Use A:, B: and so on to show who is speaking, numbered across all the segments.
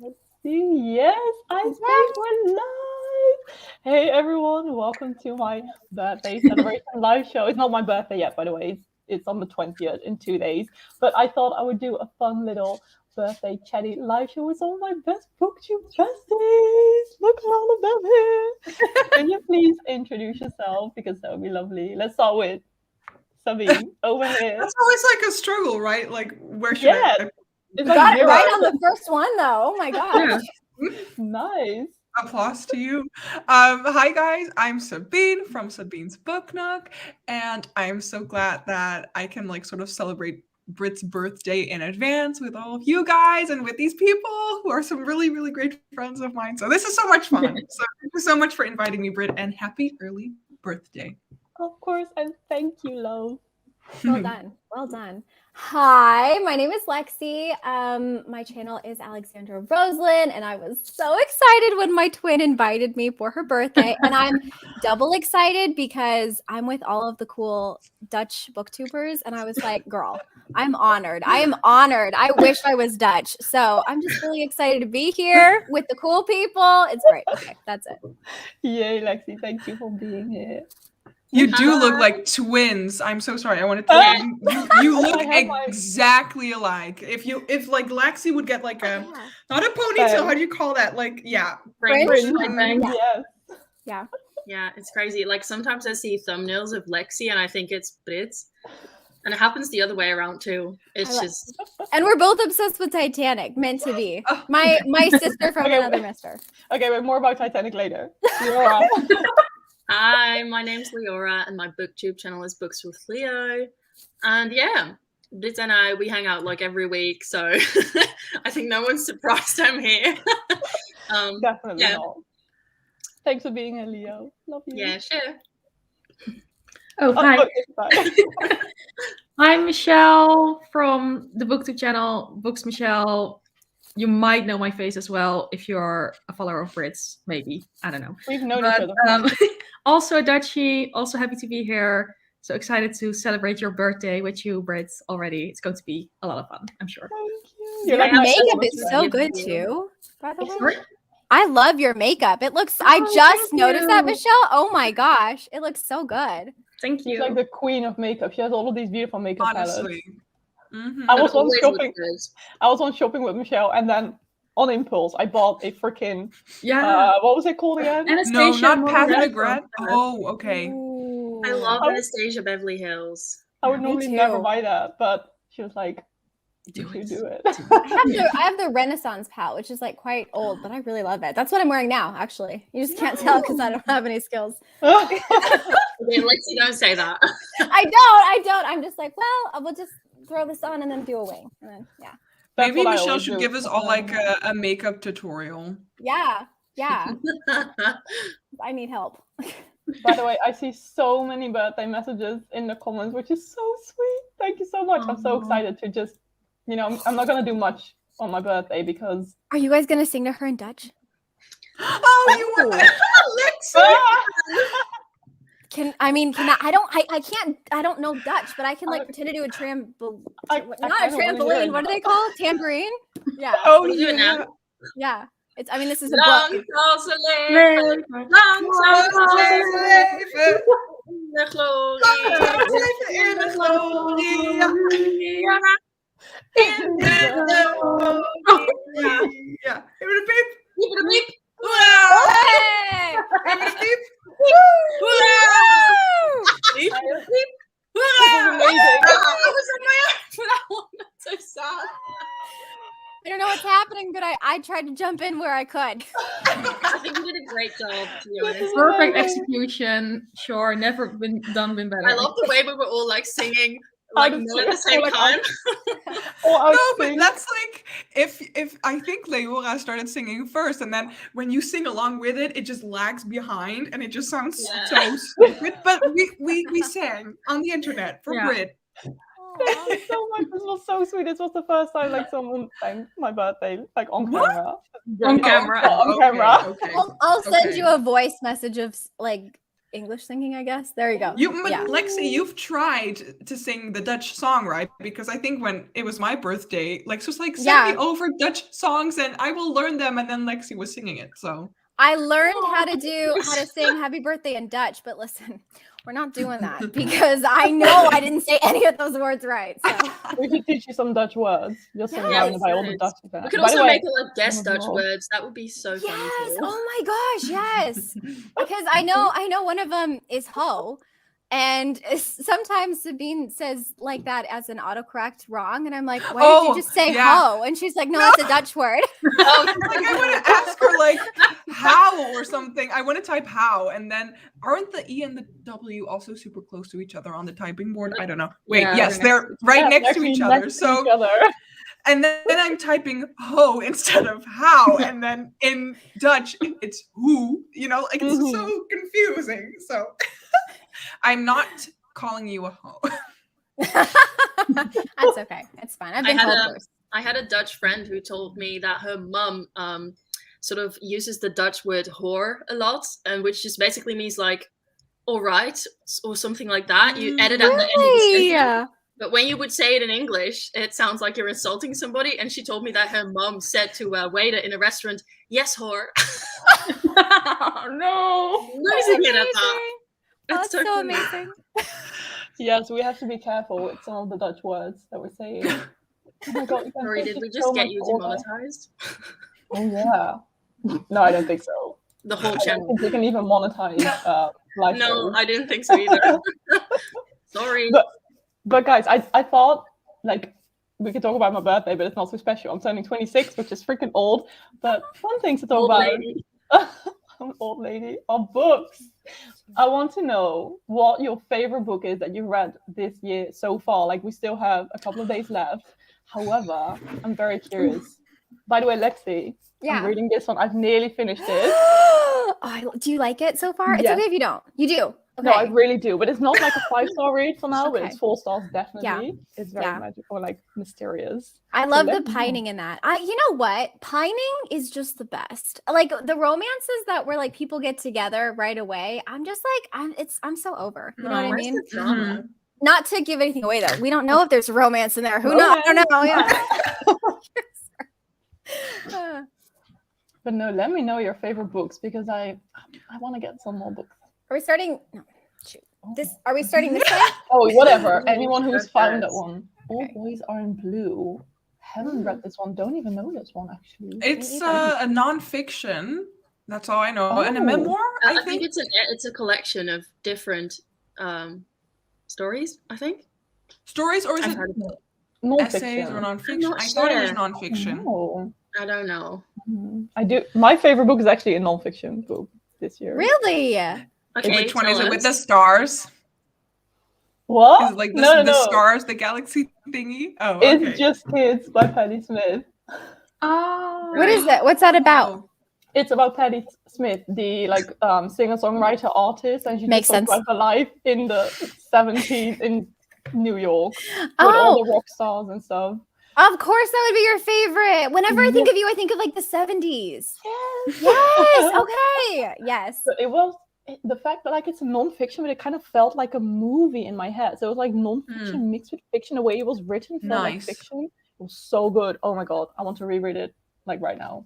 A: Let's see. Yes, I think we're live. Hey everyone, welcome to my birthday celebration live show. It's not my birthday yet, by the way. It's on the 20th in 2 days. But I thought I would do a fun little birthday chatty live show with some of my best booktube besties. Look at all of them here. Can you please introduce yourself? Because that would be lovely. Let's start with Sabine over here.
B: That's always like a struggle, right? Like, where should I?
A: It's
C: You got it right on the first one, though. Oh my gosh.
A: Nice.
B: Applause to you. Hi guys, I'm Sabine from Sabine's Book Nook, and I'm so glad that I can like sort of celebrate Brit's birthday in advance with all of you guys and with these people who are some really, really great friends of mine. So this is so much fun. So thank you so much for inviting me, Brit, and happy early birthday.
A: Of course, and thank you, Lo.
C: Well done. Well done. Hi, my name is Lexi. My channel is Alexandra Roselyn, and I was so excited when my twin invited me for her birthday. And I'm double excited because I'm with all of the cool Dutch booktubers, and I was like, girl, I'm honored. I am honored. I wish I was Dutch. So I'm just really excited to be here with the cool people. It's great. Okay, that's it.
A: Yay, Lexi. Thank you for being here.
B: You do look like twins. I'm so sorry. I wanted to. You look exactly alike. If like Lexi would get like a not a ponytail. How do you call that? Like
C: Fringe.
A: Yes.
D: Yeah, it's crazy. Like sometimes I see thumbnails of Lexi and I think it's Brit, and it happens the other way around too. It's just.
C: And we're both obsessed with Titanic. Meant to be. My sister from another mister.
A: Okay, but more about Titanic later. Leora.
D: Hi, my name's Leora, and my booktube channel is Books with Leo. And yeah, Brit and I, we hang out like every week, so I think no one's surprised I'm here.
A: Definitely not. Thanks for being here, Leo. Love you.
D: Yeah, sure.
E: Oh, hi. I'm Michelle from the Booktube channel, Books Michelle. You might know my face as well if you're a follower of Brit's, maybe. I don't know.
A: We've known each other.
E: Also a Dutchie, also happy to be here. So excited to celebrate your birthday with you, Brit, already. It's going to be a lot of fun, I'm sure.
A: Thank you.
C: Your makeup is so good too, by the way. I love your makeup. It looks, I just noticed that, Michelle. Oh my gosh. It looks so good.
E: Thank you.
A: She's like the queen of makeup. She has all of these beautiful makeup palettes.
B: Mm-hmm.
A: I was on shopping with Michelle, and then on impulse, I bought a freaking what was it called again?
B: No, not Path of Regret. Oh, okay.
C: Ooh.
D: I love Anastasia Beverly Hills.
A: I would normally never buy that, but she was like, "You do it."
C: I have the Renaissance palette, which is like quite old, but I really love it. That's what I'm wearing now, actually. You just can't tell because I don't have any skills.
D: Okay, Lexi, don't say that.
C: I don't. I'm just like, well, I will just throw this on and then do a wing. And then,
B: Maybe Michelle should give us all like a makeup tutorial.
C: Yeah. I need help.
A: By the way, I see so many birthday messages in the comments, which is so sweet. Thank you so much. I'm so excited to just, I'm not going to do much on my birthday because...
C: Are you guys going to sing to her in Dutch?
B: Oh, you want Lexi!
C: I don't know Dutch, but I can like pretend to do a trampoline. Not a trampoline. What do they call it? Tambourine? Yeah.
B: Oh, yeah.
C: Yeah. This is a
D: Long
C: book.
D: leven,
B: in de glorie. Ja. Even de piep.
D: Even de piep.
C: Hey!
B: Even de piep.
D: Piep.
A: Amazing.
D: I was on my own for that one. That's so sad.
C: I don't know what's happening, but I tried to jump in where I could.
D: I think you did a great job, to be honest.
E: Perfect execution. Sure, never been better.
D: I love the way we were all like singing like at the same time.
B: No, but that's like if I think Leora started singing first, and then when you sing along with it, it just lags behind and it just sounds so stupid. But we sang on the internet for Brit.
A: Thank you so much. This was so sweet. This was the first time like someone thanked my birthday like on camera.
E: On camera.
A: On camera.
B: Okay.
C: I'll send you a voice message of like English singing, I guess. There you go.
B: Yeah. Lexi, you've tried to sing the Dutch song, right? Because I think when it was my birthday, Lex was like, send me over Dutch songs and I will learn them. And then Lexi was singing it. So
C: I learned how to sing Happy Birthday in Dutch, but listen, we're not doing that because I know I didn't say any of those words right. So
A: we could teach you some Dutch words. Just so
C: Yes.
A: you know all the Dutch events.
D: We could
A: By the
D: also
A: way,
D: make it like guess Dutch words. That would be so funny
C: yes.
D: too.
C: Oh my gosh, yes. Because I know one of them is ho. And sometimes Sabine says like that as an autocorrect wrong. And I'm like, why did you just say ho? And she's like, no, it's a Dutch word.
B: Oh, like I want to ask her like how or something. I want to type how. And then aren't the E and the W also super close to each other on the typing board? I don't know. Wait, yes, they're right next to each other. So and then I'm typing ho instead of how. And then in Dutch, it's who, you know, like it's so confusing. So I'm not calling you a hoe.
C: That's okay. It's fine. I've been told worse.
D: I had a Dutch friend who told me that her mum sort of uses the Dutch word whore a lot, and which just basically means like all right or something like that. You edit at the end of the sentence. But when you would say it in English, it sounds like you're insulting somebody. And she told me that her mum said to a waiter in a restaurant, "Yes, whore."
E: Oh, no.
D: Losing it at that.
C: That's so amazing.
A: Yes, we have to be careful with some of the Dutch words that we're saying. Oh my God,
D: sorry, did we just get you demonetized?
A: Oh yeah. No, I don't think so.
D: The whole channel.
A: I don't think we can even monetize live
D: No,
A: shows.
D: I didn't think so either. Sorry.
A: But guys, I thought like we could talk about my birthday, but it's not so special. I'm turning 26, which is freaking old. But fun things to talk
D: Old
A: about.
D: lady.
A: I'm an old lady of books. I want to know what your favorite book is that you've read this year so far. Like we still have a couple of days left. However, I'm very curious. By the way, Lexi, I'm reading this one. I've nearly finished it.
C: Do you like it so far? It's
A: Yes.
C: okay if you don't. You do. Okay.
A: No, I really do. But it's not like a 5-star read for now, but it's 4 stars definitely. It's very magical or like mysterious.
C: I love the pining in that. You know what? Pining is just the best. Like the romances that where like people get together right away. I'm just like, I'm so over. You know what I mean?
D: Drama?
C: Not to give anything away though. We don't know if there's romance in there. Who knows? I don't know. Yeah.
A: But no, let me know your favorite books because I want to get some more books.
C: Are we starting? No, shoot. Are we starting this way?
A: Oh, whatever. Anyone who's found that one. All
C: Okay.
A: Boys Are in Blue. Haven't read this one. Don't even know this one actually.
B: It's a nonfiction. That's all I know. And a memoir.
D: I think it's a collection of different stories. I think
B: stories, or is
D: I've
B: it
D: heard of it.
B: essays or nonfiction?
D: not
B: I thought it was
D: sure.
B: nonfiction.
A: Oh.
D: I don't know.
A: I do. My favorite book is actually a nonfiction book this year.
C: Really?
D: Okay,
B: Which one is
D: tell
B: it? With
D: us.
B: the stars?
A: What?
B: Is it like
A: No.
B: the stars, the galaxy thingy? Oh,
A: It's
B: okay.
A: Just Kids by Patti Smith.
E: Oh.
C: What is that? What's that about?
B: Oh.
A: It's about Patti Smith, the singer-songwriter artist, and she
C: Makes
A: just talks
C: sense.
A: about her life in the 70s in New York with all the rock stars and stuff.
C: Of course, that would be your favorite. Whenever I think of you, I think of like the 70s. Yes. Okay. Yes.
A: But it was the fact that like it's a non-fiction, but it kind of felt like a movie in my head. So it was like non-fiction mixed with fiction. The way it was written felt like fiction. It was so good. Oh my God, I want to reread it like right now.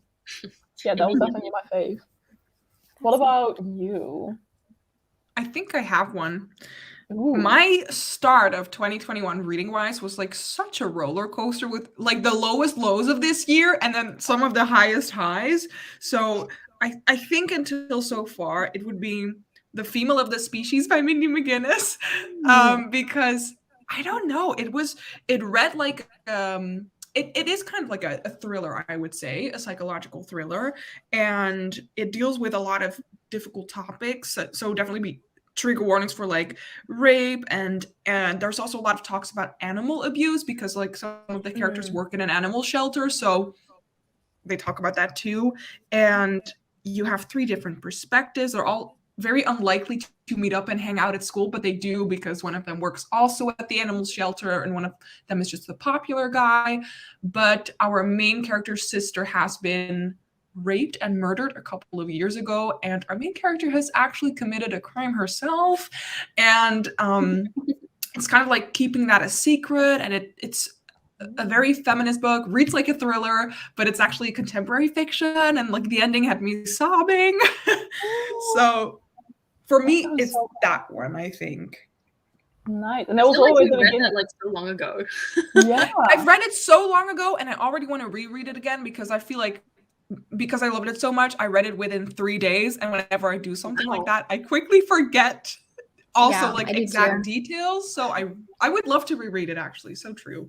A: Yeah, that was definitely my fave. What about you?
B: I think I have one.
A: Ooh.
B: My start of 2021 reading wise was like such a roller coaster with like the lowest lows of this year and then some of the highest highs. So I think until so far it would be The Female of the Species by Mindy McGinnis. Because I don't know, it read like it is kind of like a thriller, I would say, a psychological thriller, and it deals with a lot of difficult topics. So definitely be trigger warnings for like rape, and there's also a lot of talks about animal abuse because like some of the characters work in an animal shelter, so they talk about that too. And you have 3 different perspectives. They're all very unlikely to meet up and hang out at school, but they do because one of them works also at the animal shelter and one of them is just the popular guy. But our main character's sister has been raped and murdered a couple of years ago, and our main character has actually committed a crime herself, and it's kind of like keeping that a secret, and it's a very feminist book, reads like a thriller, but it's actually contemporary fiction, and like the ending had me sobbing. So for me, it's that one, I think.
A: Nice. And there was always the beginning.
D: That, like so long ago.
A: Yeah.
B: I've read it so long ago, and I already want to reread it again because I feel like because I loved it so much, I read it within 3 days, and whenever I do something like that, I quickly forget also like exact details. So I would love to reread it, actually. So true.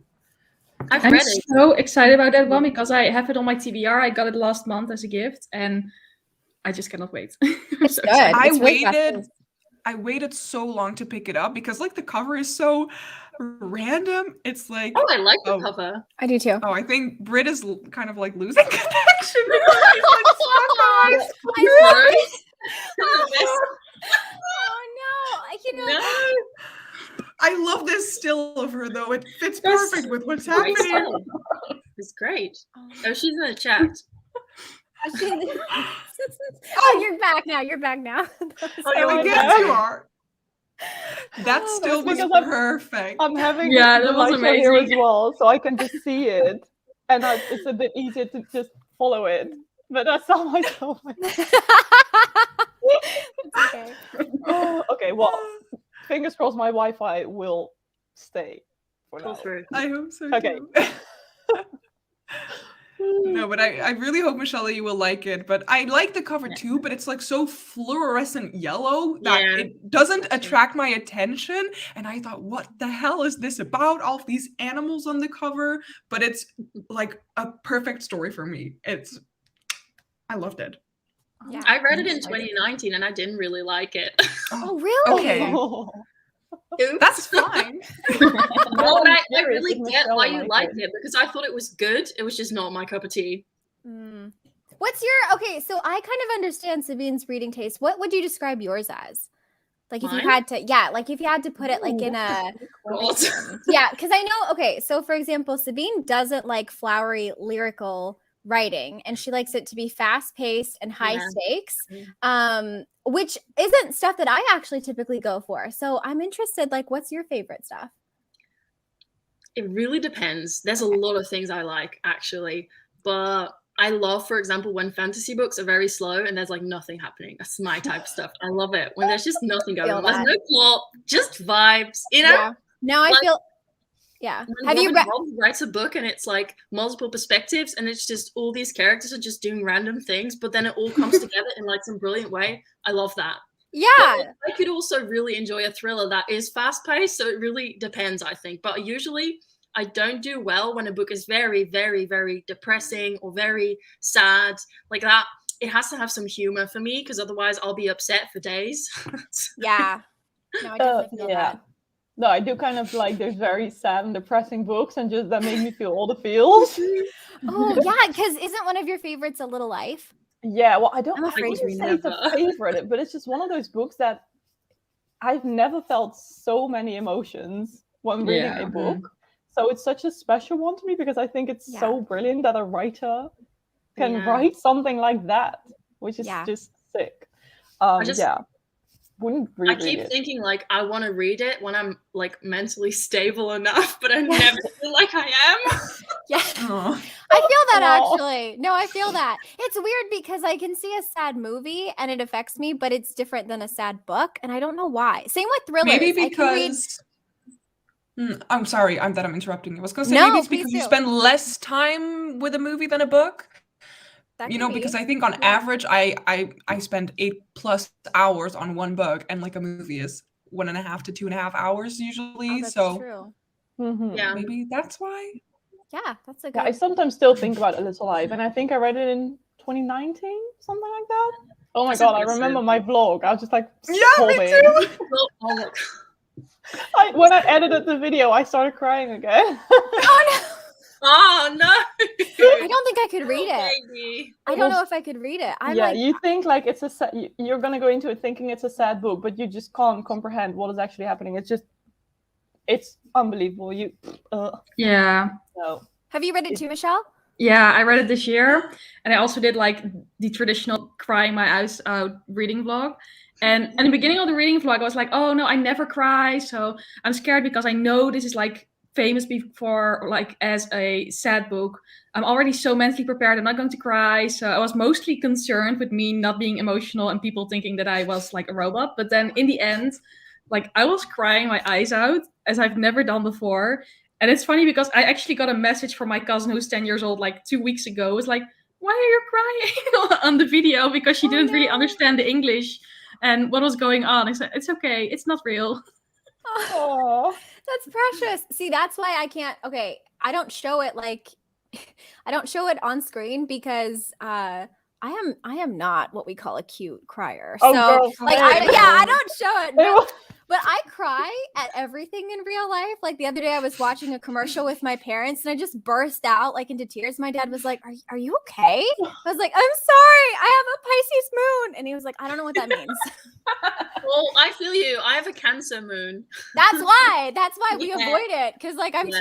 E: I'm so excited about that one because I have it on my TBR. I got it last month as a gift, and I just cannot wait.
C: It's so good.
B: I waited so long to pick it up because like the cover is so random. It's like,
D: oh, I like the cover.
C: I do too.
B: Oh, I think Brit is kind of like losing connection.
C: Oh no, I cannot.
D: No.
B: I love this still of her though. It fits perfect with what's happening.
D: It's great. Oh, she's in the chat.
C: Oh, you're back now. You're back now.
B: I guess you are. That still was perfect.
A: I'm having
E: that was amazing
A: here as well, so I can just see it, and it's a bit easier to just follow it. But that's not myself.
C: Okay.
A: Okay. Well, fingers crossed. My Wi-Fi will stay for now.
B: I hope so.
A: Okay.
B: Too. No, but I really hope, Michelle, you will like it. But I like the cover too, but it's like so fluorescent yellow that it doesn't attract my attention. And I thought, what the hell is this about? All of these animals on the cover. But it's like a perfect story for me. I loved it.
C: Yeah.
D: I read it in 2019 and I didn't really like it.
C: Oh, really?
B: Okay.
D: Oops.
B: That's fine.
D: Well, I really get why you liked it because I thought it was good. It was just not my cup of tea.
C: What's your so I kind of understand Sabine's reading taste. What would you describe yours as? Like if you had to, like if you had to put it like in a, because I know, so for example, Sabine doesn't like flowery lyrical writing, and she likes it to be fast-paced and high stakes, which isn't stuff that I actually typically go for. So I'm interested, like, what's your favorite stuff?
D: It really depends. There's a lot of things I like, actually, but I love, for example, when fantasy books are very slow and there's like nothing happening. That's my type of stuff. I love it when there's just nothing going on. There's no plot, just vibes, you know?
C: Yeah. No, I feel
D: Have you read? Writes a book and it's like multiple perspectives, and it's just all these characters are just doing random things, but then it all comes together in like some brilliant way. I love that.
C: Yeah,
D: but I could also really enjoy a thriller that is fast paced, so it really depends, I think. But usually, I don't do well when a book is very, very, very depressing or very sad like that. It has to have some humor for me, because otherwise I'll be upset for days.
C: Yeah. No, I definitely feel that.
A: No, I do kind of like there's very sad and depressing books, and just that make me feel all the feels.
C: Oh yeah, because isn't one of your favorites A Little Life?
A: Yeah, well, I wouldn't
C: afraid
A: say it's a favorite, but it's just one of those books that I've never felt so many emotions when reading a book. So it's such a special one to me because I think it's so brilliant that a writer can write something like that, which is just sick. Wouldn't read
D: I keep
A: it.
D: thinking like I want to read it when I'm like mentally stable enough, but I never feel like I am.
C: Yeah. I feel that actually. No, I feel that. It's weird because I can see a sad movie and it affects me, but it's different than a sad book, and I don't know why. Same with thrillers.
B: Maybe because I'm sorry, I'm interrupting you. I was going to say maybe it's because you spend less time with a movie than a book. You know, because I think on average, I spend 8+ hours on one book, and like a movie is 1.5 to 2.5 hours usually.
C: That's
B: so
C: true.
D: Yeah,
B: maybe that's why.
C: Yeah, that's a good.
A: I sometimes still think about A Little Life, and I think I read it in 2019, something like that. Oh my god, I remember my vlog. I was just like,
B: me too.
A: When I edited the video, I started crying again.
C: Oh no.
D: Oh no!
C: I don't think I could read it. I don't know if I could read it.
A: You think like it's you're gonna go into it thinking it's a sad book, but you just can't comprehend what is actually happening. It's unbelievable. No.
C: Have you read it too, Michelle?
E: Yeah, I read it this year, and I also did like the traditional crying my eyes out reading vlog. And in the beginning of the reading vlog, I was like, "Oh no, I never cry, so I'm scared because I know this is like famous before, like as a sad book. I'm already so mentally prepared. I'm not going to cry." So I was mostly concerned with me not being emotional and people thinking that I was like a robot. But then in the end, like I was crying my eyes out as I've never done before. And it's funny because I actually got a message from my cousin who's 10 years old like 2 weeks ago. It was like, "Why are you crying?" on the video because she didn't really understand the English and what was going on. I said, "It's okay. It's not real."
A: Oh,
C: That's precious. See, that's why I can't. Okay, I don't show it like I don't show it on screen because I am not what we call a cute crier.
A: Oh,
C: So
A: girl,
C: like
A: same.
C: I don't show it.
A: It was-
C: But I cry at everything in real life. Like the other day I was watching a commercial with my parents and I just burst out like into tears. My dad was like, Are you okay? I was like, "I'm sorry. I have a Pisces moon." And he was like, "I don't know what that means."
D: Well, I feel you. I have a Cancer moon.
C: That's why we
D: Yeah.
C: avoid it. Cause like I'm
D: Yeah.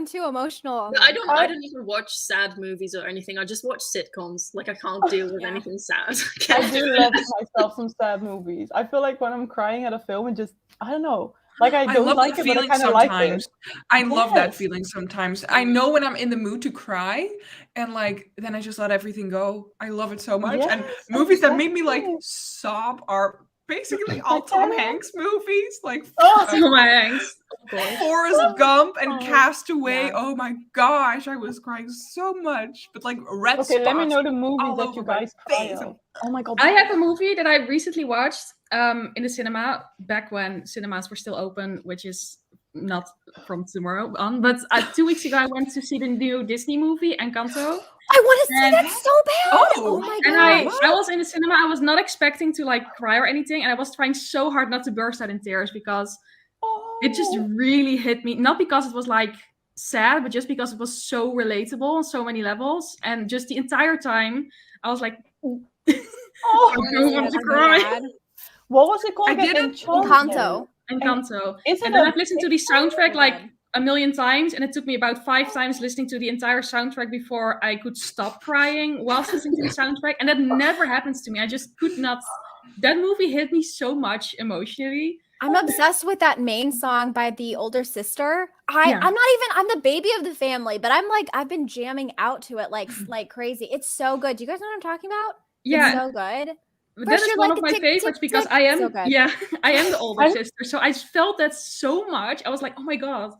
C: too emotional.
D: I don't even watch sad movies or anything. I just watch sitcoms. Like I can't deal with
C: Yeah.
D: anything sad.
A: I do love myself some sad movies. I feel like when I'm crying at a film, it just, I don't know. Like I don't
B: love
A: like
B: that
A: it, but I
B: feeling
A: kind of like it.
B: sometimes. I love that
A: Yes.
B: feeling sometimes. I know when I'm in the mood to cry, and like then I just let everything go. I love it so much. And
A: Yes,
B: movies that make me like
A: exactly.
B: sob are basically all Tom
A: Titanic.
B: Hanks movies, like
A: Oh,
E: Oh my thanks. Of course.
B: Forrest Gump and
A: Oh,
B: Castaway.
C: yeah.
B: Oh my gosh, I was crying so much. But like red
A: okay, let me
B: spots
A: know the movies
B: all
A: that
B: over
A: you
B: my
A: guys cry
B: face.
A: of. Oh my god.
E: I have a movie that I recently watched in the cinema back when cinemas were still open, which is not from tomorrow on. But 2 weeks ago, I went to see the new Disney movie, Encanto.
C: I want to see
E: And-
C: that so bad.
B: Oh,
C: Oh my
E: And
C: gosh.
E: I was in the cinema. I was not expecting to like cry or anything, and I was trying so hard not to burst out in tears because it just
A: Oh.
E: really hit me. Not because it was like sad, but just because it was so relatable on so many levels. And just the entire time, I was like,
A: Oh.
E: I don't want to cry.
A: What was it called?
B: I
A: again?
B: didn't-
C: Encanto.
E: Encanto.
A: Is it
E: And then
A: a
E: I've listened to the
A: big song?
E: soundtrack like
C: God.
E: a million times, and it took me about 5 times listening to the entire soundtrack before I could stop crying whilst listening to the soundtrack. And that never happens to me. I just could not. That movie hit me so much emotionally.
C: I'm obsessed with that main song by the older sister.
E: Yeah.
C: I'm the baby of the family, but I've been jamming out to it like crazy. It's so good. Do you guys know what I'm talking about?
E: Yeah,
C: It's so good.
E: but
C: First
E: that is
C: you're
E: one
C: like
E: of
C: a
E: my
C: tick,
E: favorites
C: tick,
E: because
C: tick.
E: I am,
C: So good.
E: yeah, I am the older
A: I'm-
E: sister. So I felt that so much. I was like, oh my God.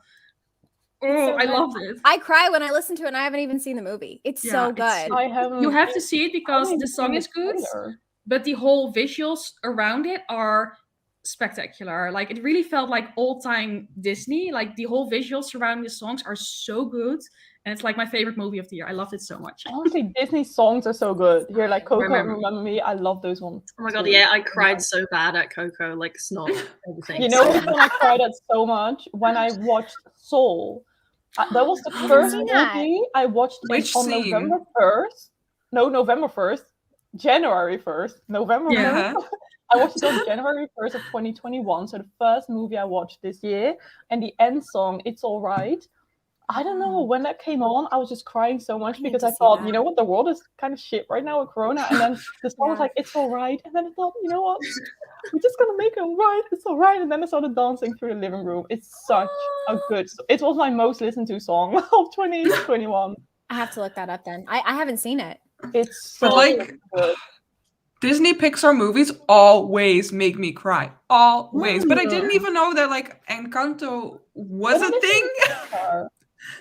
C: It's
E: Oh,
C: so
E: I
C: good.
E: loved it.
C: I cry when I listen to it and I haven't even seen the movie. It's
E: Yeah,
C: so
E: it's-
C: good.
A: I haven't.
E: You have to see it because
A: I haven't
E: the song
A: seen
E: is
A: it
E: good,
A: either.
E: but the whole visuals around it are spectacular. Like it really felt like old time Disney. Like the whole visuals surrounding the songs are so good. And it's like my favorite movie of the year. I loved it so much.
A: Honestly, Disney songs are so good. Here, like Coco and
E: Remember.
A: Remember Me, I love those ones.
D: Oh my god,
A: too.
D: yeah, I cried so bad at Coco, like snot. Everything.
A: You know which one I cried at so much? When I watched Soul. That was the first
C: seen that.
A: movie I watched
B: Which
A: on
B: scene?
A: November 1st. No, November 1st. January 1st. November
E: Yeah.
A: 1st. I watched it on January 1st of 2021. So the first movie I watched this year. And the end song, It's Alright. I don't know, when that came on, I was just crying so much
C: I need
A: because
C: to
A: I
C: see
A: thought,
C: that.
A: you know what, the world is kind of shit right now with Corona. And then the song was
C: Yeah.
A: like, it's all right. And then I thought, you know what, we're just going to make it all right. It's all right. And then I started dancing through the living room. It's such a good, it was my most listened to song of 2021.
C: I have to look that up then. I haven't seen it.
A: It's
B: But
A: so
B: like
A: good.
B: Disney Pixar movies always make me cry. Always. But I didn't even know that like Encanto was a thing.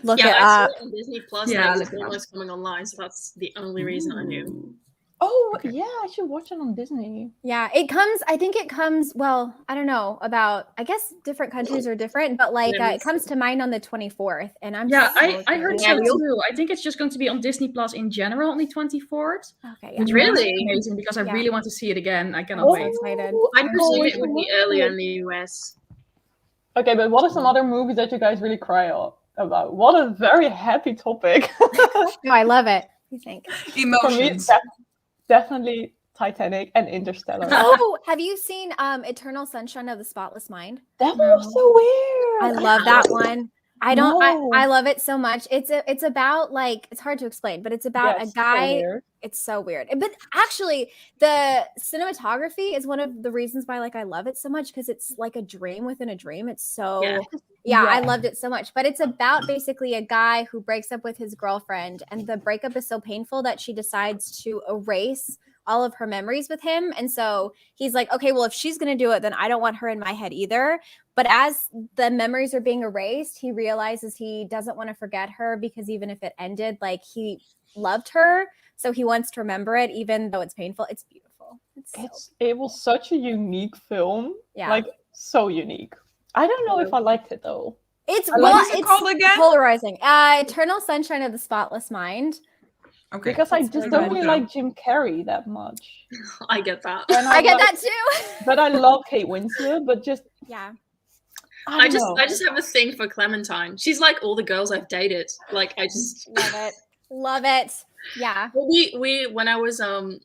C: Look
D: Yeah,
C: it
D: I saw
C: up.
D: it on Disney Plus.
E: Yeah,
D: Yeah, it's
E: look it up.
D: almost coming online, so that's the only reason I knew.
A: Oh,
B: Okay.
A: yeah, I should watch it on Disney.
C: Yeah, I think it comes, well, I don't know about, I guess different countries are different, but like
D: Yeah, me
C: it comes to mind on the 24th and I'm
E: Yeah,
C: so
E: I heard
C: excited.
E: so too. I think it's just going to be on Disney Plus in general on the 24th.
C: Okay, yeah.
E: Which
D: Really?
E: is amazing because I
C: Yeah.
E: really want to see it again. I cannot
A: Oh,
E: wait.
C: excited.
D: I
A: I'm
D: presume
A: always
D: it would be
A: watching
D: earlier
A: it.
D: in the US.
A: Okay, but what are some other movies that you guys really cry about? What a very happy topic.
C: No, I love it. You think?
A: For me,
B: Emotions.
A: definitely Titanic and Interstellar.
C: Oh, have you seen Eternal Sunshine of the Spotless Mind?
A: That one was so weird.
C: I love that one. I don't.
A: No.
C: I love it so much. It's about like it's hard to explain, but it's about
A: Yeah,
C: a
A: it's so
C: guy.
A: weird.
C: It's so weird. But actually, the cinematography is one of the reasons why like I love it so much because it's like a dream within a dream. It's so
D: Yeah.
C: I
A: Yeah.
C: loved it so much. But it's about basically a guy who breaks up with his girlfriend, and the breakup is so painful that she decides to erase all of her memories with him. And so he's like, okay, well, if she's going to do it, then I don't want her in my head either. But as the memories are being erased, he realizes he doesn't want to forget her because even if it ended, like he loved her. So he wants to remember it, even though it's painful. It's beautiful.
A: It was such a unique film.
C: Yeah.
A: Like, so unique. I don't know if I liked it, though.
C: It's
B: What is it called again?
C: polarizing. Eternal Sunshine of the Spotless Mind.
B: Okay.
A: Because I
C: That's
A: just
C: really
A: don't
C: good.
A: really like Jim Carrey that much.
D: I get that.
A: And
C: I get
A: like-
C: that too.
A: But I love Kate Winslet, but just
C: Yeah.
D: I
A: don't know.
D: just have a thing for Clementine. She's like all the girls I've dated. Like I just
C: Love it. Love it. Yeah.
D: we when I was in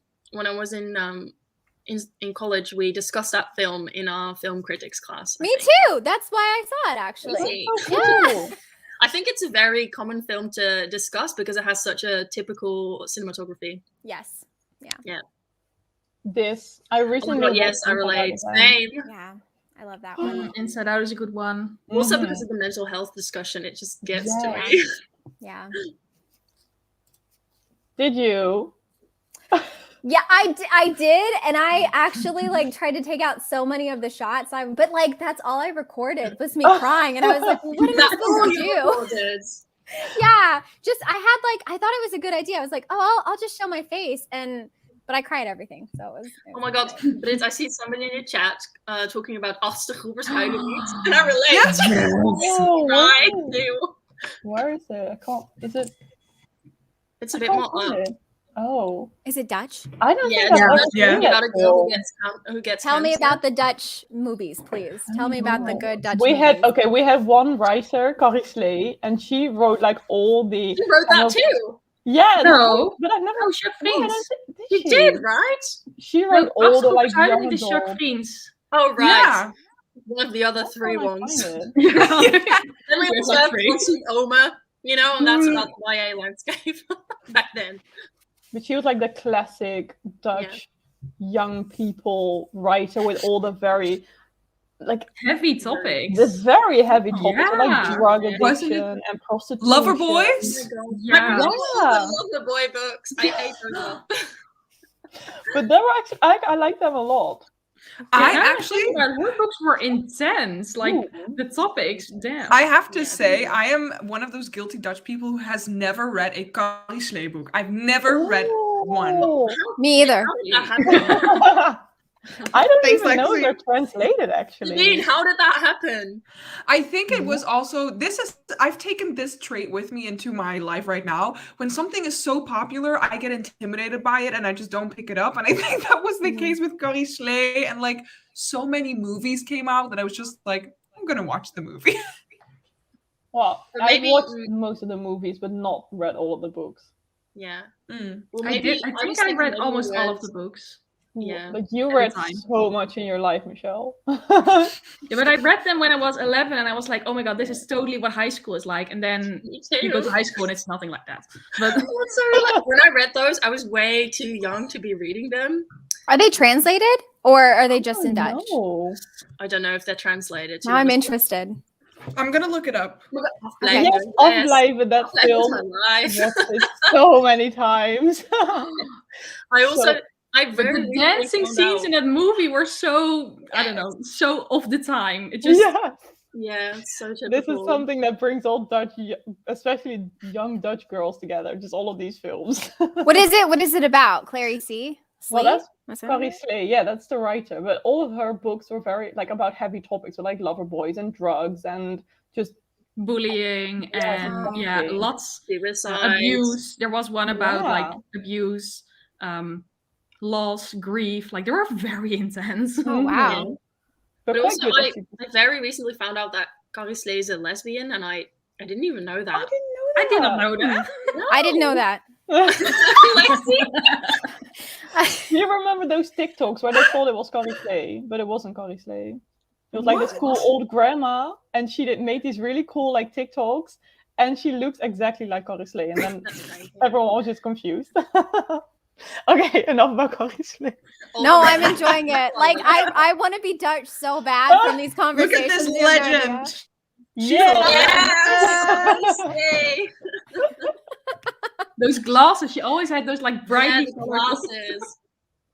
D: college, we discussed that film in our film critics class. I
C: Me
D: think.
C: too. That's why I saw it actually.
D: Really?
A: Oh, cool.
D: I think it's a very common film to discuss because it has such a typical cinematography.
C: Yes.
A: This I
D: Oh my
A: recently
D: God, yes, I
A: watched
D: relate.
A: Inside Out
D: Same.
C: Yeah. I love that one.
E: Inside Out is a good one.
D: Also
A: Mhm.
D: because of the mental health discussion, it just gets to
A: Yeah.
D: me.
C: Yeah.
A: Did you?
C: Yeah, I did, and I actually like tried to take out so many of the shots. But like that's all I recorded was me crying, and I was like, well, "What am I
D: That's all
C: supposed to
D: you
C: do?"
D: recorded.
C: Yeah, just I thought it was a good idea. I was like, "Oh, I'll just show my face," but I cried everything, so it was.
D: Oh my God, but I see somebody in your chat talking about Achtergroepers huilen niet. And I relate.
A: Oh,
D: Right,
A: wow.
D: too.
A: Where is it? I can't. Is it?
D: It's a
A: I
D: bit
A: can't
D: more
A: find
D: up.
A: it. Oh,
C: Is it Dutch?
A: I don't
D: Yeah,
A: think I've
B: yeah,
A: ever
B: yeah.
A: seen
D: You
A: that
D: got a girl
A: film.
D: who gets
C: Tell me
D: cancer.
C: about the Dutch movies, please. Tell me about the good Dutch
A: We
C: movies.
A: had we had one writer, Carrie Slee, and she wrote like all the.
D: You wrote
A: kind
D: that
A: of-
D: too.
A: Yeah,
E: No.
A: but I've never.
E: Oh, Chuck
A: No, I
E: Vriends.
A: don't think,
D: You did, right?
A: She wrote all the like
E: Achtergroepers huilen
A: young
E: niet is Chuck
A: adult.
E: Vriends.
D: Oh, right.
B: Yeah.
D: One of the other three
A: Why can't I
D: ones.
A: find it?
D: Then we
E: Yes,
D: also
E: I'm
D: have
E: free.
D: Constance Oma, you know, and that's about the YA landscape back then.
A: But she was like the classic Dutch young people writer with all the very like
E: Heavy topics.
A: the very heavy topics
E: Yeah.
A: like drug
B: Wasn't it
A: addiction and prostitution.
B: Lover Boys?
E: Yeah.
D: I love the boy books. I hate those books.
A: But they were actually I like them a lot.
B: I
E: Now that
B: actually,
E: think about it, her books were intense. Like
A: Ooh.
E: the topics, damn.
B: I have to
D: Yeah.
B: say, I am one of those guilty Dutch people who has never read a Carrie Slee book. I've never read one.
A: Oh.
C: Me either.
D: How did that happen?
A: I don't
B: Thanks,
A: even know
B: Lexi.
A: they're translated actually.
D: Indeed, how did that happen?
B: I think it was also I've taken this trait with me into my life right now. When something is so popular, I get intimidated by it and I just don't pick it up. And I think that was the case with Carrie Slee, and like so many movies came out that I was just like, I'm gonna watch the movie.
A: Well,
D: Or
A: I
D: maybe-
A: watched most of the movies, but not read all of the books.
D: Yeah.
B: Mm.
D: Well,
E: I
D: maybe
E: did. I think
D: was
E: I
D: thinking
E: read
D: maybe
E: almost
D: you
E: all
D: read-
E: of the books.
D: Yeah.
A: But you
E: Every
A: read
E: time.
A: so much in your life, Michelle.
E: Yeah, but I read them when I was 11, and I was like, "Oh my god, this is totally what high school is like." And then
D: Me
E: you go
D: too.
E: to high school, and it's nothing like that. But
D: So, like, when I read those, I was way too young to be reading them.
C: Are they translated or are they just in Dutch?
A: No.
D: I don't know if they're translated. to
C: Now I'm
D: be honest.
C: interested.
B: I'm gonna look it up.
C: Okay.
A: Yes, Afblijven, that
D: Afblijven is
A: film.
D: my life.
A: Watched it so many times.
D: I also,
A: So-
D: I
E: But
D: very
E: the
D: recently
E: dancing
D: found
E: scenes
D: out-
E: in that movie were so, I don't know, so of the time. It just,
A: Yeah,
D: Yeah, it's so typical.
A: this is something that brings all Dutch, especially young Dutch girls together. Just all of these films.
C: What is it? What is it about? Clary C.
A: Well,
C: Slee?
A: that's
C: What's it?
A: Carrie Slee. Yeah, that's the writer. But all of her books were very like about heavy topics, so like lover boys and drugs and just
E: bullying
A: Yeah,
E: and
A: exactly.
E: lots
D: Suicide.
E: abuse. There was one about like
A: Yeah.
E: abuse, loss, grief. Like they were very intense.
C: Oh, wow.
A: Mhm.
D: But
A: quite
D: also,
A: good,
D: I
A: actually.
D: very recently found out that Carrie Slee is a lesbian, and I didn't even know
A: I
D: that.
A: didn't know
E: I
A: that.
E: did not know that.
C: I didn't know that.
D: Lexi.
A: Do you remember those TikToks where they thought it was Carrie Slee, but it wasn't Carrie Slee? It was like this
B: What?
A: cool old grandma, and she made these really cool like TikToks, and she looks exactly like Roselyn. And then
D: That's crazy.
A: everyone was just confused. Okay, enough about Roselyn.
C: No, I'm enjoying it. Like I want to be Dutch so bad from these
B: Look
C: conversations.
B: at this
C: You have no idea.
B: legend. She's
A: Yeah.
D: Yes! Yay!
E: Those glasses. She always had those like
D: Yeah,
E: brightly
D: the
E: colored
D: glasses.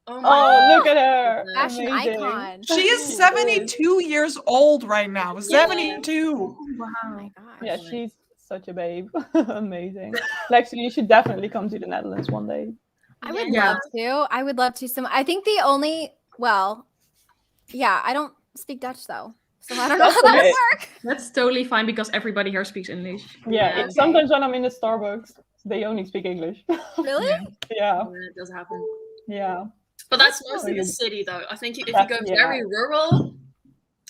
D: Oh my
A: Oh, look at her.
C: Fashion
A: Amazing.
C: icon.
B: She is 72 years old right now. 72.
C: Oh my gosh.
A: Yeah, she's such a babe. Amazing. Lexi, you should definitely come to the Netherlands one day.
C: I would
E: Yeah.
C: love to. I would love to. I think the only, I don't speak Dutch though. So I don't know how that
A: Okay.
C: would work.
E: That's totally fine because everybody here speaks English.
A: Yeah,
D: Yeah.
A: sometimes when I'm in the Starbucks, they only speak English.
C: Really?
A: Yeah,
D: God, it does happen.
A: yeah.
D: But that's mostly the city, though. I think if you go
A: That's- yeah.
D: very rural,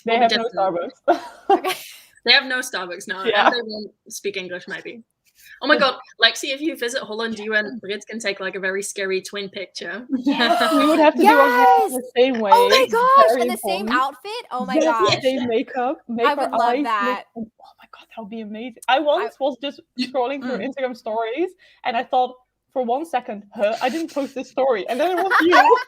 A: They
D: Well,
A: have no
D: definitely.
A: Starbucks.
C: Okay.
D: they have no Starbucks now,
A: Yeah.
D: and they won't speak English, maybe. Oh my god, Lexi, if you visit Holland, you and Brit can take like a very scary twin picture.
A: We would have to do our hair
C: Yes!
A: the same way.
C: Oh my
A: It's
C: gosh.
A: very
C: And the same
A: important.
C: outfit? Oh my
A: Yes,
C: gosh.
A: the same makeup. Make
C: I
A: our
C: would love
A: eyes
C: that.
A: look- oh my god, that would be amazing. I once was just scrolling through Instagram stories, and I thought for 1 second, I didn't post this story, and then it was you.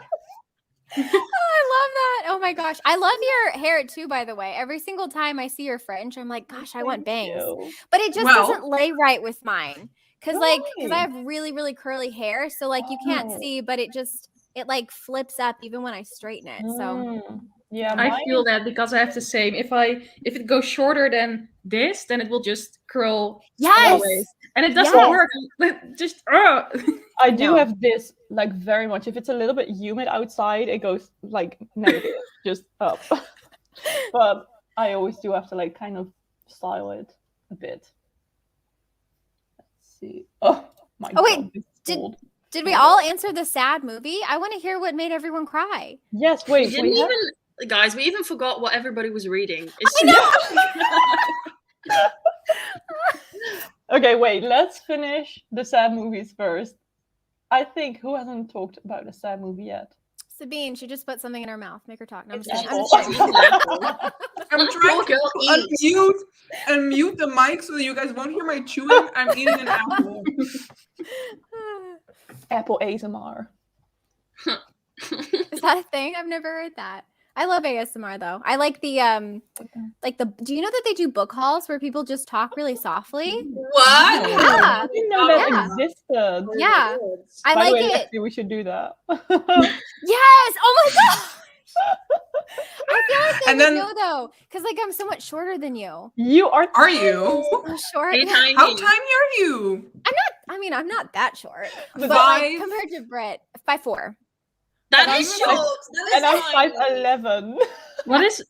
C: Oh, I love that. Oh my gosh. I love your hair too, by the way. Every single time I see your fringe, I'm like, gosh, I want
A: Thank
C: bangs.
A: you.
C: But it just
B: Well-
C: doesn't lay right with mine. Cause I
A: Why?
C: have really, really curly hair. So like you can't
A: Oh.
C: see, but it like flips up even when I straighten it. So
A: Yeah,
E: I
A: mine-
E: feel that because I have the same. If it goes shorter than this, then it will just curl
C: yes.
E: always. And it doesn't
C: Yes.
E: work. Just
A: I do
C: No.
A: have this like very much. If it's a little bit humid outside, it goes like negative, just up. But I always do have to like kind of style it a bit. Let's see. Oh my
C: Oh, wait,
A: god. this is
C: did-
A: cold.
C: Did we all answer the sad movie? I want to hear what made everyone cry.
A: Yes,
D: We
A: wait.
D: didn't
A: we have-
D: even, guys, we even forgot what everybody was reading. It's
A: Okay, wait. Let's finish the sad movies first. I think who hasn't talked about a sad movie yet?
C: Sabine, she just put something in her mouth. Make her talk. No, I'm
D: It's
C: just
A: Apple.
C: kidding.
B: I'm trying
D: Poor
B: to
D: girl
B: unmute the mic so that you guys won't hear my chewing. I'm eating an apple.
A: Apple ASMR.
C: Is that a thing? I've never heard that. I love ASMR though. I like the do you know that they do book hauls where people just talk really softly?
D: What?
C: Yeah.
A: I didn't know that
C: Yeah.
A: existed.
C: Yeah. I
A: By the
C: like
A: way,
C: it.
A: Lexi, we should do that.
C: Yes. Oh my god. I feel like they
B: And
C: would
B: then-
C: know though, because like I'm so much shorter than you.
A: You are.
B: Are you?
C: I'm short.
D: Hey,
C: Yeah.
D: tiny.
B: How tiny are you?
C: I mean, I'm not that short, but
B: Five?
C: like compared to Brett, 5'4".
D: That
A: And
D: is
A: I'm
D: short.
A: five-
D: That is
A: And I'm
D: tiny.
A: 5'11".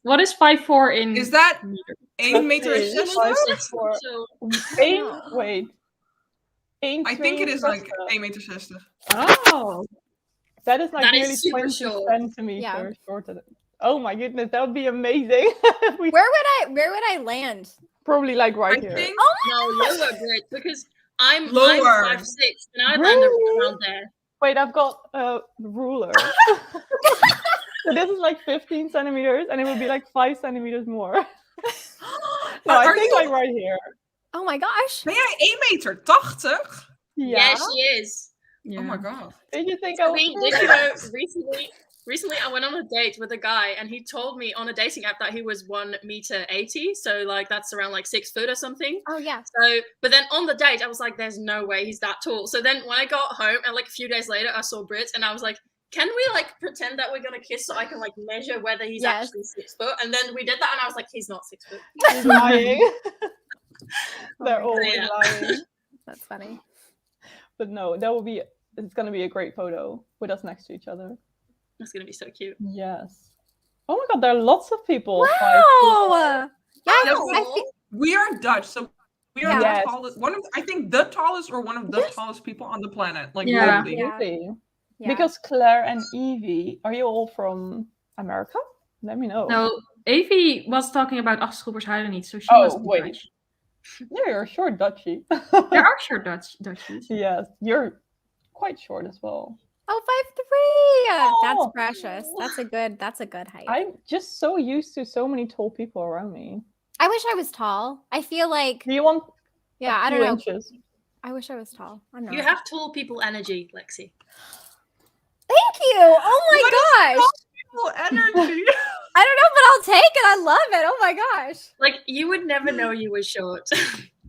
E: what is 5'4" in?
B: Is that 1 meter
A: Let's see.
B: 60?
A: 5'4".
D: So,
A: Wait.
B: I think it is like
A: 1
B: 1 meter 60.
E: Oh,
A: That is like
D: That is
A: nearly
D: super
A: 20
D: short.
A: centimeters shorter. Oh my goodness, that would be amazing. We
C: Where would I land?
A: probably like
B: I
A: right here.
B: think
D: no, lower, Brit, because I'm
B: Lower.
D: 5'6", and I land
A: Really?
D: around there.
A: Wait, I've got a ruler. So this is like 15 centimeters, and it would be like 5 centimeters more. No, I
B: Are
A: think
B: you-
A: like right here.
C: Oh my gosh.
B: ben jij 1 meter 80?
A: Yeah.
D: Yeah, she is.
E: yeah.
B: Oh my god.
A: Did you think I was?
D: Did you know, recently I went on a date with a guy, and he told me on a dating app that he was 1 meter 80, so like that's around like 6 foot or something.
C: Oh yeah.
D: So, but then on the date, I was like, "There's no way he's that tall." So then when I got home, and like a few days later, I saw Brit, and I was like, "Can we like pretend that we're gonna kiss so I can like measure whether he's
C: Yes.
D: actually 6 foot?" And then we did that, and I was like, "He's not 6 foot."
A: He's lying. They're
C: Oh my
A: always
D: Yeah.
A: lying.
C: That's funny.
A: But no, that will be. It's gonna be a great photo with us next to each other.
D: That's gonna be so cute.
A: Yes. Oh my god, there are lots of people.
C: Wow. Yeah, I
B: Yeah,
C: think
B: We are Dutch, so we are
C: Yeah.
A: Yes.
B: the tallest. I think the tallest or one of the tallest people on the planet. Like
E: Yeah.
B: literally.
C: Yeah.
A: Really?
C: yeah.
A: Because Claire and Evie, are you all from America? Let me know.
E: No, Evie was talking about Afschoppers huilen niet, so she
A: Oh,
E: must be
A: wait.
E: Dutch.
A: Yeah, you're short Dutchie.
E: There are short Dutchies.
A: Yes, you're quite short as well.
C: Oh, 5'3". That's
A: Oh.
C: precious. That's a good height.
A: I'm just so used to so many tall people around me.
C: I wish I was tall. I feel like,
A: Do you want
C: yeah,
A: a
C: I
A: few
C: don't know.
A: inches?
C: I wish I was tall. I'm not.
D: You have tall people energy, Lexi.
C: Thank you. Oh my gosh.
B: Energy.
C: I don't know, but I'll take it. I love it. Oh my gosh.
D: Like, you would never know you were short.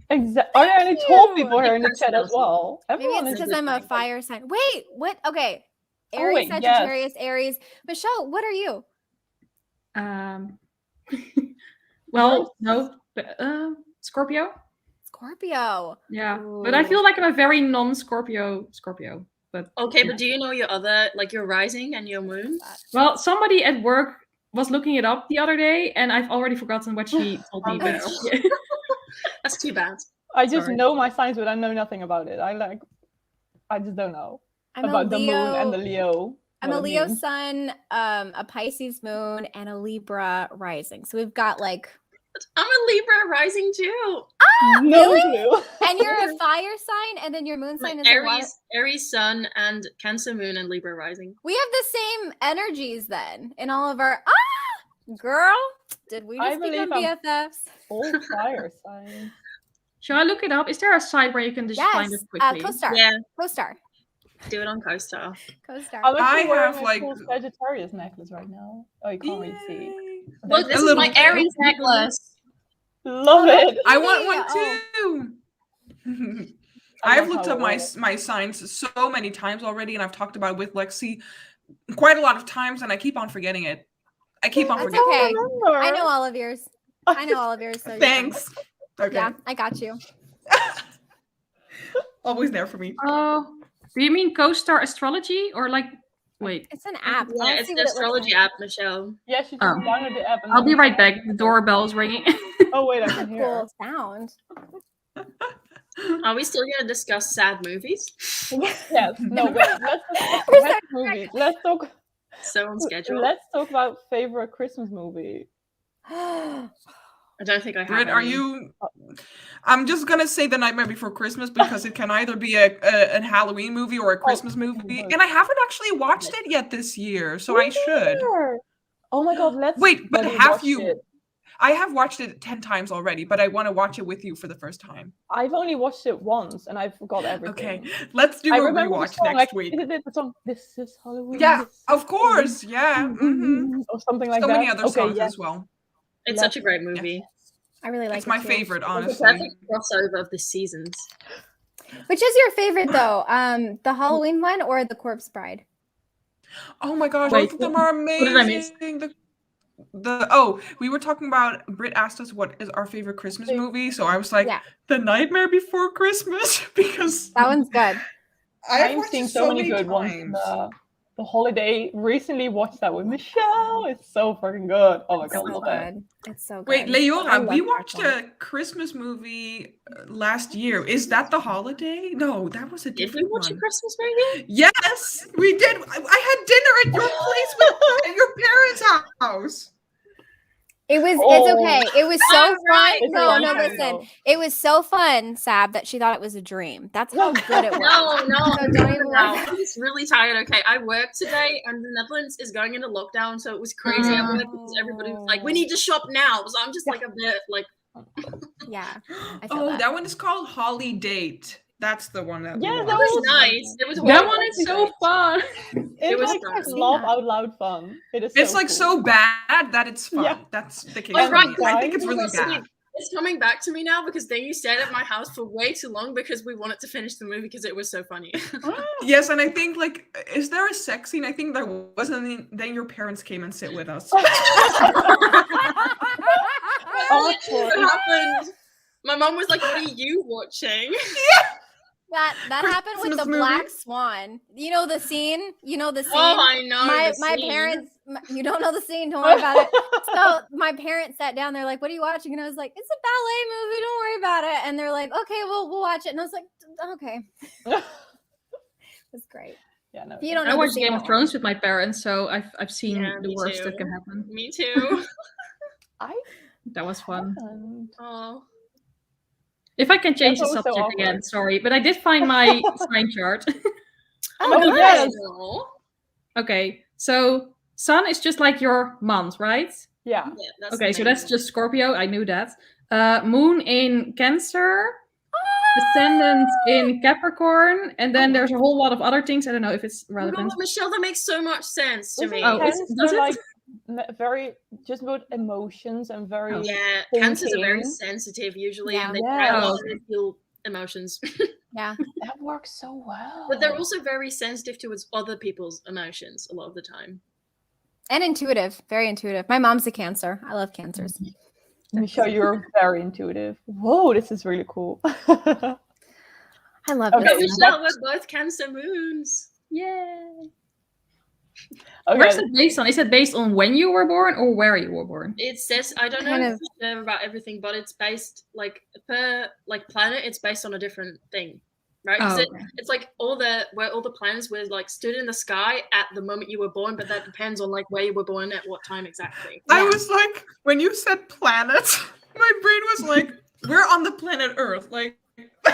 A: Exactly. Are there any tall
C: you.
A: people here in the chat as
D: Personality.
A: well?
C: Maybe
A: Everyone
C: it's
A: is
C: because I'm a fire sign. Wait, what? Okay.
A: Oh,
C: Aries,
A: wait, yes.
C: Sagittarius, Aries. Michelle, what are you?
E: Well, no, Scorpio.
C: Scorpio.
E: Yeah, but I feel like I'm a very non-Scorpio Scorpio. But
D: Okay, but do you know your other, like your rising and your moon?
E: well, somebody at work was looking it up the other day, and I've already forgotten what she told me.
D: Oh,
E: But
D: no. That's too bad.
A: I just
E: Sorry.
A: know my signs, but I know nothing about it. I just don't know
C: I'm
A: about
C: a
A: the
C: Leo.
A: moon and the Leo.
C: I'm
A: what
C: a
A: it
C: Leo
A: means.
C: sun, a Pisces moon, and a Libra rising. So we've got like,
D: I'm a Libra rising too.
A: No
C: really?
A: clue.
C: and you're a fire sign, and then your moon sign is a water.
D: Aries sun and Cancer moon and Libra rising.
C: We have the same energies then in all of our. Girl, did we
A: I
C: just become
A: believe
C: BFFs?
A: All fire signs.
E: shall I look it up? Is there a site where you can just find
C: Yes,
E: it quickly?
C: co-star.
D: Yeah,
C: Co-star.
D: do it on CoStar.
C: Co-star.
A: I'm
B: I
A: actually wearing
B: have,
A: a
B: like-
A: cool Sagittarius necklace right now. Oh, you can't really see.
B: Yay.
D: Look, this
B: A
D: is
B: little
D: my
B: bit.
D: Aries necklace.
A: Love it.
B: I want
C: Oh.
B: one too.
A: I
B: I've
A: love
B: looked
A: how
B: up
A: it
B: my
A: works.
B: my signs so many times already, and I've talked about it with Lexi quite a lot of times, and I keep on forgetting it. I keep on
C: That's
B: forgetting.
C: okay.
A: Remember.
C: I know all of yours. I know all of yours. So you're fine.
B: Thanks. Okay.
C: Yeah, I got you.
B: Always there for me.
E: Oh, do you mean co-star astrology or like? Wait,
C: It's an app.
D: Yeah,
C: I'll
D: it's
C: see
D: the
C: what it looks
D: astrology
C: like.
D: app, Michelle.
A: Yeah, she just
E: Oh.
A: downloaded the app. And
E: I'll be
A: then-
E: right back. The doorbell's ringing.
A: Oh wait, I can
C: That's a
A: hear.
C: cool sound.
D: Are we still gonna discuss sad movies?
A: Yes. No, wait. Let's talk
C: We're
A: about movies. Let's talk.
D: So on schedule.
A: Let's talk about favorite Christmas movie.
D: I don't think I have.
B: Britt, are
D: any.
B: you? I'm just gonna say The Nightmare Before Christmas because it can either be a Halloween movie or a Christmas movie, and I haven't actually watched it yet this year, so I should.
A: Oh my god, let's
B: Wait, but
A: bloody
B: have
A: watch
B: you?
A: it.
B: I have watched it 10 times already, but I want to watch it with you for the first time.
A: I've only watched it once and I forgot everything.
B: Okay, let's do
A: I
B: a
A: remember the
B: rewatch
A: song,
B: next
A: like,
B: week.
A: Is it the song "This Is Halloween"?
B: Yeah,
A: this is
B: of course.
A: Halloween,
B: Yeah. hmm
A: or something like
B: So
A: that.
B: many other
A: Okay,
B: songs
A: yes.
B: as well.
D: It's such a great movie.
C: I really like
B: It's
C: it
B: my
C: too.
B: favorite,
D: It's a
B: honestly.
D: perfect crossover of the seasons.
C: Which is your favorite though? The Halloween one or the Corpse Bride?
B: Oh my gosh,
E: Wait,
B: both of them are
E: what did I miss?
B: amazing. We were talking about, Britt asked us what is our favorite Christmas movie, so I was like,
C: Yeah.
B: The Nightmare Before Christmas, because
C: That one's good.
B: I've
A: I'm
B: watched
A: seeing
B: it
A: so many good
B: times.
A: ones. The holiday recently watched that with Michelle. It's so freaking good. Oh my
C: It's
A: god,
C: so
A: love it.
C: good. It's so good.
B: Wait,
C: I
B: Leora, we
C: love
B: watched
C: that
B: a Christmas movie last year. Is that The Holiday? No, that was a
D: Did we
B: different
D: watch a
B: one.
D: Christmas movie?
B: Yes, we did. I had dinner at your place at your parents' house.
C: It was.
A: Oh.
C: It's okay. It was so
D: Oh,
C: fun.
D: right.
A: It's a
C: No,
A: long
C: no.
A: time
C: Listen,
A: ago.
C: it was so fun, Sab, that she thought it was a dream. That's how good it was.
D: No,
C: So don't
D: no,
C: even
D: no.
C: worry.
D: I'm just really tired. Okay, I worked today, and the Netherlands is going into lockdown, so it was crazy at work because everybody was like, "We need to shop now." So I'm just like a bit like,
C: Yeah, I feel
B: Oh,
C: that.
B: that one is called Holly Date. That's the one that we
A: Yeah,
B: watched.
A: that
D: it was
A: was
D: nice. It was
E: That
D: horrible.
E: one is so fun.
A: It's
D: was
A: like
D: fun.
A: laugh out loud fun. It is.
B: It's
A: so
B: like
A: cool.
B: so bad that it's fun.
A: Yeah.
B: That's the case.
D: Oh,
B: for
D: right.
B: me. I think it's really
D: Listen,
B: bad.
D: It's coming back to me now because then you stayed at my house for way too long because we wanted to finish the movie because it was so funny.
B: Yes, and I think like, is there a sex scene? I think there was, and then your parents came and sit with us.
A: Oh,
D: What happened? My mom was like, "What are you watching?"
C: That happened with
B: Christmas
C: the
B: movie.
C: Black Swan. You know the scene. You know the scene.
D: Oh, I know.
C: my
D: the scene.
C: parents. You don't know the scene. Don't worry about it. So my parents sat down. They're like, "What are you watching?" And I was like, "It's a ballet movie. Don't worry about it." And they're like, "Okay, we'll watch it." And I was like, "Okay." It was great.
A: Yeah, no.
C: If you don't
E: I
C: know the
E: watched
C: scene,
E: Game of
C: don't
E: Thrones with my parents, so I've seen
D: Yeah,
E: the
D: me
E: worst
D: too.
E: that can happen.
D: Me too.
A: I
E: That was fun.
A: haven't.
D: Oh,
E: If I can change the
A: That's always so
E: subject again,
A: awkward.
E: sorry, but I did find my sign chart.
A: Oh,
D: nice.
A: yes.
D: Aw.
E: Okay, so Sun is just like your month, right?
A: Yeah.
D: Yeah, that's
E: Okay, so
D: amazing.
E: that's just Scorpio. I knew that. Moon in Cancer, Ascendant in Capricorn, and then there's a whole lot of other things. I don't know if it's
D: Oh my God,
E: relevant.
D: Michelle, that makes so much sense to
A: Isn't
D: me.
E: Oh,
A: Cancer
E: does it?
A: like very just about emotions and very
D: Yeah, cancers are very
A: thinking?
D: sensitive usually,
C: Yeah.
D: and they cry a
A: Yeah.
D: lot and they feel emotions.
C: Yeah.
A: That works so well.
D: But they're also very sensitive towards other people's emotions a lot of the time.
C: And intuitive. Very intuitive. My mom's a Cancer. I love Cancers.
A: Michelle, you're very intuitive. Whoa, this is really cool.
C: I love
A: Okay,
D: So
C: this.
D: Michelle, we're both Cancer moons.
E: Yay!
A: Okay.
E: Where's it based on? Is it based on when you were born or where you were born?
D: It says I don't know
C: Kind of.
D: for sure about everything, but it's based like per like planet. It's based on a different thing, right? 'Cause
E: Oh, okay.
D: it's like where all the planets were like stood in the sky at the moment you were born, but that depends on like where you were born at what time exactly.
B: I
C: Yeah.
B: was like, when you said planets, my brain was like, we're on the planet Earth. Like,
D: The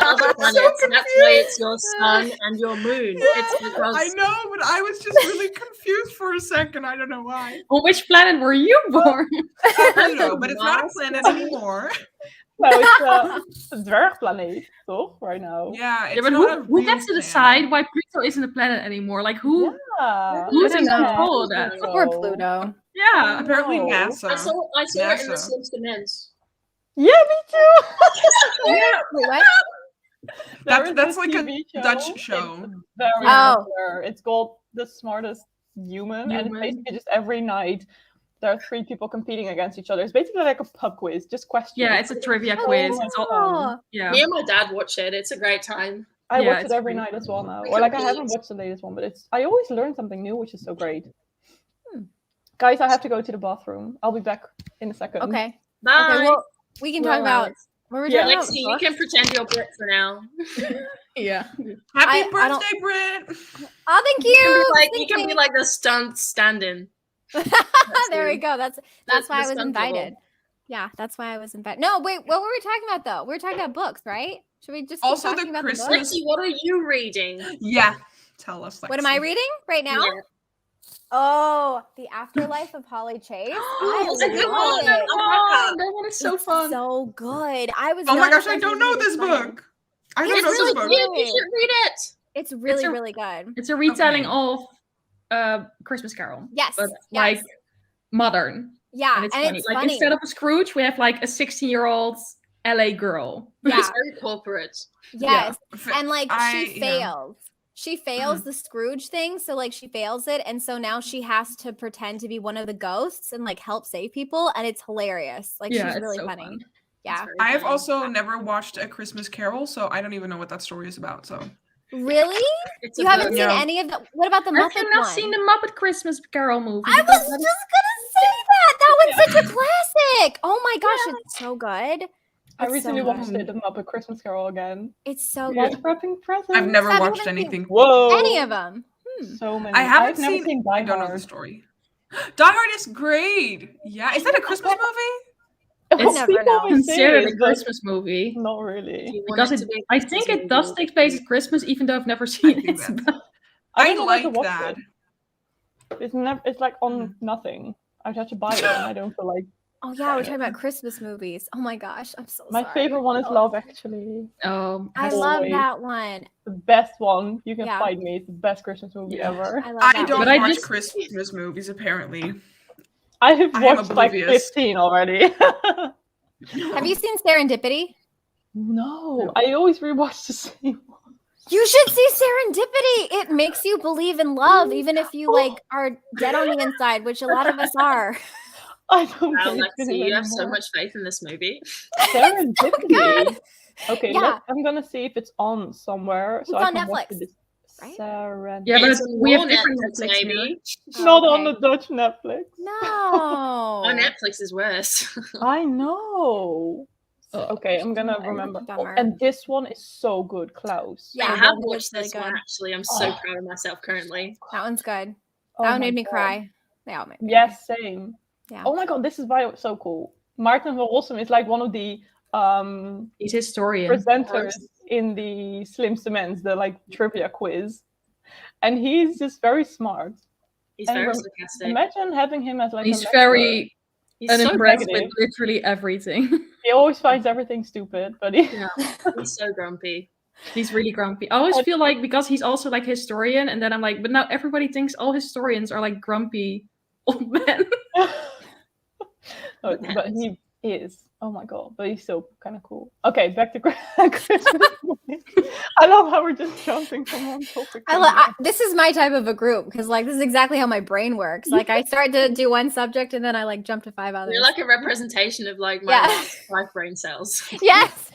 D: other planets, that's why it's your sun and your moon. It's because
B: I know, but I was just really confused for a second. I don't know why.
E: On which planet were you born?
B: Pluto, but it's not a planet anymore.
A: No, it's a dwergplaneet, toch? Right now.
B: Yeah,
E: Yeah,
B: it's
E: but
B: not a
E: who
B: real
E: gets to
B: planet.
E: decide why Pluto isn't a planet anymore? Like who?
A: Yeah.
E: Who's
C: I
E: in
C: don't know.
E: control of that?
C: Poor Pluto.
E: Yeah.
B: Apparently
A: No.
B: NASA.
D: I saw it in the
B: NASA.
D: Simpsons.
A: Yeah, me too.
C: Wait, what?
A: There is
B: That's
A: this
B: like a
A: TV
B: Dutch
A: It's
B: show.
A: very
C: Oh.
A: popular. It's called The Smartest Human, and it's
E: Human.
A: basically just every night there are 3 people competing against each other. It's basically like a pub quiz, just questions.
E: Yeah, it's a trivia
A: Oh,
E: quiz.
A: my
E: It's all,
C: Oh.
E: yeah.
D: Me and my dad watch it. It's a great time.
A: I
E: Yeah,
A: watch it
E: it's
A: every
E: cool.
A: night as well now.
D: We
A: Or like I
D: compete.
A: haven't watched the latest one, but I always learn something new, which is so great. Guys, I have to go to the bathroom. I'll be back in a second.
C: Okay.
D: Bye.
C: Okay, well, we can talk about what we're
A: Yeah.
C: talking about.
D: Lexi, you can pretend you're Brit for now.
E: Yeah.
B: Happy
C: I don't-
B: birthday, Brit!
C: Oh, thank
D: You
C: you.
D: you can be like the stunt stand-in.
C: There we go. That's why I was
D: stunt
C: invited.
D: double.
C: Yeah, that's why I was invited. No, wait, what were we talking about though? We were talking about books, right? Should we just keep
B: Also
C: talking
B: the
C: about
B: Christmas-
C: the books?
D: Lexi, what are you reading?
B: Yeah, tell us.
C: What am I
B: Lexi.
C: reading right now?
D: Yeah.
C: Oh, The Afterlife of Holly Chase. I
D: That's a good
C: love
D: one.
C: it.
E: Oh, that one is so
C: It's
E: fun.
C: so good. I was.
B: Oh my
C: not
B: gosh, I
C: expecting
B: don't
C: it
B: know
C: to be
B: this
C: fun.
B: book. I don't
C: It's
B: know
C: really
B: this book.
C: good.
D: You should read it.
C: It's really,
E: a-
C: really good.
E: It's a retelling
B: Okay.
E: of Christmas Carol,
C: Yes.
E: but
C: yes.
E: like modern.
C: Yeah,
E: And it's funny. Like
C: funny.
E: instead of a Scrooge, we have like a 16-year-old LA girl.
C: Yeah.
D: It's very corporate.
C: Yes.
B: F-
C: And like she
B: yeah.
C: fails. She fails the Scrooge thing. So like she fails it. And so now she has to pretend to be one of the ghosts and like help save people. And it's hilarious. Like
E: Yeah,
C: she's
E: it's
C: really
E: so
C: funny.
E: fun.
C: Yeah.
B: I have also never watched A Christmas Carol, so I don't even know what that story is about. So
C: Really?
D: It's
C: You
D: a
C: haven't
D: book.
C: seen
B: No.
C: any of the what about the
E: Have
C: Muppet
E: you not
C: one?
E: seen the Muppet Christmas Carol movie?
C: I was
E: Because
C: just
E: that
C: gonna
E: is-
C: say that. That one's such a classic. Oh my gosh, it's so good.
A: I
C: It's
A: recently
C: so
A: watched
C: good.
A: it, The Muppet Christmas Carol again.
C: It's so
A: While
C: good.
A: prepping presents.
B: I've never
C: Have you
B: watched
C: ever seen-
B: anything.
A: Whoa.
C: Any of them.
A: So many.
B: I haven't
A: I've never seen Die
B: I don't know the
A: Hard.
B: story. Die Hard is great. Yeah, is that a Christmas movie?
E: It's
C: never
A: People
C: know.
A: always say
E: considered
A: it,
E: a
A: but
E: Christmas movie.
A: not really.
D: You want
E: Because
D: it to be a
E: I
D: Christmas
E: think it does
D: movie.
E: take place at Christmas, even though I've never seen
B: think
E: it.
B: that's-
A: I
B: I
A: don't know where to
B: like
A: watch
B: that.
A: it. It's like on nothing. I have to buy it, and I don't feel like.
C: Oh yeah, we're talking about Christmas movies. Oh my gosh, I'm so
A: My
C: sorry.
A: favorite one is
C: Oh.
A: Love Actually.
C: I love
A: Always.
C: that one.
A: The best one. You can
C: Yeah.
A: fight me. It's the best Christmas movie
E: Yeah.
A: ever.
C: I love
B: I
C: that
B: don't
C: one.
E: But I
B: watch
E: just-
B: Christmas movies, apparently.
A: I have
B: I am
A: watched like
B: oblivious.
A: 15 already.
C: Have you seen Serendipity?
A: No, I always rewatch the same one.
C: You should see Serendipity. It makes you believe in love, even if you like are dead on the inside, which a lot of us are.
A: I don't
D: Wow,
A: believe in
D: Lexi,
A: it
D: you have so
A: anymore.
D: much faith in this movie.
A: Serendipity. Okay,
C: Yeah.
A: I'm gonna see if it's on somewhere.
C: It's
A: so I
C: on
A: can watch
C: Netflix,
A: it.
C: right?
A: Serendipity.
E: Yeah, but
D: It's on
E: we have
D: your
E: different
D: Netflix,
E: Netflix
D: maybe.
A: Not
C: Oh,
A: on
C: okay.
A: the Dutch Netflix.
C: No.
D: Oh, Netflix is worse.
A: I know.
E: Oh,
A: Okay, I'm gonna
C: bummer.
A: remember.
C: Bummer.
A: And this one is so good, Klaus.
C: Yeah,
D: I
C: that
D: have
C: one
D: watched
C: was really
D: this one
C: good.
D: actually. I'm so
A: Oh.
D: proud of myself currently.
C: That one's good.
A: Oh
C: That one
A: my
C: made me
A: God.
C: cry. They all made me
A: Yes, same.
C: Yeah.
A: Oh my god, this is why it was so cool. Martin van Rossum is like one of the
E: He's historian.
A: presenters. in the Slim Cements, the like trivia quiz, and he's just very smart.
D: He's
A: And
D: very
A: rem-
D: sarcastic.
A: Imagine having him as like
E: He's
A: a lecturer.
E: very
D: He's so
E: unimpressed with
A: negative.
E: literally everything.
A: He always finds everything stupid, but he...
D: Yeah, he's so grumpy.
E: He's really grumpy. I always feel like because he's also like historian, and then I'm like, but now everybody thinks all historians are like grumpy old men.
A: Oh, but he is. Oh my god! But he's so kind of cool. Okay, back to Christmas. I love how we're just jumping from one topic.
C: This is my type of a group because like this is exactly how my brain works. Like I start to do one subject and then I like jump to 5 others.
D: You're like a representation of like my last 5 brain cells.
C: Yes.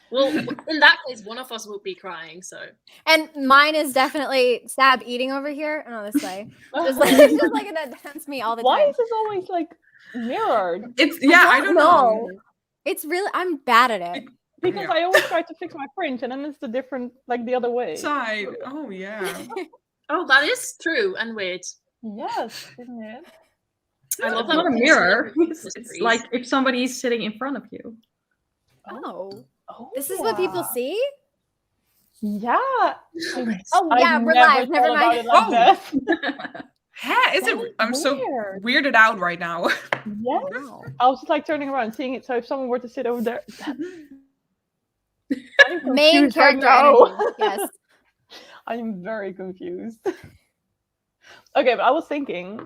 D: Well, in that case, one of us will be crying. So,
C: and mine is definitely Sab eating over here. Oh, this way. Just like it attends me all the time.
A: Why is this always like mirrored?
B: It's I don't know.
C: It's really I'm bad at it.
A: Because I always try to fix my print and then it's the different, like the other way.
B: Side. Oh yeah.
D: Oh, that is true and weird.
A: Yes, isn't it?
D: I love
E: It's not a mirror. It's like if somebody's sitting in front of you.
C: Oh.
A: Oh,
C: This is what people see?
A: Yeah.
C: Oh yeah, we're live. Never mind.
B: Is it? I'm so weirded out right now.
A: Yes.
C: Wow.
A: I was just like turning around, seeing it. So if someone were to sit over there,
C: Main character
A: now.
C: energy. Yes.
A: I'm very confused. Okay, but I was thinking,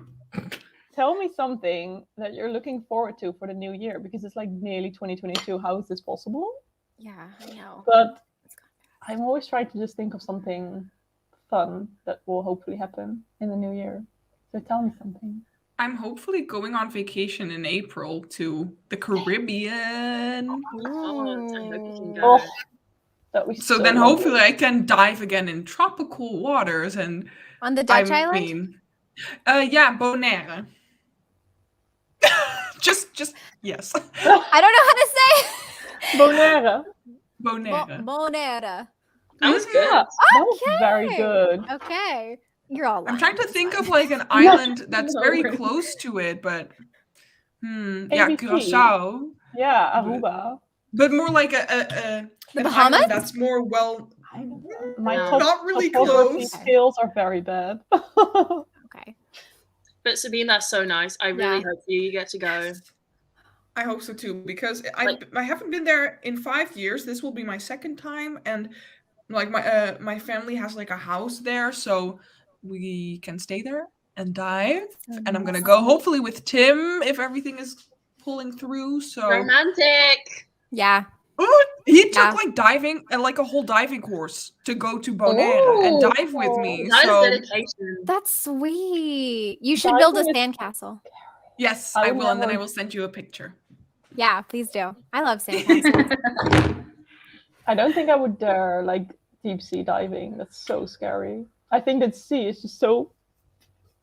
A: tell me something that you're looking forward to for the new year, because it's like nearly 2022. How is this possible?
C: Yeah, I know.
A: But I'm always trying to just think of something fun that will hopefully happen in the new year. So tell me something.
B: I'm hopefully going on vacation in April to the Caribbean.
A: Oh, that was
B: so then
A: lovely.
B: hopefully I can dive again in tropical waters and
C: on the Dutch island?
B: Yeah, Bonaire. just yes.
C: I don't know how to say
A: Bonaire.
C: Bonaire.
D: That was good.
A: Yeah, that was very good.
C: Okay. You're all
B: I'm trying to think of like an island that's very close to it, but yeah, Curaçao.
A: Yeah, Aruba.
B: But more like an
C: Bahamas?
B: island that's more
A: My
B: not really
A: topography
B: close.
A: skills are very bad.
C: Okay.
D: But Sabine, that's so nice. I really hope you get to go.
B: I hope so too, because I haven't been there in 5 years. This will be my second time, and like my family has like a house there, so we can stay there and dive. And I'm gonna go hopefully with Tim if everything is pulling through. So
D: romantic.
C: Yeah.
B: Oh, he took like diving and like a whole diving course to go to Bonaire and dive with me.
D: That
B: so
D: is dedication.
C: That's sweet. You should build a sandcastle.
B: Yes, I will, and then I will send you a picture.
C: Yeah, please do. I love sandcastles.
A: I don't think I would dare like deep sea diving. That's so scary. I think that sea is just so.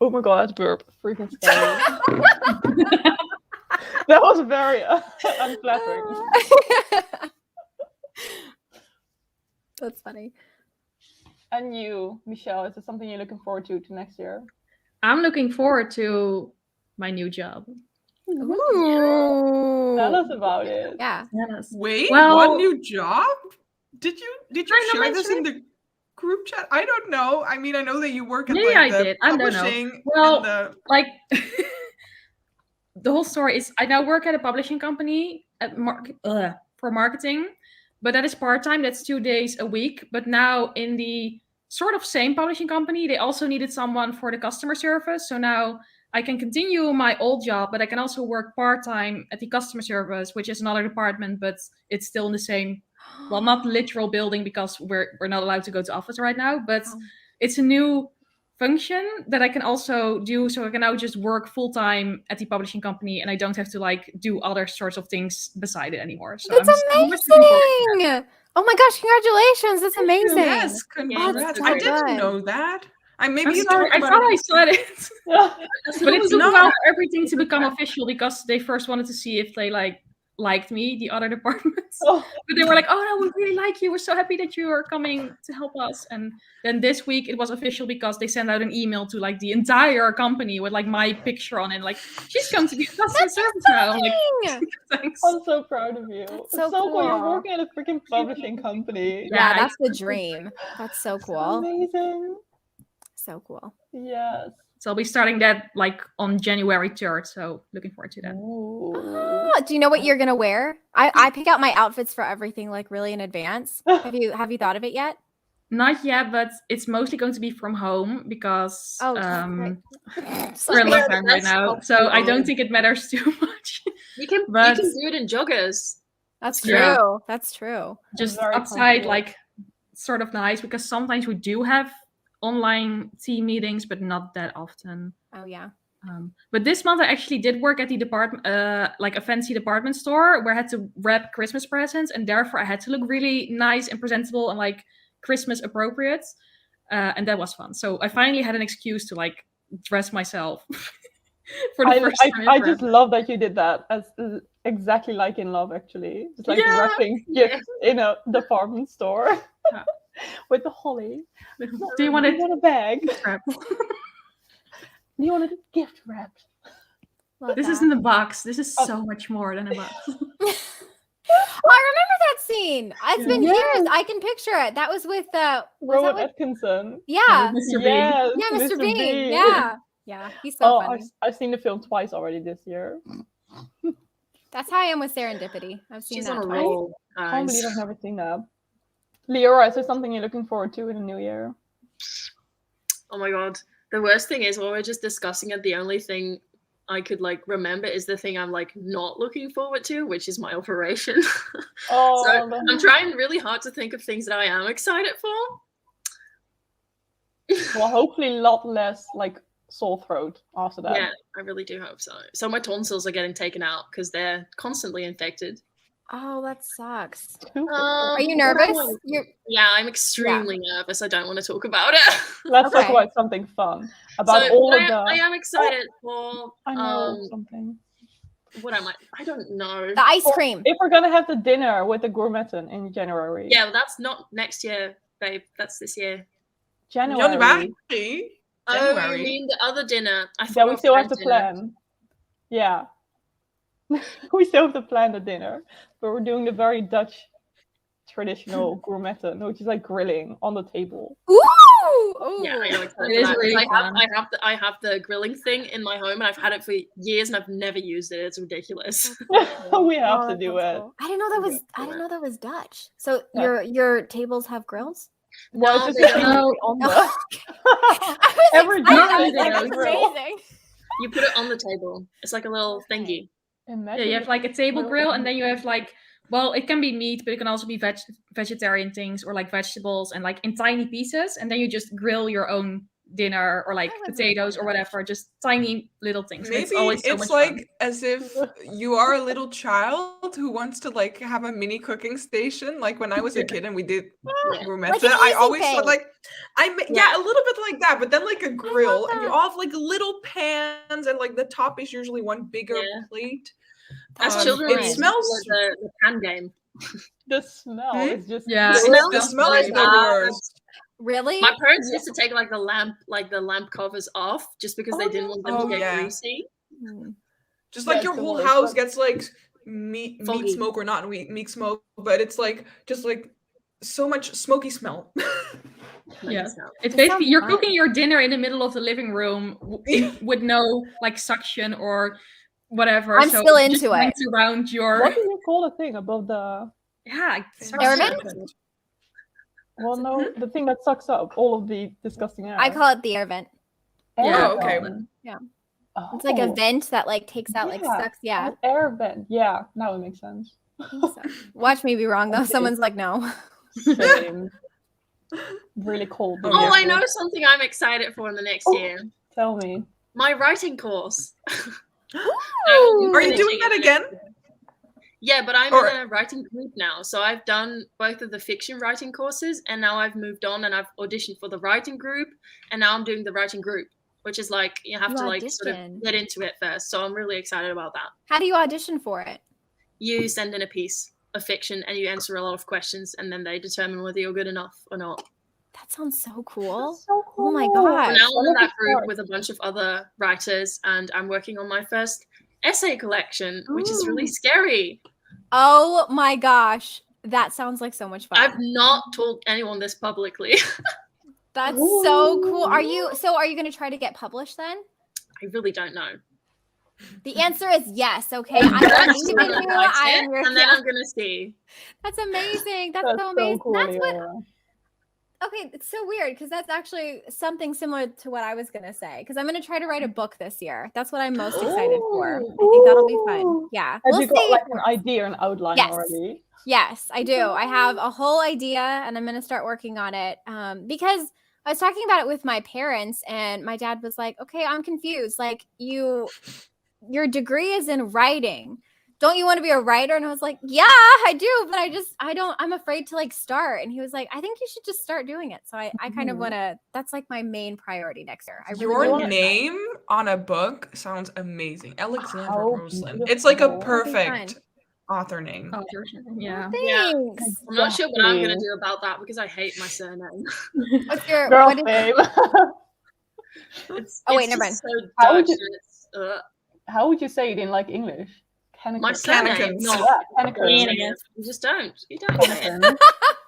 A: Oh my god, that's burp. Freaking scary. That was very unflattering.
C: That's funny.
A: And you, Michelle, is there something you're looking forward to next year?
E: I'm looking forward to my new job.
C: Ooh.
A: Tell us about it.
C: Yeah.
E: Yes.
B: Wait, what new job? Did you share this in the group chat? I don't know. I mean, I know that you work at
E: Maybe
B: like,
E: I
B: the
E: did. I don't know.
B: publishing.
E: Well, like the whole story is I now work at a publishing company for marketing, but that is part-time. That's 2 days a week. But now in the sort of same publishing company, they also needed someone for the customer service. So now I can continue my old job, but I can also work part-time at the customer service, which is another department, but it's still in the same, well, not literal building because we're not allowed to go to office right now, but it's a new function that I can also do. So I can now just work full-time at the publishing company and I don't have to like do other sorts of things beside it anymore. So
C: That's amazing. Oh my gosh, congratulations. That's amazing.
B: Yes, congrats. I didn't know that.
E: I thought I said it. But it took a while for everything to become official because they first wanted to see if they like liked me, the other departments.
A: Oh,
E: But they were like, oh no, we really like you. We're so happy that you are coming to help us. And then this week it was official because they sent out an email to like the entire company with like my picture on it. Like, she's going to be a customer service now. I'm like,
C: Exciting!
E: thanks.
A: I'm so proud of you.
C: That's
A: It's
C: so
A: so cool. You're
C: cool.
A: working at a freaking publishing company.
C: Yeah,
E: Yeah,
C: that's the dream. That's so cool.
A: Amazing.
C: So cool.
A: Yes.
E: So I'll be starting that like on January 3rd. So looking forward to that.
A: Ooh.
C: Oh, do you know what you're gonna wear? I pick out my outfits for everything like really in advance. Have you thought of it yet?
E: Not yet, but it's mostly going to be from home because
C: Oh,
E: we're
C: right.
E: in
C: Sorry.
E: lockdown right
D: That's
E: now. So I don't
D: helpful.
E: think it matters too much.
D: You can
E: But-
D: do it in joggers.
C: That's true.
E: Yeah.
C: That's true.
E: Just
A: Very
E: outside,
A: comfortable.
E: like sort of nice because sometimes we do have online team meetings, but not that often.
C: Oh yeah.
E: But this month I actually did work at the department, like a fancy department store where I had to wrap Christmas presents, and therefore I had to look really nice and presentable and like Christmas appropriate, and that was fun. So I finally had an excuse to like dress myself for the first time.
A: I
E: ever.
A: just love that you did that. As exactly like in Love, actually. Just like
E: Yeah.
A: wrapping gifts in a department store
E: Yeah.
A: with the holly.
E: Do you want
A: Do
E: it
A: you want a bag?
E: wrapped?
A: Do you want it gift wrapped?
C: Love
E: This
C: that.
E: isn't a box. This is so much more than a box.
C: I remember that scene. It's been
A: Yes.
C: years. I can picture it. That was with was
A: Rowan
C: that with,
A: Atkinson.
C: yeah.
E: Mr. Bean.
A: Yes,
C: Yeah, Mr. Bean.
A: Bean.
C: Yeah. Yeah. He's so
A: Oh,
C: funny.
A: I've seen the film twice already this year.
C: That's how I am with serendipity. I've seen
D: She's
C: that
D: on a
C: twice.
D: roll.
A: I can't believe
D: guys.
A: I've never seen that. Leora, is there something you're looking forward to in the new year?
D: Oh my god. The worst thing is while we're just discussing it, the only thing I could like remember is the thing I'm like not looking forward to, which is my operation.
A: Oh,
D: So
A: the-
D: I'm trying really hard to think of things that I am excited for.
A: well, hopefully a lot less like sore throat after that.
D: Yeah, I really do hope so. So my tonsils are getting taken out because they're constantly infected.
C: Oh, that sucks.
A: Stupid.
C: Are you
D: Um,
C: nervous?
D: oh,
C: You're
D: Yeah, I'm extremely nervous. I don't want to talk about it.
A: Let's talk
C: Okay.
A: about something fun. About
D: So
A: all
D: I,
A: of the.
D: I am excited for
A: I know something.
D: what am I don't know.
C: the ice
A: Or
C: cream.
A: If we're gonna have the dinner with the gourmetin in January.
D: Yeah, well, that's not next year, babe. That's this year.
A: January.
B: January.
D: Oh, you
B: January.
D: mean the other dinner? I
A: Yeah,
D: thought
A: we
D: of
A: still
D: that
A: have to
D: dinner.
A: plan. Yeah. We still have to plan the dinner, but we're doing the very Dutch traditional gourmetin, which is like grilling on the table.
C: Ooh! Ooh.
D: Yeah, I am excited
E: It
D: for
E: is
D: that.
E: really fun.
D: I have the grilling thing in my home, and I've had it for years, and I've never used it. It's ridiculous.
A: We have
C: Oh,
A: to
C: that
A: do
C: sounds
A: it.
C: cool. I didn't know that was. I didn't know that was Dutch. So
A: Yeah.
C: your tables have grills.
A: Well,
D: No,
A: it's
D: they
A: just
E: don't.
A: on the
C: I was
A: Every
C: excited. I
E: dinner
C: was
E: they
C: like,
E: have
C: that's
A: grill.
C: amazing.
D: You put it on the table. It's like a little thingy.
A: Imagine
E: Yeah, you have like a table
A: grill
E: grill,
A: on
E: and then you have like, well, it can be meat, but it can also be vegetarian things or like vegetables and like in tiny pieces, and then you just grill your own dinner or like
C: That was
E: potatoes or
C: really fun.
E: whatever, just tiny little things. And
B: Maybe
E: it's always so
B: it's
E: much
B: like
E: fun.
B: as if you are a little child who wants to like have a mini cooking station. Like when I was a
E: Yeah.
B: kid and we did
D: Yeah.
B: gourmet,
C: Like an
B: I
C: easy
B: always
C: thing.
B: thought like yeah, a little bit like that, but then like a grill, and you
C: that.
B: all have like little pans, and like the top is usually one bigger
D: Yeah.
B: plate.
D: As
C: Um,
D: children,
B: it
D: we used to
B: smells.
D: play the pan game.
A: the smell
B: Hmm?
A: is just
E: Yeah,
D: The
E: it
D: smell
B: The
E: smells
B: smell is
E: really
B: the
E: good.
B: worst.
C: Really?
D: My parents used to take like the lamp covers off just because they
C: Oh,
D: didn't want them
B: Oh,
D: to get
B: yeah.
D: greasy.
C: Hmm.
B: Just
A: Yeah,
B: like your
A: it's the
B: whole
A: worst,
B: house
A: but-
B: gets like meat
D: Foggy.
B: smoke, or not meat smoke, but it's like just like so much smoky smell.
E: Yeah.
D: Like, so-
E: It's
C: That
E: basically
C: sounds
E: you're
C: fun.
E: cooking your dinner in the middle of the living room with no like suction or whatever.
C: I'm
E: so
C: still
E: it just
C: into it.
E: hangs around your
A: what do you call the thing above the?
E: yeah. It's
B: Air
C: vent?
E: perfect.
A: Well, no, the thing that sucks up all of the disgusting air.
C: I call it the air vent.
E: Yeah.
B: Oh, okay.
A: vent.
C: Yeah.
A: Oh.
C: It's like a vent that like takes out like
A: Yeah.
C: sucks. Yeah.
A: Oh, air vent. Yeah, now it makes sense.
C: I think so. Watch me be wrong though.
A: Okay.
C: Someone's like, no.
A: Same. Really cold.
B: Oh,
D: Oh,
B: yeah.
D: I know something I'm excited for in the next
A: Oh.
D: year.
A: Tell me.
D: My writing course.
B: Are you doing that again?
D: Yeah, but I'm
B: Or-
D: in a writing group now. So I've done both of the fiction writing courses, and now I've moved on and I've auditioned for the writing group, and now I'm doing the writing group, which is like you have
C: You
D: to like sort of
C: audition.
D: get into it first. So I'm really excited about that.
C: How do you audition for it?
D: you send in a piece of fiction and you answer a lot of questions, and then they determine whether you're good enough or not.
C: That sounds so cool.
A: That's so cool.
C: Oh my
D: So
C: gosh.
D: now I'm in that group
A: start?
D: with a bunch of other writers, and I'm working on my first essay collection, which is really scary.
C: Oh my gosh. That sounds like so much fun.
D: I've not told anyone this publicly.
C: That's so cool. Are you going to try to get published then?
D: I really don't know.
C: The answer is yes. Okay.
D: I'm
C: I'm
D: just
C: believing
D: gonna
C: you.
D: write
C: I
D: it,
C: am your,
D: and then
C: yeah.
D: I'm gonna see.
C: That's amazing. That's so
A: so
C: amazing.
A: cool,
C: That's what.
A: Leora.
C: Okay, it's so weird because that's actually something similar to what I was gonna say. Because I'm gonna try to write a book this year. That's what I'm most excited for. I think that'll be fun.
A: Ooh.
C: Yeah,
A: Have
C: we'll
A: you got
C: see.
A: like an idea, an outline
C: Yes.
A: already?
C: Yes, I do. I have a whole idea, and I'm gonna start working on it. Because I was talking about it with my parents, and my dad was like, "Okay, I'm confused. Like your degree is in writing. Don't you want to be a writer?" And I was like, "Yeah, I do, but I'm afraid to like start." And he was like, "I think you should just start doing it." So I kind of want to, that's like my main priority next year. I really
B: Your
C: wanna-
B: name on a book sounds amazing. Alexandra
A: How
B: Roselyn. It's like a
A: beautiful.
B: perfect
C: Fun.
B: author name.
E: Oh, yeah.
D: Yeah.
C: Thanks.
D: I'm not sure what I'm gonna
A: Exactly.
D: do about that because I hate my surname.
C: What's your
A: Girl,
C: what is,
A: babe.
D: It's,
C: Oh, wait,
D: it's
C: never
D: just so
A: How would
D: Dutch.
A: you-
D: And it's,
A: How would you say it in like English?
D: my
A: Cannakins.
D: surname.
B: Cannakins.
D: No,
A: Yeah, Cannakins.
E: Cannakins.
D: you just don't. You don't say it.
A: Cannakins.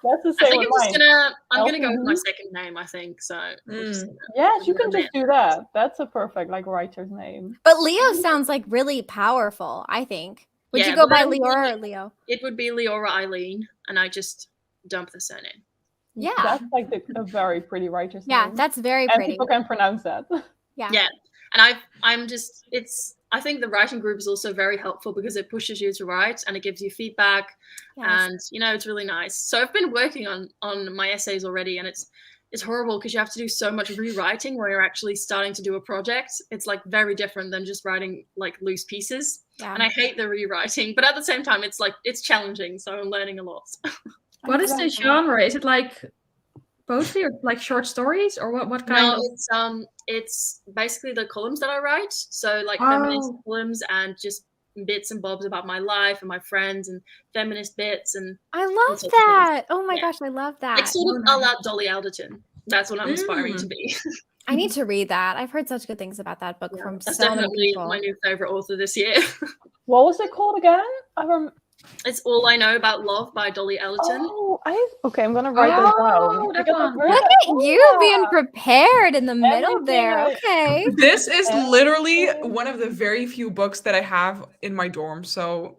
A: That's the
D: I
A: same
D: think
A: with
D: I'm just
A: mine.
D: I'm gonna go with my
A: LTD.
D: second name. I think so. I'm just gonna-
A: Yes, you
D: Yeah,
A: can just do that. That's a perfect like writer's name.
C: but Leo sounds like really powerful, I think. Would
D: Yeah,
C: you go
D: but
C: by
D: then-
C: Leora or Leo?
D: It would be Leora Eileen, and I just dump the surname.
C: Yeah.
A: That's like a very pretty writer's
C: Yeah,
A: name.
C: that's very
A: And
C: pretty.
A: people can pronounce that.
C: Yeah.
D: Yeah, and I'm just I think the writing group is also very helpful because it pushes you to write and it gives you feedback,
C: Yes.
D: and it's really nice. So I've been working on my essays already, and it's horrible because you have to do so much rewriting when you're actually starting to do a project. It's like very different than just writing like loose pieces.
C: Yeah.
D: And I hate the rewriting, but at the same time, it's challenging. So I'm learning a lot.
E: What is the genre? Is it like poetry or like short stories or what kind of?
D: It's basically the columns that I write. So like feminist
E: Oh.
D: columns and just bits and bobs about my life and my friends and feminist bits and
C: I love
D: sorts of
C: that. Oh my
D: Yeah.
C: gosh, I love that.
D: like sort of
E: Oh,
D: a la Dolly Alderton. That's what I'm aspiring to be.
C: I need to read that. I've heard such good things about that book from
D: That's
C: so many
D: definitely
C: people.
D: my new favorite author this year.
A: What was it called again?
D: It's All I Know About Love by Dolly Alderton.
A: Okay, I'm gonna write that
E: Oh,
A: down.
E: that
A: because I've
E: one.
A: heard
C: Look
A: that.
C: at you being
A: Yeah.
C: prepared in the middle
A: Everything
C: there.
A: I-
C: Okay.
B: This is literally
A: Everything.
B: one of the very few books that I have in my dorm, so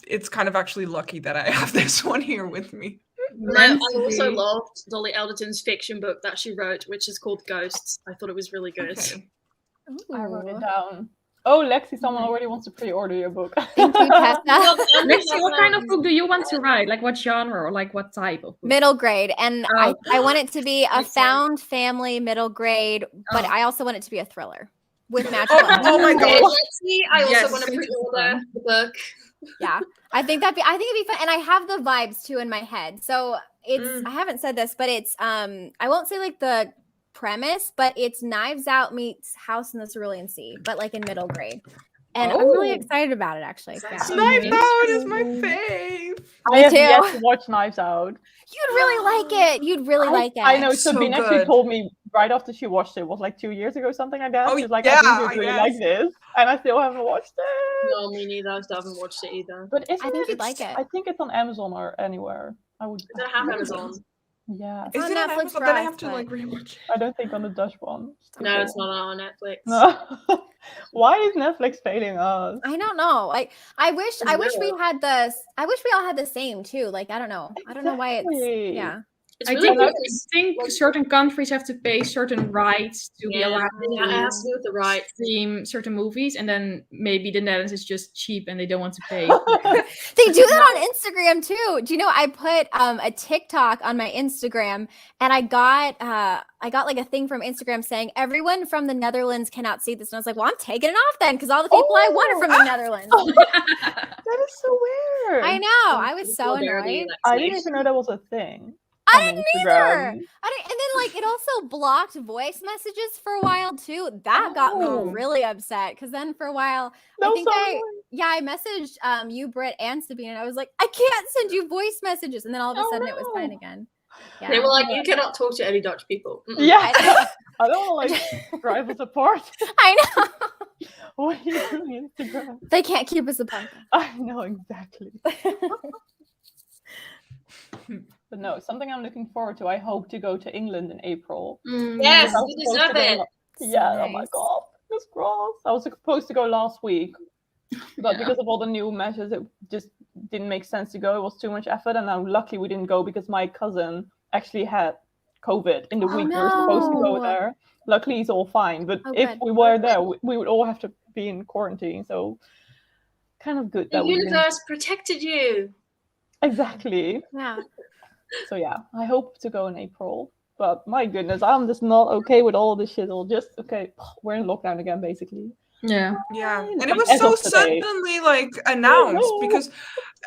B: it's kind of actually lucky that I have this one here with me.
D: I also loved Dolly Alderton's fiction book that she wrote, which is called Ghosts. I thought it was really good.
B: Okay.
A: I wrote it
C: Ooh.
A: down. Oh, Lexi, someone already wants to pre-order your book.
C: Thank you, Tessa.
E: Lexi, what kind of book do you want to write? Like what genre or like what type of book?
C: Middle grade. And
E: Oh.
C: I want it to be a
D: Makes sense.
C: found family middle grade, but
E: Oh.
C: I also want it to be a thriller with magical.
B: Oh my
D: Okay,
B: gosh.
D: Lexi, I also
E: Yes,
D: want to
E: thank you.
D: pre-order the book.
C: Yeah. I think it'd be fun. And I have the vibes too in my head. So it's I haven't said this, but it's I won't say like the premise, but it's Knives Out meets House in the Cerulean Sea, but like in middle grade. And I'm really
B: Oh.
C: excited about it actually. Yeah.
D: Sounds
B: Knives
E: amazing.
B: Out is my fave.
A: I have
C: too.
A: yet to watch Knives Out.
C: You'd really like it. You'd really like it.
A: I know
B: So
A: Sabine actually
B: good.
A: told me right after she watched it. It was like 2 years ago, something like that.
B: Oh,
A: She's like,
B: yeah,
A: I think you'd really
B: yes.
A: like this, and I still haven't watched it.
D: No, me neither. I still haven't watched it either.
A: But isn't
C: I think
A: it?
C: you'd like it.
A: I think it's on Amazon or anywhere. I would.
D: I don't have Amazon.
A: Yeah,
C: It's
B: Is
C: on
B: it on
C: Netflix
B: Amazon?
C: for
B: Then I
C: us,
B: have to
C: but-
B: like rewatch.
A: I don't think on the Dutch one.
D: No, it's not on Netflix.
A: No. Why is Netflix failing us?
C: I don't know. Like I wish we
D: will.
C: had I wish we all had the same too. Like I don't know. I don't know why it's
A: Exactly.
C: yeah.
D: It's
E: I
D: really
E: think,
D: good.
E: I think certain countries have to pay certain rights to be
D: Yeah,
E: allowed
D: it has to do with the right.
E: stream certain movies, and then maybe the Netherlands is just cheap and they don't want to pay.
C: They do that on Instagram too. Do you know I put a TikTok on my Instagram and I got like a thing from Instagram saying everyone from the Netherlands cannot see this. And I was like, well, I'm taking it off then because all the people I want are from the Netherlands.
A: That is so weird.
C: I know. I was so
D: Solidarity,
C: annoyed.
A: I
D: Lexi.
A: didn't even know that was a thing.
C: I
A: on
C: didn't
A: Instagram.
C: either. And then like it also blocked voice messages for a while too. That got me
A: Oh.
C: really upset because then for a while
A: That
C: I
A: was
C: think
A: so
C: I
A: annoying.
C: I messaged you, Britt, and Sabine, and I was like, I can't send you voice messages. And then all of a sudden it was fine again. Yeah.
D: They were like, you cannot talk to any Dutch people. Mm-mm.
A: Yeah. I don't want to like drive us apart.
C: I know.
A: What are you doing Instagram?
C: They can't keep us apart.
A: I know exactly. But no, something I'm looking forward to. I hope to go to England in April.
D: Yes,
A: I was
D: you
A: supposed
D: deserve
A: to go
D: it.
A: Yeah, oh my
C: Nice.
A: god, fingers crossed. I was supposed to go last week, but
E: Yeah.
A: because of all the new measures, it just didn't make sense to go. It was too much effort, and I'm lucky we didn't go because my cousin actually had COVID in the
C: Oh,
A: week we were supposed to go
C: no.
A: there. Luckily, he's all fine, but
C: Oh,
A: if
C: good.
A: we were there, we would all have to be in quarantine. So, kind of good
D: The
A: that we didn't.
D: universe protected you.
A: Exactly.
C: Yeah.
A: So yeah, I hope to go in April. But my goodness, I'm just not okay with all this shit. Just okay, we're in lockdown again, basically.
E: Yeah.
B: Yeah,
A: Fine.
B: and it was
A: As
B: so
A: of today.
B: suddenly like announced
A: know.
B: because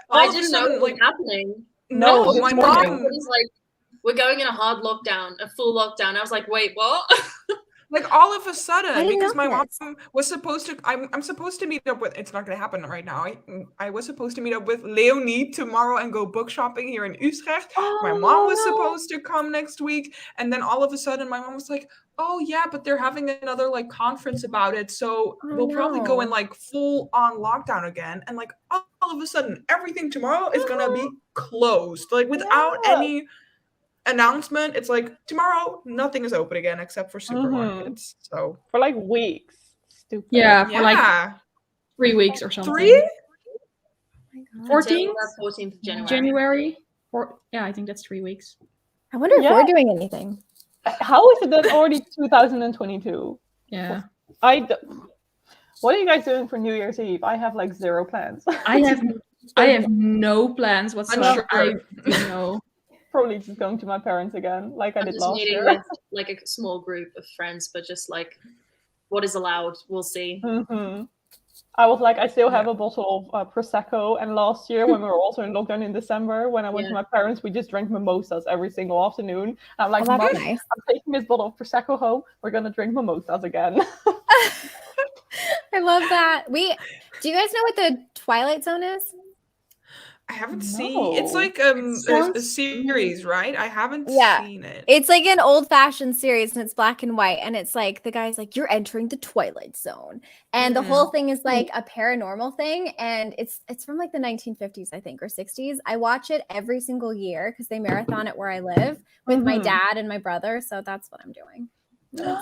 B: all
D: I
B: of a
D: didn't know
B: sudden
D: it was
B: like
D: happening.
A: No,
B: no,
A: this
B: my
A: morning.
B: mom
D: Everybody's like, we're going in a hard lockdown, a full lockdown. I was like, wait, what?
B: like all of a
C: I
B: sudden
C: didn't
B: because my
C: know
B: mom was supposed to I'm supposed to meet up with it's not going to happen right now. I was supposed to meet up with Leonie tomorrow and go book shopping here in Utrecht. My mom was supposed to come next week, and then all of a sudden my mom was like, oh yeah, but they're having another like conference about it, so
C: Oh,
B: we'll probably go in
C: no.
B: like full on lockdown again, and like all of a sudden everything tomorrow is gonna be closed like without
A: Yeah.
B: any announcement. It's like tomorrow nothing is open again except for supermarkets. So
A: For like weeks. Stupid.
E: Yeah, for like
B: yeah,
E: 3 weeks or something.
B: 3
E: 14th
D: 14th of January.
E: January. Yeah, I think that's 3 weeks.
C: I wonder if
A: Yeah.
C: we're doing anything.
A: How is it that already 2022?
E: Yeah.
A: What are you guys doing for New Year's Eve? I have like zero plans.
E: I have no plans whatsoever.
B: sure.
E: I don't know.
A: Probably just going to my parents again, like I
D: I'm
A: did
D: just
A: last
D: meeting
A: year.
D: with like a small group of friends, but just like what is allowed, we'll see.
A: Mm-hmm. I was like, I still have a bottle of Prosecco, and last year when we were also in lockdown in December, when I went to my parents, we just drank mimosas every single afternoon. I'm like,
C: Oh,
A: Mom,
C: that's nice.
A: I'm taking this bottle of Prosecco home. We're gonna drink mimosas again.
C: I love that. Do you guys know what the Twilight Zone is?
B: I haven't seen. It's
A: No.
B: like a series, right? I haven't
C: Yeah.
B: seen it.
C: It's like an old-fashioned series, and it's black and white, and it's like the guy's like, you're entering the Twilight Zone, and the whole thing is like a paranormal thing, and it's from like the 1950s, I think, or 60s. I watch it every single year because they marathon it where I live with my dad and my brother, so that's what I'm doing.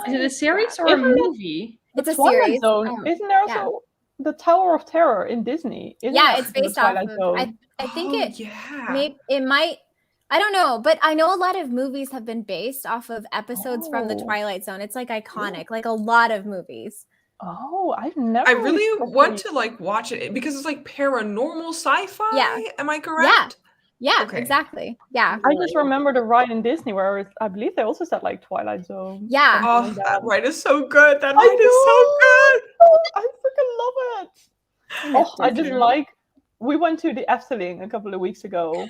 E: Is it a series or a
A: Isn't it-
E: movie?
C: It's a
A: Twilight
C: series.
A: Zone. Isn't there
C: yeah.
A: also the Tower of Terror in Disney? Isn't
C: Yeah,
A: that
C: it's
A: from the
C: based off
A: Twilight
C: of.
A: Zone?
C: I think
B: yeah.
C: it might. I don't know, but I know a lot of movies have been based off of episodes from the
A: Oh.
C: Twilight Zone. It's like iconic, like a lot of movies.
A: Oh, I've never.
B: I really want
A: properly-
B: to like watch it because it's like paranormal sci-fi.
C: Yeah.
B: Am I correct?
C: Yeah,
B: Okay.
C: exactly. Yeah.
A: I just remember the ride in Disney where I believe they also said like Twilight Zone.
C: Yeah.
B: Oh,
A: something like
B: that
A: that.
B: ride is so good. That
A: I
B: ride is so good.
A: Oh, I freaking love it.
C: I miss
A: Oh, I just
C: Disney.
A: like. We went to the Efteling a couple of weeks ago.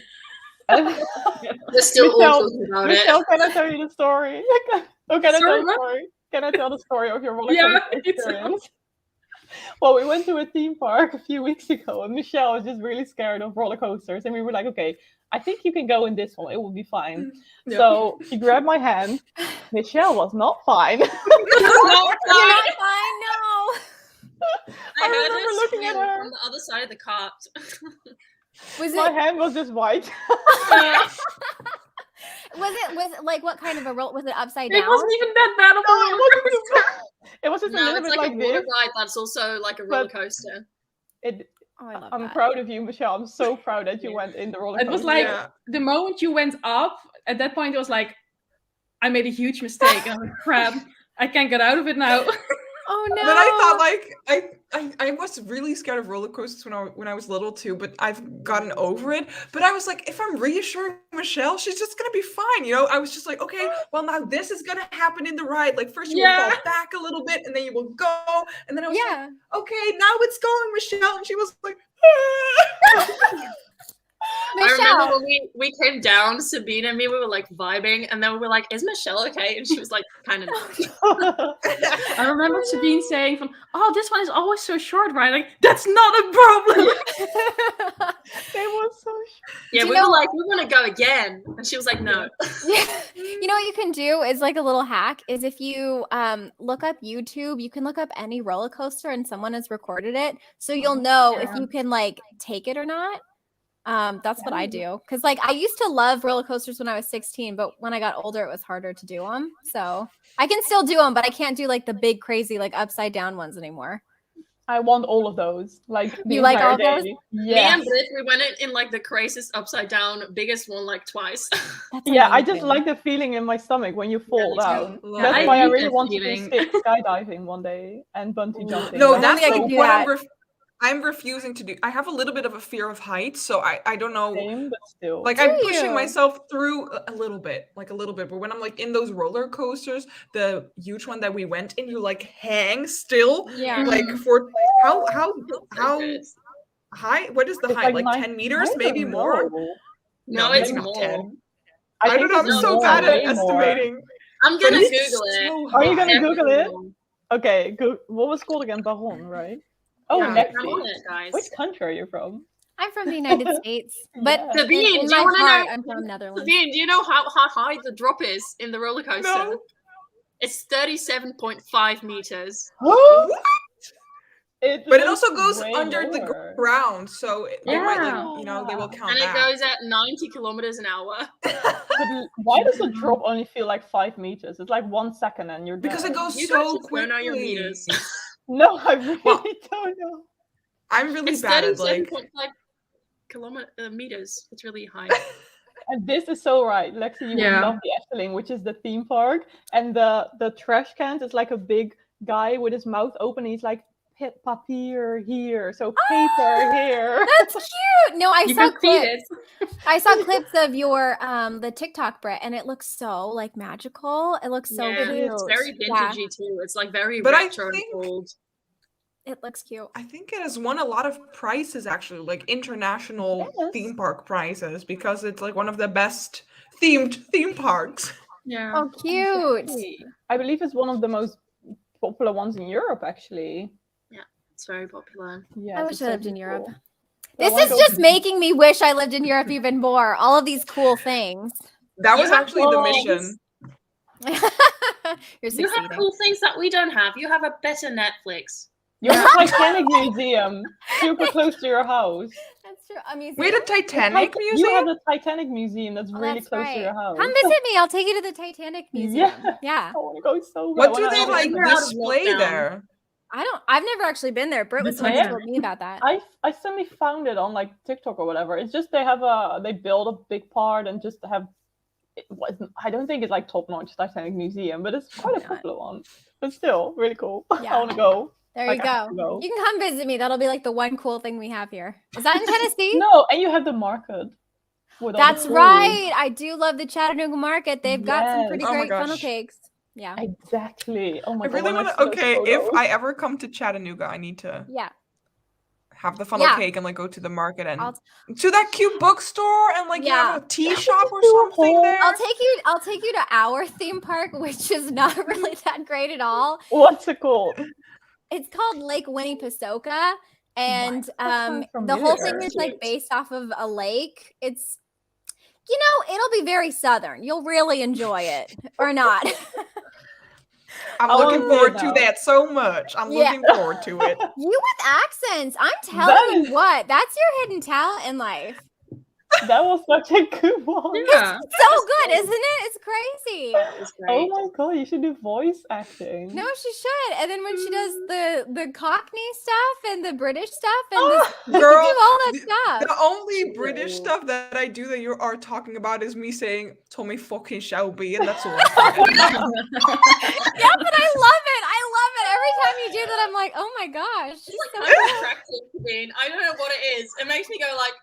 A: And
D: We're still all
A: Michelle-
D: talking about
A: Michelle,
D: it.
A: can I tell you the story? Oh, can I tell
E: Sorry,
A: you the
E: what?
A: story? Can I tell the story of your roller
E: Yeah,
A: coaster
E: it's-
A: experience? Well, we went to a theme park a few weeks ago, and Michelle was just really scared of roller coasters, and we were like, "Okay, I think you can go in this one; it will be fine."
B: Yeah.
A: So she grabbed my hand. Michelle was not fine.
C: You're not fine, no.
D: I heard
A: remember
D: her
A: looking at
D: scream
A: her.
D: from the other side of the cart.
C: Was
A: My
C: it
A: hand was just white.
C: was it like what kind of a roll? Was it upside
E: It
C: down?
E: wasn't even that bad of a
A: No, it
E: roller
A: wasn't
E: coaster.
A: too bad. It was just a
D: No,
A: little
D: it's
A: bit
D: like
A: like
D: a water
A: this.
D: ride that's also like a roller coaster.
C: Oh, I love
A: I'm
C: that.
A: proud of you, Michelle. I'm so proud that you went in the roller
E: It
A: coaster.
E: was like
B: Yeah.
E: the moment you went up, at that point it was like, I made a huge mistake. And I'm like, crap, I can't get out of it now.
C: Oh no.
B: But I thought like I was really scared of roller coasters when I was little too, but I've gotten over it. But I was like, if I'm reassuring Michelle, she's just gonna be fine, you know? I was just like, okay, well now this is gonna happen in the ride. Like first you will
E: Yeah.
B: fall back a little bit and then you will go. And then I was like,
C: yeah.
B: okay, now it's going, Michelle. And she was like,
D: I remember
C: Michelle.
D: when we came down, Sabine and me, we were like vibing, and then we were like, "Is Michelle okay?" And she was like, "Kind of not."
E: I remember Sabine saying from, "Oh, this one is always so short, right?" Like, that's not a problem.
A: They were so
D: Yeah,
C: Do
D: we
C: you
D: were
C: know-
D: like, "We're gonna go again," and she was like, "No."
C: Yeah. You know what you can do is like a little hack is if you look up YouTube, you can look up any roller coaster and someone has recorded it. So you'll know if you can like take it or not. That's what I do. Cause like I used to love roller coasters when I was 16, but when I got older, it was harder to do them. So I can still do them, but I can't do like the big crazy like upside down ones anymore.
A: I want all of those. Like the
C: You like
A: entire
C: all those?
A: day.
D: Me
A: Yeah.
D: and Britt, we went in like the craziest upside down, biggest one like twice.
C: That's
A: Yeah, I just
C: amazing.
A: like the feeling in my stomach when you fall
D: me too.
A: down.
B: Yeah,
A: That's
E: I
A: why I
E: hate
A: really
E: that
A: want to
E: feeling.
A: do skydiving one day and bungee jumping.
B: No,
C: I don't
B: that's
C: think I
B: like
C: could do
B: what
C: that.
B: I'm refusing to do. I have a little bit of a fear of heights, so I don't know.
A: same, but still.
B: Like
C: Do
B: I'm pushing
C: you?
B: myself through a little bit, but when I'm like in those roller coasters, the huge one that we went in, you like hang still,
C: Yeah.
B: like
E: Mhm.
B: for how
D: So
B: high? What is the
A: It's
B: height? Like
A: nine-
B: 10 meters,
A: I
B: maybe
A: don't
B: more?
A: know.
D: No,
B: maybe
D: it's
B: not
D: more.
B: 10.
A: I
B: I don't
A: think
B: know. I'm
A: it's
B: so
A: more,
B: bad at
A: way more.
B: estimating.
D: I'm
B: But
D: gonna
B: it's
D: Google it.
B: so
A: Are you gonna
B: high.
A: Google it?
D: Everyone.
A: Okay, what was it called again? Baron, right? Oh,
B: Yeah.
A: next
D: I'm on it, guys.
A: Which country are you from?
C: I'm from the United States, but
A: Yeah.
D: Sabine,
C: in
D: do you
C: my
D: wanna
C: heart,
D: know?
C: I'm from Netherlands.
D: Sabine, do you know how high the drop is in the roller coaster?
B: No.
D: It's 37.5 meters.
B: What?
A: It
B: But it
A: looks
B: also goes
A: way
B: under the
A: lower.
B: ground, so they might
E: Yeah.
B: they will count
D: And it
B: that.
D: goes at 90 kilometers an hour.
A: But why does the drop only feel like 5 meters? It's like 1 second and you're
B: Because
A: dead.
B: it goes
D: You guys
B: so
D: just don't know your
B: quickly.
D: meters.
A: No, I really
B: Well,
A: don't know.
B: I'm really
D: It's
B: bad at like
D: 37.5 meters. It's really high.
A: And this is so right. Lexi, you would
E: Yeah.
A: love the Efteling, which is the theme park. And the trash cans is like a big guy with his mouth open. He's like, papier here. So paper here.
C: That's cute. No, I
E: You
C: saw
E: can feed
C: clips.
E: it.
C: I saw clips of your the TikTok, Brett, and it looks so like magical. It looks so
D: Yeah,
C: cute.
D: it's very
C: Yeah,
D: vintagey too. It's like very
B: But I
D: retro and
B: think-
D: old.
C: it looks cute.
B: I think it has won a lot of prizes actually, like international
A: Yes.
B: theme park prizes, because it's like one of the best themed theme parks.
E: Yeah.
C: Oh, cute.
A: Exactly. I believe it's one of the most popular ones in Europe, actually.
D: It's very popular.
A: Yeah,
C: I
A: it's
C: wish I
A: so
C: lived in Europe.
A: cool.
C: This
A: wanna
C: is
A: go
C: just
A: to-
C: making me wish I lived in Europe even more. All of these cool things.
B: That
D: You
B: was
D: have
B: actually the
D: balls.
B: mission.
C: You're
D: You
C: succeeding.
D: have cool things that we don't have. You have a better Netflix.
A: You have a Titanic museum super close to your house.
C: That's true. A museum.
B: Wait, a Titanic
A: You
B: museum?
A: have a Titanic museum that's
C: Oh,
A: really
C: that's
A: close
C: right.
A: to your house.
C: Come visit me. I'll take you to the Titanic Museum.
A: Yeah.
C: Yeah.
A: I want to go so bad.
B: What
A: when
B: do
A: I
B: they
A: have
B: like
D: We're out of
B: display
D: lockdown.
B: there?
C: I've never actually been there. Britt was the one
A: Yeah.
C: who told me about that.
A: I suddenly found it on like TikTok or whatever. It's just they build a big part and just have. I don't think it's like top notch Titanic museum, but it's quite a
C: Yeah.
A: popular one. But still, really cool.
C: Yeah.
A: I want to go.
C: There
A: Like,
C: you
A: I have
C: go.
A: to go.
C: You can come visit me. That'll be like the one cool thing we have here. Is that in Tennessee?
A: No, and you have the market. with all the
C: That's
A: food.
C: right. I do love the Chattanooga market. They've got some pretty
B: Yes. Oh my
C: great funnel
B: gosh.
C: cakes. Yeah.
A: Exactly. Oh my
B: I
A: god.
B: really
A: when
B: want
A: see
B: to.
A: those
B: Okay, if
A: photos.
B: I ever come to Chattanooga, I need to
C: Yeah.
B: have the funnel
C: Yeah.
B: cake and like go to the market and
C: I'll-
B: to that cute bookstore and like you
C: Yeah.
B: have a tea shop or
A: do a
B: something
A: whole-
B: there.
C: I'll take you to our theme park, which is not really that great at all.
A: What's it called?
C: It's called Lake Winnipesaukee, and
A: sounds
C: the whole thing
A: familiar.
C: is like based off of a lake. It's, you know, it'll be very southern. You'll really enjoy it, or not.
B: I'm
A: I
B: looking
A: wanna
B: forward
A: see it
B: to
A: now.
B: that so much. I'm
C: Yeah.
B: looking forward to it.
C: You with accents, I'm
A: That
C: telling
A: is-
C: you what, that's your hidden talent in life.
A: That was such a good one.
E: Yeah.
C: So good, isn't it? It's crazy.
D: It's
A: Oh
D: great.
A: my god, you should do voice acting.
C: No, she should. And then when she does the Cockney stuff and the British stuff and
A: Oh,
C: you
B: Girl,
C: do all that
B: the-
C: stuff.
B: The only British
D: True.
B: stuff that I do that you are talking about is me saying Tommy fucking Shelby, and that's all. I'm saying.
C: Yeah, but I love it. I love it. Every time you do that, I'm like, oh my gosh. she's so
D: I'm
C: good.
D: attracted to Sabine. I don't know what it is. It makes me go like,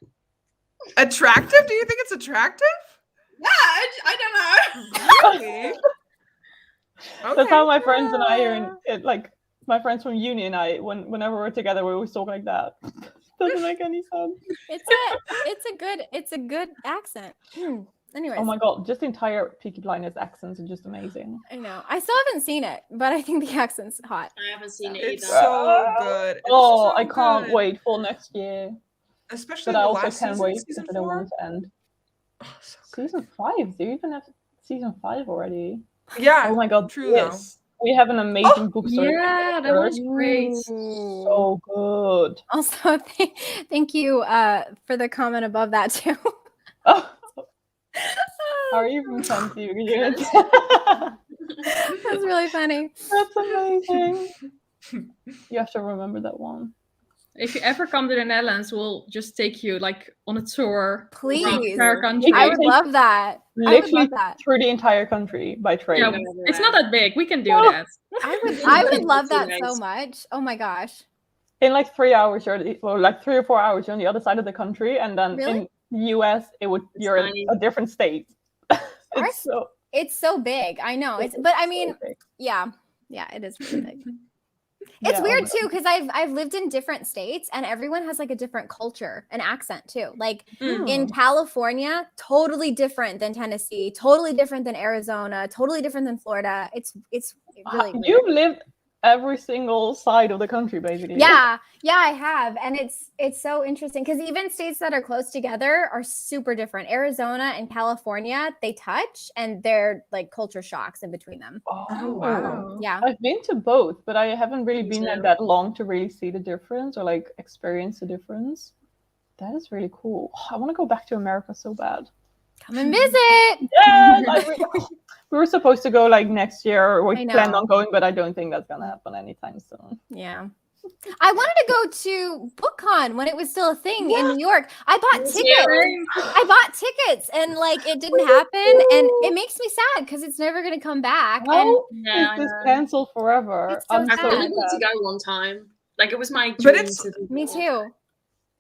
B: Attractive? Do you think it's attractive?
D: yeah, I don't know.
B: Really?
A: That's how
B: Okay.
A: my friends and I are in it, like my friends from uni and I, whenever we're together, we always talk like that. Doesn't make any sense.
C: It's a good accent. Anyways.
A: Oh my god, just the entire Peaky Blinders accents are just amazing.
C: I know. I still haven't seen it, but I think the accent's hot.
D: I haven't seen it
B: It's
D: either.
B: so good. It's
A: Oh,
B: so
A: I can't
B: good.
A: wait for next year.
B: Especially
A: But I
B: the
A: also
B: last
A: can't
B: season,
A: wait
B: season
A: because I don't
B: 4.
A: want it to end.
B: Oh, so good.
A: Season 5? Do you even have season 5 already?
B: Yeah.
A: Oh my god,
B: true though.
A: yes. We have an amazing bookstore.
E: Yeah, that was great.
A: So good.
C: Also, thank you for the comment above that too.
A: Oh. Are you from Fancy?
C: That's really funny.
A: That's amazing. You have to remember that one.
E: If you ever come to the Netherlands, we'll just take you like on a tour.
C: Please.
E: around the entire country.
C: I would love that. I would
A: Literally
C: love that.
A: through the entire country by train.
E: Yeah, it's not that big. We can do
A: Oh.
E: that.
C: I would love that
D: Nice.
C: so much. Oh my gosh.
A: In like 3 hours, like 3 or 4 hours, you're on the other side of the country, and then
C: Really?
A: in the US, you're in
D: tiny.
A: a different state.
C: It's so big. I know. But I mean,
A: so big.
C: yeah, it is really big. It's
A: Yeah,
C: weird too because I've lived in different states and everyone has like a different culture and accent too. Like in California, totally different than Tennessee, totally different than Arizona, totally different than Florida. It's really weird.
A: You've lived every single side of the country, basically.
C: Yeah, I have, and it's so interesting because even states that are close together are super different. Arizona and California, they touch, and they're like culture shocks in between them.
A: Oh,
E: wow.
C: Yeah,
A: I've been to both, but I haven't really been there
D: too.
A: that long to really see the difference or like experience the difference. That is really cool. I want to go back to America so bad.
C: come and visit.
A: Yes, we were supposed to go like next year.
C: I
A: We
C: know.
A: planned on going, but I don't think that's gonna happen anytime soon.
C: Yeah. I wanted to go to BookCon when it was still a thing in New York. I bought
D: Me
C: tickets.
D: too.
C: I bought tickets and like it didn't happen, and it makes me sad because it's never gonna come back.
A: How
D: Yeah,
A: is this
D: I know.
A: canceled forever?
C: It's so
A: I'm
C: sad.
D: I
A: so
D: really want to
A: sad.
D: go one time. Like it was my
B: But
D: dream
B: it's-
D: to do
C: Me
D: that.
C: too.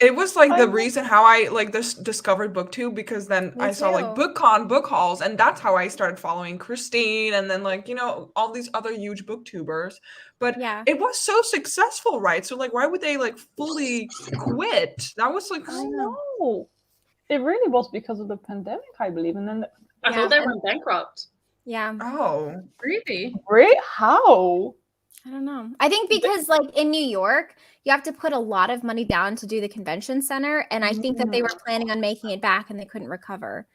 B: It was like
A: I
B: the
A: know.
B: reason how I like this discovered BookTube, because then
C: Me
B: I saw like
C: too.
B: BookCon, book hauls, and that's how I started following Christine and then like, all these other huge booktubers. But
C: Yeah.
B: it was so successful, right? So like why would they like fully quit? That was like
A: I know. It really was because of the pandemic, I believe. And then
D: I
C: Yeah.
D: thought they went bankrupt.
C: Yeah.
B: oh.
E: Really?
A: Great, how?
C: I don't know. I think because like in New York, you have to put a lot of money down to do the convention center, and I think that they were planning on making it back and they couldn't recover.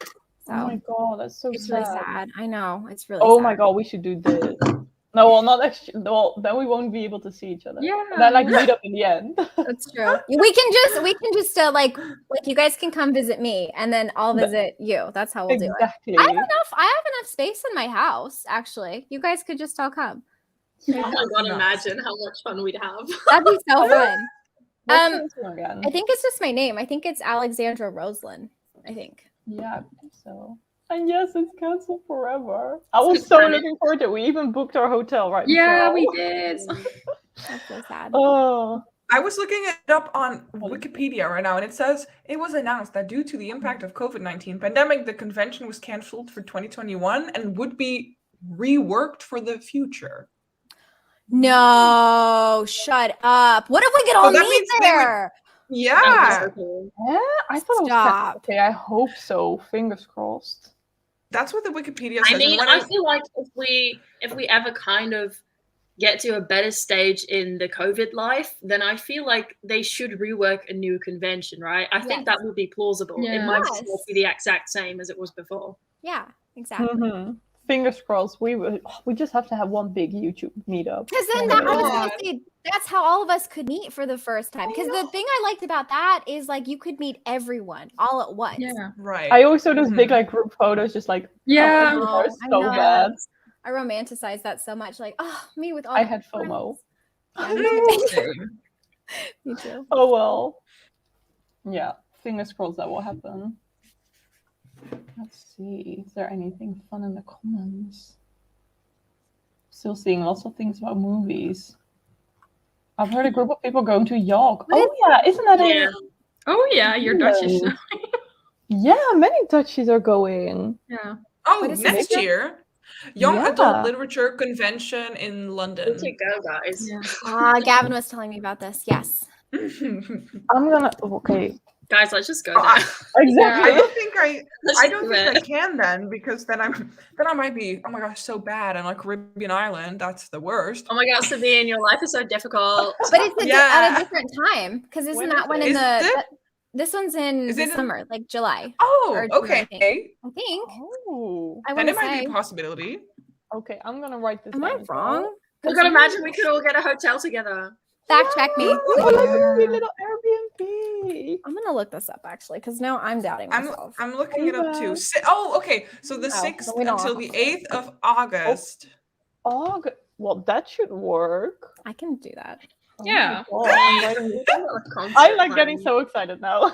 C: So
A: Oh my god, that's so
C: it's
A: sad.
C: really sad. I know. It's really
A: Oh
C: sad.
A: my god, we should do this. No, well, not actually. Well, then we won't be able to see each other.
E: Yeah.
A: And then like meet up in the end.
C: That's true. We can just like you guys can come visit me and then I'll visit you. That's how we'll do it.
A: Exactly.
C: I have enough space in my house, actually. You guys could just all come.
D: Oh my god,
B: Nuts.
D: imagine how much fun we'd have.
C: That'd be so fun.
A: What's your Instagram again?
C: I think it's just my name. I think it's Alexandra Roselyn. I think.
A: Yeah, I think so. And yes, it's canceled forever. I was
D: It's
A: so
D: funny.
A: looking forward to it. We even booked our hotel right
E: Yeah,
A: before.
E: we did.
C: That's so sad.
A: Oh,
B: I was looking it up on Wikipedia right now, and it says it was announced that due to the impact of COVID-19 pandemic, the convention was canceled for 2021 and would be reworked for the future.
C: No, shut up. What if we could all
B: that
C: meet
B: means they would-
C: there?
B: Yeah,
D: So cool.
A: yeah. I thought it was
C: Stop.
A: okay. I hope so. Fingers crossed.
B: that's what the Wikipedia says.
D: I mean,
B: and when
D: I feel like if we ever kind of get to a better stage in the COVID life, then I feel like they should rework a new convention, right? I think that would be plausible. It
E: Yeah.
D: might just
C: Yes.
D: not be the exact same as it was before.
C: Yeah, exactly.
A: Mhm. Fingers crossed. We just have to have one big YouTube meetup.
C: Because then
A: Oh
C: that,
A: my
C: I was
A: God.
C: gonna say, that's how all of us could meet for the first time. Because the thing I liked about that is like you could meet everyone all at once.
E: Yeah.
B: right,
A: I always saw those big
B: Mhm.
A: like group photos, just like
E: Yeah.
A: oh,
C: I
A: are
C: know.
A: so bad.
C: I romanticize that so much. Like, oh, me with all
A: I
C: my
A: had FOMO.
C: friends. Yeah, me too.
B: Same.
C: Me too.
A: Oh well. Yeah, fingers crossed that will happen. Let's see. Is there anything fun in the comments? Still seeing lots of things about movies. I've heard a group of people going to York. Oh yeah, isn't that
D: Yeah.
E: Oh yeah, you're Dutch.
A: England? Yeah, many Dutchies are going.
E: Yeah.
B: Oh,
C: What is
B: next
A: it?
B: year, Young
A: Yeah.
B: Adult Literature Convention in London.
D: We could go, guys.
E: Yeah.
C: Gavin was telling me about this. Yes.
A: I'm gonna. Okay.
D: Guys, let's just go
B: Oh,
D: there.
A: Exactly.
B: I don't think I
D: Let's
B: I
D: just
B: don't
D: do
B: think I
D: it.
B: can then, because then I might be, oh my gosh, so bad. And like Caribbean island, that's the worst.
D: Oh my god, Sabine, your life is so difficult.
C: But it's at
B: Yeah.
C: a different time because isn't
A: When
C: that
A: is
C: one
A: it?
C: in
B: Is
C: the?
B: it?
C: This one's in
B: Is
C: the
B: it in-
C: summer, like July.
B: Oh,
C: Or June,
B: okay.
C: I think.
A: Oh.
C: I
B: Then
C: want
B: it
C: to
B: might
C: say.
B: be a possibility.
A: Okay, I'm gonna write this
C: Am I
A: down as well.
C: wrong?
D: Oh god, imagine we could all get a hotel together.
C: Fact check me.
A: Oh,
C: please.
A: like a sweet little Airbnb.
C: I'm gonna look this up actually because now I'm doubting myself.
B: I'm looking it up too.
A: Ava.
B: Oh, okay. So the
C: Wow,
B: 6th
C: we don't
B: until
C: have
B: the
C: to.
B: 8th of August.
A: Oh, well, that should work.
C: I can do that.
A: Oh
E: Yeah.
A: my God, I'm writing this down.
D: I'm
A: I'm like getting so excited now.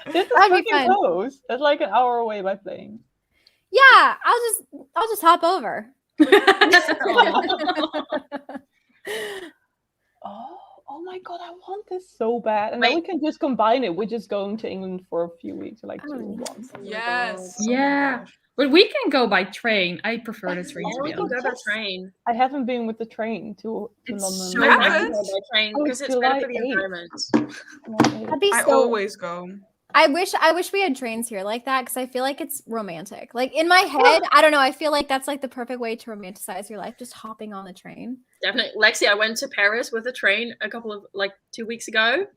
A: This is
C: That'd be
A: fucking
C: fun.
A: close. It's like an hour away by plane.
C: Yeah, I'll just hop over.
A: Oh my God, I want this so bad. And then we can just combine it with just going to England for a few weeks, like
C: Oh,
A: 2 months.
B: Yes. Oh my
E: Yeah.
B: gosh.
E: But we can go by train. I prefer the train,
D: Yeah,
E: to
D: we
E: be
D: can
E: honest.
D: go by train.
A: I haven't been with the train to
E: It's
A: London.
E: so
D: I like to
B: Yes.
D: go by train
A: Oh,
D: because
A: it's
D: it's better
A: July
D: for the
A: 8th.
D: environment.
C: That'd be
B: I
C: so.
B: always go.
C: I wish we had trains here like that because I feel like it's romantic. Like in my head, I don't know. I feel like that's like the perfect way to romanticize your life, just hopping on the train.
D: Definitely. Lexi, I went to Paris with a train a couple of 2 weeks ago.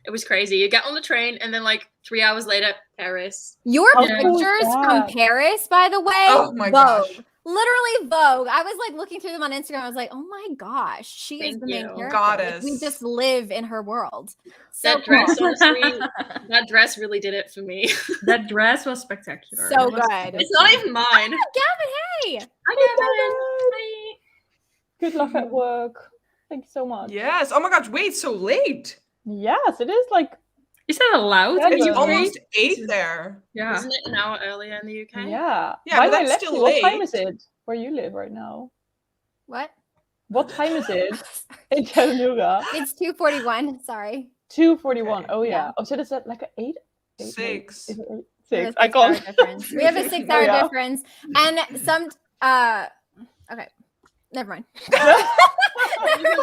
D: It was crazy. You get on the train and then 3 hours later, Paris.
C: Your
A: How
E: Yeah.
A: cool is
C: pictures from
A: that?
C: Paris, by the way,
B: Oh my
C: Vogue.
B: gosh.
C: Literally Vogue. I was looking through them on Instagram. I was like, oh my gosh, she is
D: Thank
C: the main
D: you.
C: character.
B: Goddess.
C: We just live in her world. So
D: That dress,
C: cool.
D: honestly, that dress really did it for me.
E: That dress was spectacular.
C: So
E: It was-
C: good.
D: It's not even mine.
C: Gavin, hey.
D: Hi, Gavin.
A: Good luck at work. Thank you so much.
B: Yes. Oh my gosh, wait, so late.
A: Yes, it is like,
E: Is that allowed?
A: Yeah,
E: in
B: It's
A: Yeah.
E: UK?
B: almost 8 there.
E: Yeah.
D: Isn't it an hour earlier in the UK?
A: yeah.
B: Yeah,
A: By
B: but
A: the way,
B: that's
A: Lexi,
B: still
A: what time
B: late.
A: is it where you live right now?
C: What?
A: What time is it in Chattanooga?
C: It's 2:41. Sorry.
A: 2:41.
B: Okay.
A: Oh yeah.
C: Yeah.
A: Oh, so is that like an 8?
B: 6.
A: Is it 8?
C: We have
A: 6.
C: a
A: I can't.
C: 6-hour difference. We have a 6-hour
A: Yeah.
C: difference. And some okay. Never mind.
D: What were you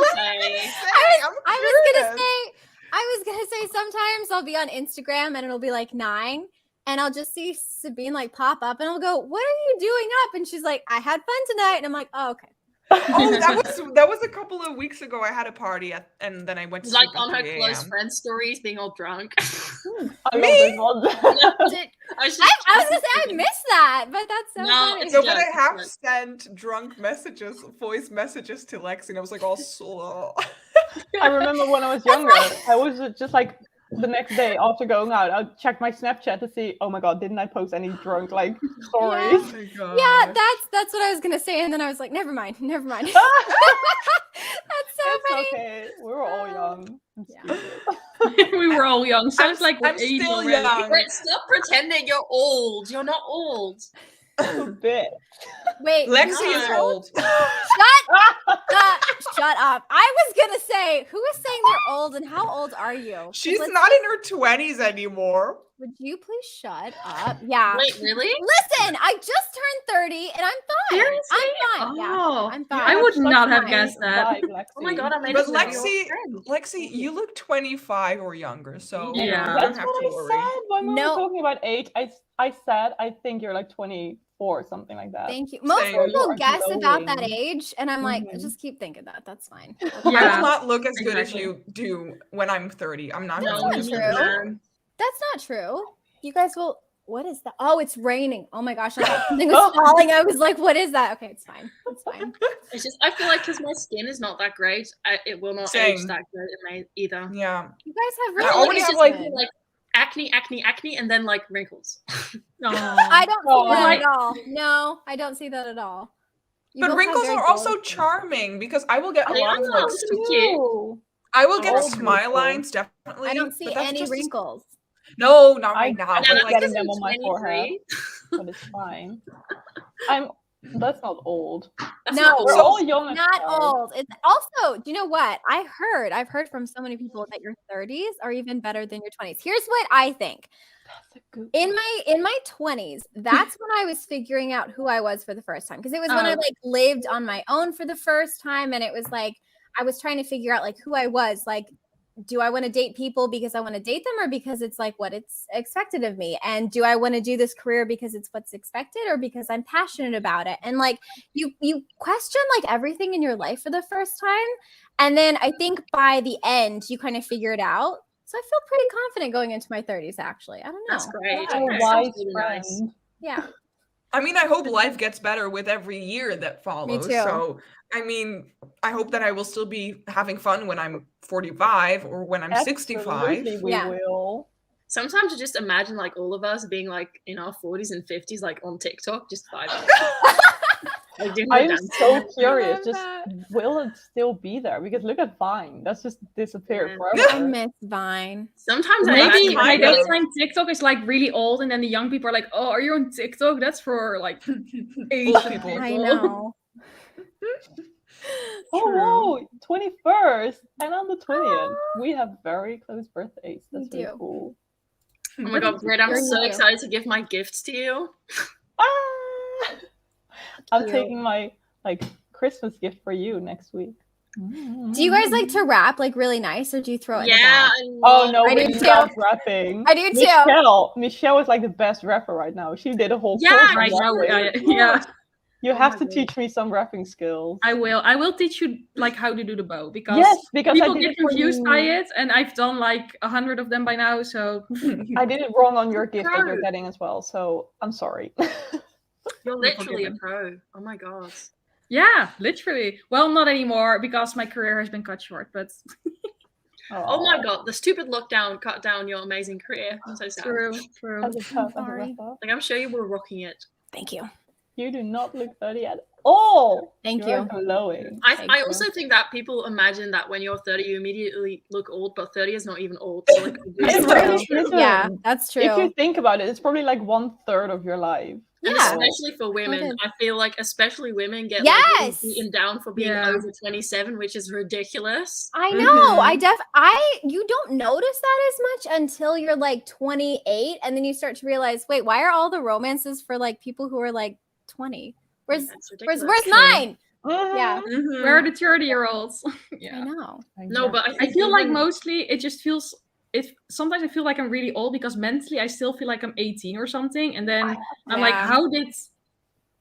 D: gonna say?
C: I was gonna say sometimes I'll be on Instagram and it'll be 9 and I'll just see Sabine pop up and I'll go, what are you doing up? And she's like, I had fun tonight. And I'm like, oh, okay.
B: Oh, that was a couple of weeks ago. I had a party and then I went to sleep at
D: On her
B: 3
D: close
B: a.m.
D: friend stories, being all drunk.
A: I love this one.
C: Did-
D: I was
C: I was gonna say I missed that, but that's so
D: No,
C: funny.
D: it's
B: No,
D: Yeah,
B: but I
D: it's
B: have
D: good.
B: sent drunk messages, voice messages to Lexi, and I was like all slow.
A: I remember when I was younger, I was just like the next day after going out, I'd check my Snapchat to see, oh my God, didn't I post any drunk stories?
B: Oh my
C: Yeah,
B: gosh.
C: that's what I was gonna say, and then I was like, never mind. That's so
A: It's
C: funny.
A: okay. We were all young. and
C: Yeah.
A: stupid.
E: We were all young. Sounds like we're
B: I'm
E: 80
B: still
E: already.
B: young.
D: Wait, stop pretending you're old. You're not old.
A: A bit.
C: Wait,
B: Lexi is
D: No.
B: old.
C: shut up. I was gonna say, who is saying they're old and how old are you? 'Cause
B: She's
C: let's-
B: not in her 20s anymore.
C: Would you please shut up? Yeah.
D: Wait, really?
C: Listen, I just turned 30 and I'm fine.
E: Seriously?
C: I'm fine. Yeah,
E: Oh,
C: I'm fine.
E: I would
A: Such
E: not have
A: a
E: guessed that.
A: vibe, Lexi.
D: Oh my god, I made
B: But
D: it to your
B: Lexi,
D: friend.
B: Lexi, you look 25 or younger, so
E: Yeah.
B: you don't
A: That's
B: have
A: what
B: to
A: I
B: worry.
A: said. When we
C: No.
A: were talking about age, I said I think you're like 24, something like that.
C: Thank you. Most
B: Same.
C: people
A: You're
C: guess about that
A: glowing.
C: age, and I'm like,
A: Mhm.
C: just keep thinking that. That's fine.
B: I
E: Yeah.
B: will not look as good as
E: Exactly.
B: you do when I'm 30. I'm not
D: No,
B: going
C: That's
B: to.
C: not
D: me
C: true.
D: neither.
C: That's not true. You guys will. What is that? Oh, it's raining. Oh my gosh, I thought something was falling. I was like, what is that? Okay, it's fine. It's fine.
D: It's just I feel like because my skin is not that great, it will not
B: Same.
D: age that good in me either.
B: Yeah.
C: You guys have
B: I
C: really
B: already
D: It's
B: have,
C: good
B: like-
C: skin.
D: acne, and then wrinkles.
C: I don't
A: Oh,
C: see that
E: like-
C: at all. No, I don't see that at all. You
B: But
C: both have
B: wrinkles
C: very
B: are also
C: bold skin.
B: charming because I will get a
D: They
B: lot of
D: are.
B: like
D: Look at you.
B: I will get
A: Oh,
B: smile
A: beautiful.
B: lines definitely.
C: I don't see
B: but that's
C: any
B: just-
C: wrinkles.
B: No, not
A: I-
B: right now.
A: I
B: but,
A: don't
B: like,
A: get getting them on my
D: 23.
A: but it's fine. That's not old.
D: That's
C: No.
D: not
A: We're
D: old.
A: all young at
C: Not
A: heart.
C: old. It's also, do you know what? I've heard from so many people that your 30s are even better than your 20s. Here's what I think.
A: That's a good
C: In my 20s, that's when I was figuring out who I was for the first time. Because it was when I
E: Oh.
C: lived on my own for the first time. And it was like I was trying to figure out who I was. do I want to date people because I want to date them or because it's like what it's expected of me? And do I want to do this career because it's what's expected or because I'm passionate about it? And like you question like everything in your life for the first time. And then I think by the end, you kind of figure it out. So I feel pretty confident going into my 30s, actually. I don't know.
D: That's great.
A: A
D: Okay,
A: wise
D: sounds really
A: friend.
D: nice.
C: Yeah.
B: I mean, I hope life gets better with every year that follows.
C: too.
B: So, I mean, I hope that I will still be having fun when I'm 45 or when I'm 65.
A: Absolutely, we
C: Yeah.
A: will.
D: Sometimes I just imagine like all of us being like in our 40s and 50s, like on TikTok, just vibing. Like, doing the
A: I'm
D: dance.
A: so curious.
C: love
A: Just
C: that.
A: will it still be there? Because look at Vine. That's just disappeared
D: Yeah.
C: I
A: forever.
C: miss Vine.
D: Sometimes I
E: Maybe
D: imagine
E: by
B: kind
E: that
B: of.
E: time TikTok is like really old, and then the young people are like, "Oh, are you on TikTok? That's for like Asian
B: Old people.
C: I know.
A: Oh,
C: True.
A: whoa, 21st and on the 20th. We have very close birthdays.
C: We
A: That's really
C: do.
A: cool.
D: Oh my god, Britt, I'm
C: Very
D: so
C: new.
D: excited to give my gifts to you.
A: Ah! I'm
C: Cute.
A: taking my like Christmas gift for you next week.
C: Do you guys like to rap like really nice or do you throw it in a
D: Yeah.
C: bag?
A: Oh no,
C: I do
A: we
C: too.
A: love rapping.
C: I do too.
A: Michelle is like the best rapper right now. She did a whole
D: Yeah,
A: course on
E: right now.
A: rapping.
E: Yeah,
A: You
D: Oh
A: have
D: my
A: to
D: God.
A: teach me some rapping skills.
E: I will. I will teach you like how to do the bow because
A: Yes, because I
E: people
A: did
E: get
A: it for
E: confused by
A: you.
E: it, and I've done like 100 of them by now. So
A: I did it wrong on your gift that
D: Pro.
A: you're getting as well, so I'm sorry.
D: You're
E: You're
D: literally a
E: forgiven.
D: pro. Oh my god.
E: yeah, literally. Well, not anymore because my career has been cut short. But
D: Oh my god, the stupid lockdown cut down your amazing career. I'm so sad.
E: true.
A: As a tough, as a
C: Sorry.
A: rapper.
D: Like I'm sure you were rocking it.
C: Thank you.
A: You do not look 30 at all.
C: Thank
A: You're
C: you.
A: glowing.
C: Thank
D: I
C: you.
D: also think that people imagine that when you're 30, you immediately look old, but 30 is not even old. So like,
A: It's
C: It's
A: really
C: true.
A: true.
C: Yeah, that's
A: If you
C: true.
A: think about it, it's probably like 1/3 of your life.
D: And
C: Yeah.
D: especially for women,
C: is.
D: I feel like especially women get like really
C: Yes.
D: beaten down for being
E: Yeah.
D: over 27, which is ridiculous.
C: I know.
E: Mhm.
C: You don't notice that as much until you're like 28 and then you start to realize, wait, why are all the romances for like people who are like 20? Where's
D: It's ridiculous.
C: where's
E: True.
C: mine?
A: Mhm.
C: Yeah.
D: Mhm.
E: Where are the 30-year-olds?
C: I
E: yeah.
C: know.
D: No, but I
E: I
D: think
E: feel like
D: even-
E: mostly it just feels. Sometimes I feel like I'm really old because mentally I still feel like I'm 18 or something, and then I'm like,
C: Yeah.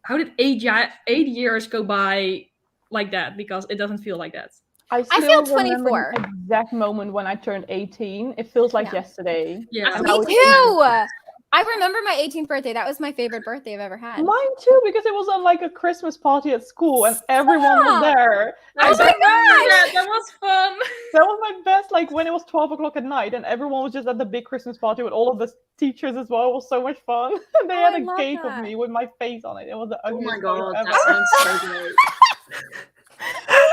E: how did 8 years go by like that? Because it doesn't feel like that.
A: I
C: feel
A: still remember
C: 24.
A: the exact moment when I turned 18. It feels like
C: Yeah.
A: yesterday.
E: Yeah.
D: I
A: And
D: feel
A: I
C: Me
A: was
C: too. I remember my 18th birthday. That was my favorite birthday I've ever had.
A: Mine too, because it was on like a Christmas party at school and everyone was
C: Stop.
A: there.
D: Oh
C: my
D: my
C: gosh!
E: That was fun.
A: That was my best, like when it was 12 o'clock at night and everyone was just at the big Christmas party with all of the teachers as well. It was so much fun. They
C: Oh,
A: had
C: I
A: a
C: love
A: cake
C: that.
A: of me with my face on it. It was the
D: Oh my
A: ugliest
D: god,
A: photo
D: that
A: ever.
D: sounds so great.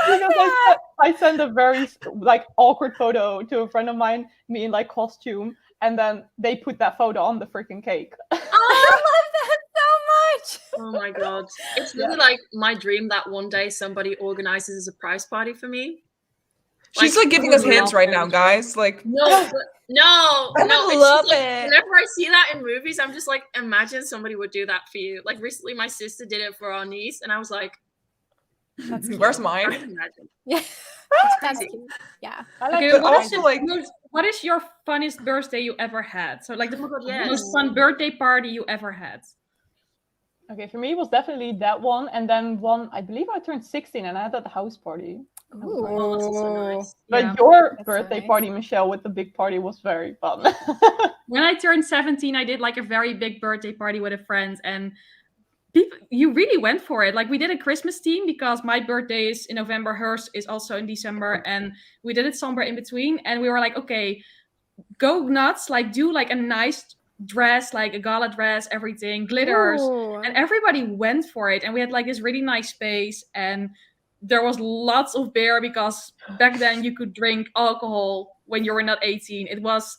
A: Because I sent a very like awkward photo to a friend of mine, me in like costume, and then they put that photo on the freaking cake.
C: Oh, I love that so much.
D: Oh my god. It's really like my dream that one day somebody organizes a prize party for me.
B: She's like giving us hints right now, guys. Like,
D: No, but no.
B: I
D: It's
B: love
D: just like,
B: it.
D: whenever I see that in movies, I'm just like, imagine somebody would do that for you. Like recently, my sister did it for our niece, and I was like,
C: That's cute.
B: where's
D: I
B: mine?
D: can imagine.
C: Yeah.
D: It's
C: That's
D: crazy.
C: cute. Yeah.
A: I like
E: Okay,
A: the
B: But
E: what
B: also,
E: is
B: like-
E: what is your funniest birthday you ever had? So like the
D: Oh my god, yes.
E: most fun birthday party you ever had.
A: Okay, for me it was definitely that one, and then one I believe I turned 16 and I had that house party.
C: Ooh.
D: Oh, that's also nice.
A: But
E: Yeah.
A: your
C: That's so
A: birthday
C: nice.
A: party, Michelle, with the big party was very fun.
E: When I turned 17, I did like a very big birthday party with a friend, and you really went for it. Like we did a Christmas theme because my birthday is in November, hers is also in December, and we did it somewhere in between. And we were like, okay, go nuts, like do like a nice dress, like a gala dress, everything, glitters.
C: Ooh.
E: And everybody went for it, and we had like this really nice space, and there was lots of beer because back then you could drink alcohol when you were not 18. It was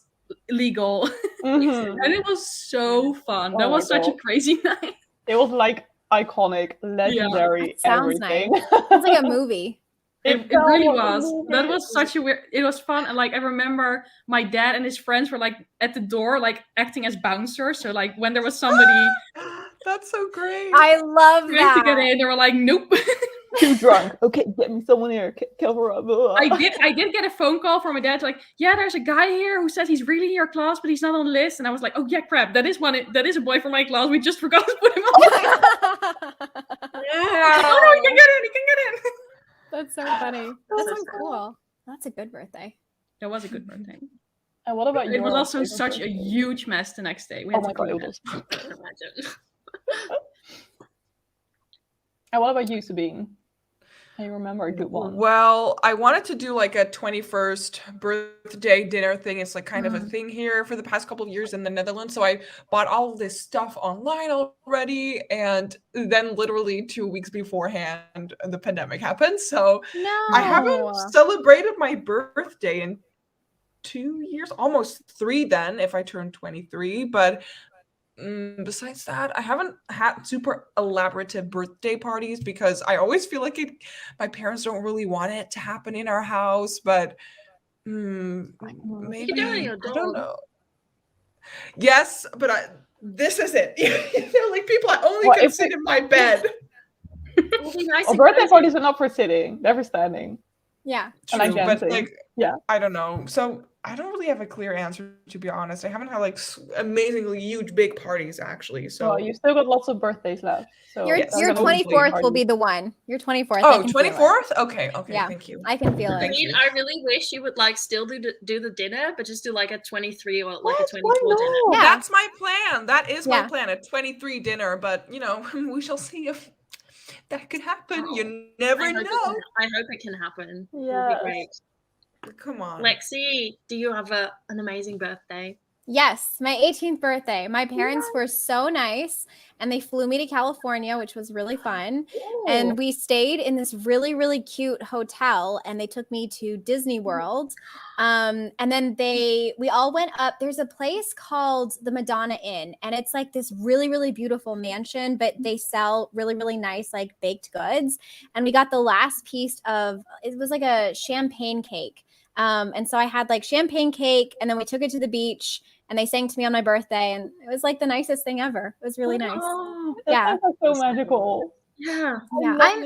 E: illegal.
A: Mhm.
E: And it was so fun.
A: Oh
E: That
A: my
E: was such a
A: God.
E: crazy night.
A: It was like iconic, legendary,
C: That sounds
A: everything.
C: It's like a movie.
E: It
A: felt
E: really
A: like a
E: was.
A: movie.
E: That was such a weird. It was fun, and like I remember my dad and his friends were like at the door, like acting as bouncers. So like when there was somebody
B: That's so great.
C: I love
E: trying to get
C: that.
E: in, they were like, "Nope."
A: Too drunk. Okay, get me someone here. Kill her up.
E: I did get a phone call from my dad, like, yeah, there's a guy here who says he's really in your class, but he's not on the list. And I was like, oh yeah, crap, that is a boy from my class. We just forgot to put him on the list. Oh no, he can get in. He can get in.
C: That's so funny. That's so cool. That's a good birthday.
E: That was a good birthday.
A: And what about you?
E: It was also such a huge mess the next day. We had
A: Oh my
E: to
A: god,
E: clean
A: it
E: it.
A: was.
D: I can imagine.
A: And what about you, Sabine? Can you remember a good one?
B: Well, I wanted to do like a 21st birthday dinner thing. It's like kind of a thing here for the past couple of years in the Netherlands. So I bought all this stuff online already. And then literally 2 weeks beforehand, the pandemic happened. So
C: No.
B: I haven't celebrated my birthday in 2 years, almost 3 then, if I turned 23. But besides that, I haven't had super elaborative birthday parties because I always feel like my parents don't really want it to happen in our house. But maybe, I don't know. Yes, but this is it. Like people only can sit in my bed.
D: It would be nice to
A: birthday
D: go to-
A: parties are not for sitting; they're for standing.
C: Yeah.
A: And like
B: True, but
A: dancing.
B: like,
A: Yeah.
B: I don't know. So I don't really have a clear answer, to be honest. I haven't had like amazingly huge big parties actually. So
A: Well, you still got lots of birthdays left. So
C: Your
B: yes,
C: your
B: hopefully.
C: 24th will be the one. Your 24th. I
B: Oh,
C: can feel it.
B: 24th? Okay,
C: Yeah.
B: thank you.
C: I can feel
D: I
C: it.
D: mean, I really wish you would like still do the dinner, but just do like a 23 or like
A: What?
D: a 24
A: Why
D: dinner.
A: not?
C: Yeah.
B: That's my plan. That is my
C: Yeah.
B: plan, a 23 dinner, but you know, we shall see if that could happen.
D: Oh,
B: You never
D: I
B: know.
D: hope it can happen. It would
A: Yes.
D: be great.
B: Come on.
D: Lexi, do you have an amazing birthday?
C: Yes, my 18th birthday. My parents were so nice and they flew me to California, which was really fun. And we stayed in this really, really cute hotel and they took me to Disney World. And then we all went up. There's a place called the Madonna Inn and it's like this really, really beautiful mansion, but they sell really, really nice like baked goods. And we got the last piece of, it was like a champagne cake. And so I had like champagne cake and then we took it to the beach and they sang to me on my birthday and it was like the nicest thing ever. It was really nice.
A: Oh,
C: Yeah.
A: That sounds so magical.
D: Yeah.
C: Yeah. I'm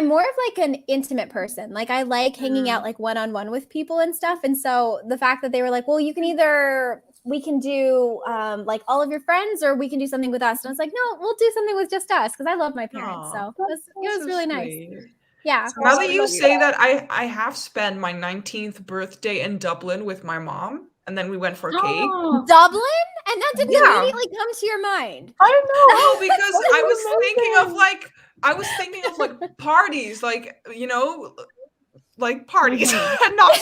C: more of like an intimate person. Like I like hanging out like one-on-one with people and stuff. And so the fact that they were like, well, we can do like all of your friends or we can do something with us. And I was like, no, we'll do something with just us because I love my parents. So it was really nice. Yeah.
B: Now that you say that, I have spent my 19th birthday in Dublin with my mom, and then we went for cake.
E: Oh,
C: Dublin? And that didn't
B: Yeah.
C: immediately come to your mind.
A: I know.
B: No, because I was
A: amazing.
B: thinking of like parties, like, you know, like parties, and not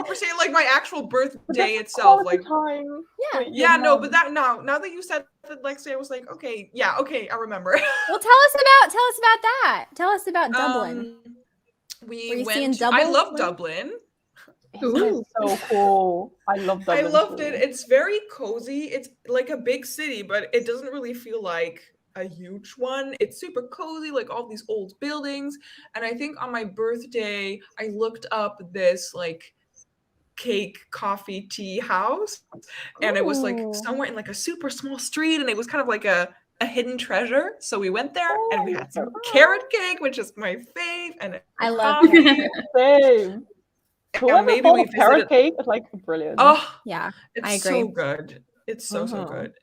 B: per se like my actual birthday itself. Like,
A: time.
C: Yeah.
B: yeah, no, but that now that you said that, Lexi, I was like, okay, yeah, okay, I remember.
C: Well, tell us about that. Tell us about Dublin. Were
B: We
C: you
B: went.
C: seeing
B: I
C: double?
B: love Dublin.
A: It's so cool. I love Dublin.
B: I loved it.
A: too.
B: It's very cozy. It's like a big city, but it doesn't really feel like a huge one. It's super cozy, like all these old buildings. And I think on my birthday, I looked up this like cake, coffee, tea house. And it was like
C: Ooh.
B: somewhere in like a super small street. And it was kind of like a hidden treasure. So we went there and we had some carrot cake, which is my fave. And
C: I love
B: coffee.
A: Same. Whoever
B: maybe
A: thought
B: we
A: of carrot
B: visited-
A: cake is like brilliant.
B: Oh,
C: Yeah.
B: it's
C: I agree.
B: so good. It's so
A: Mhm.
B: good.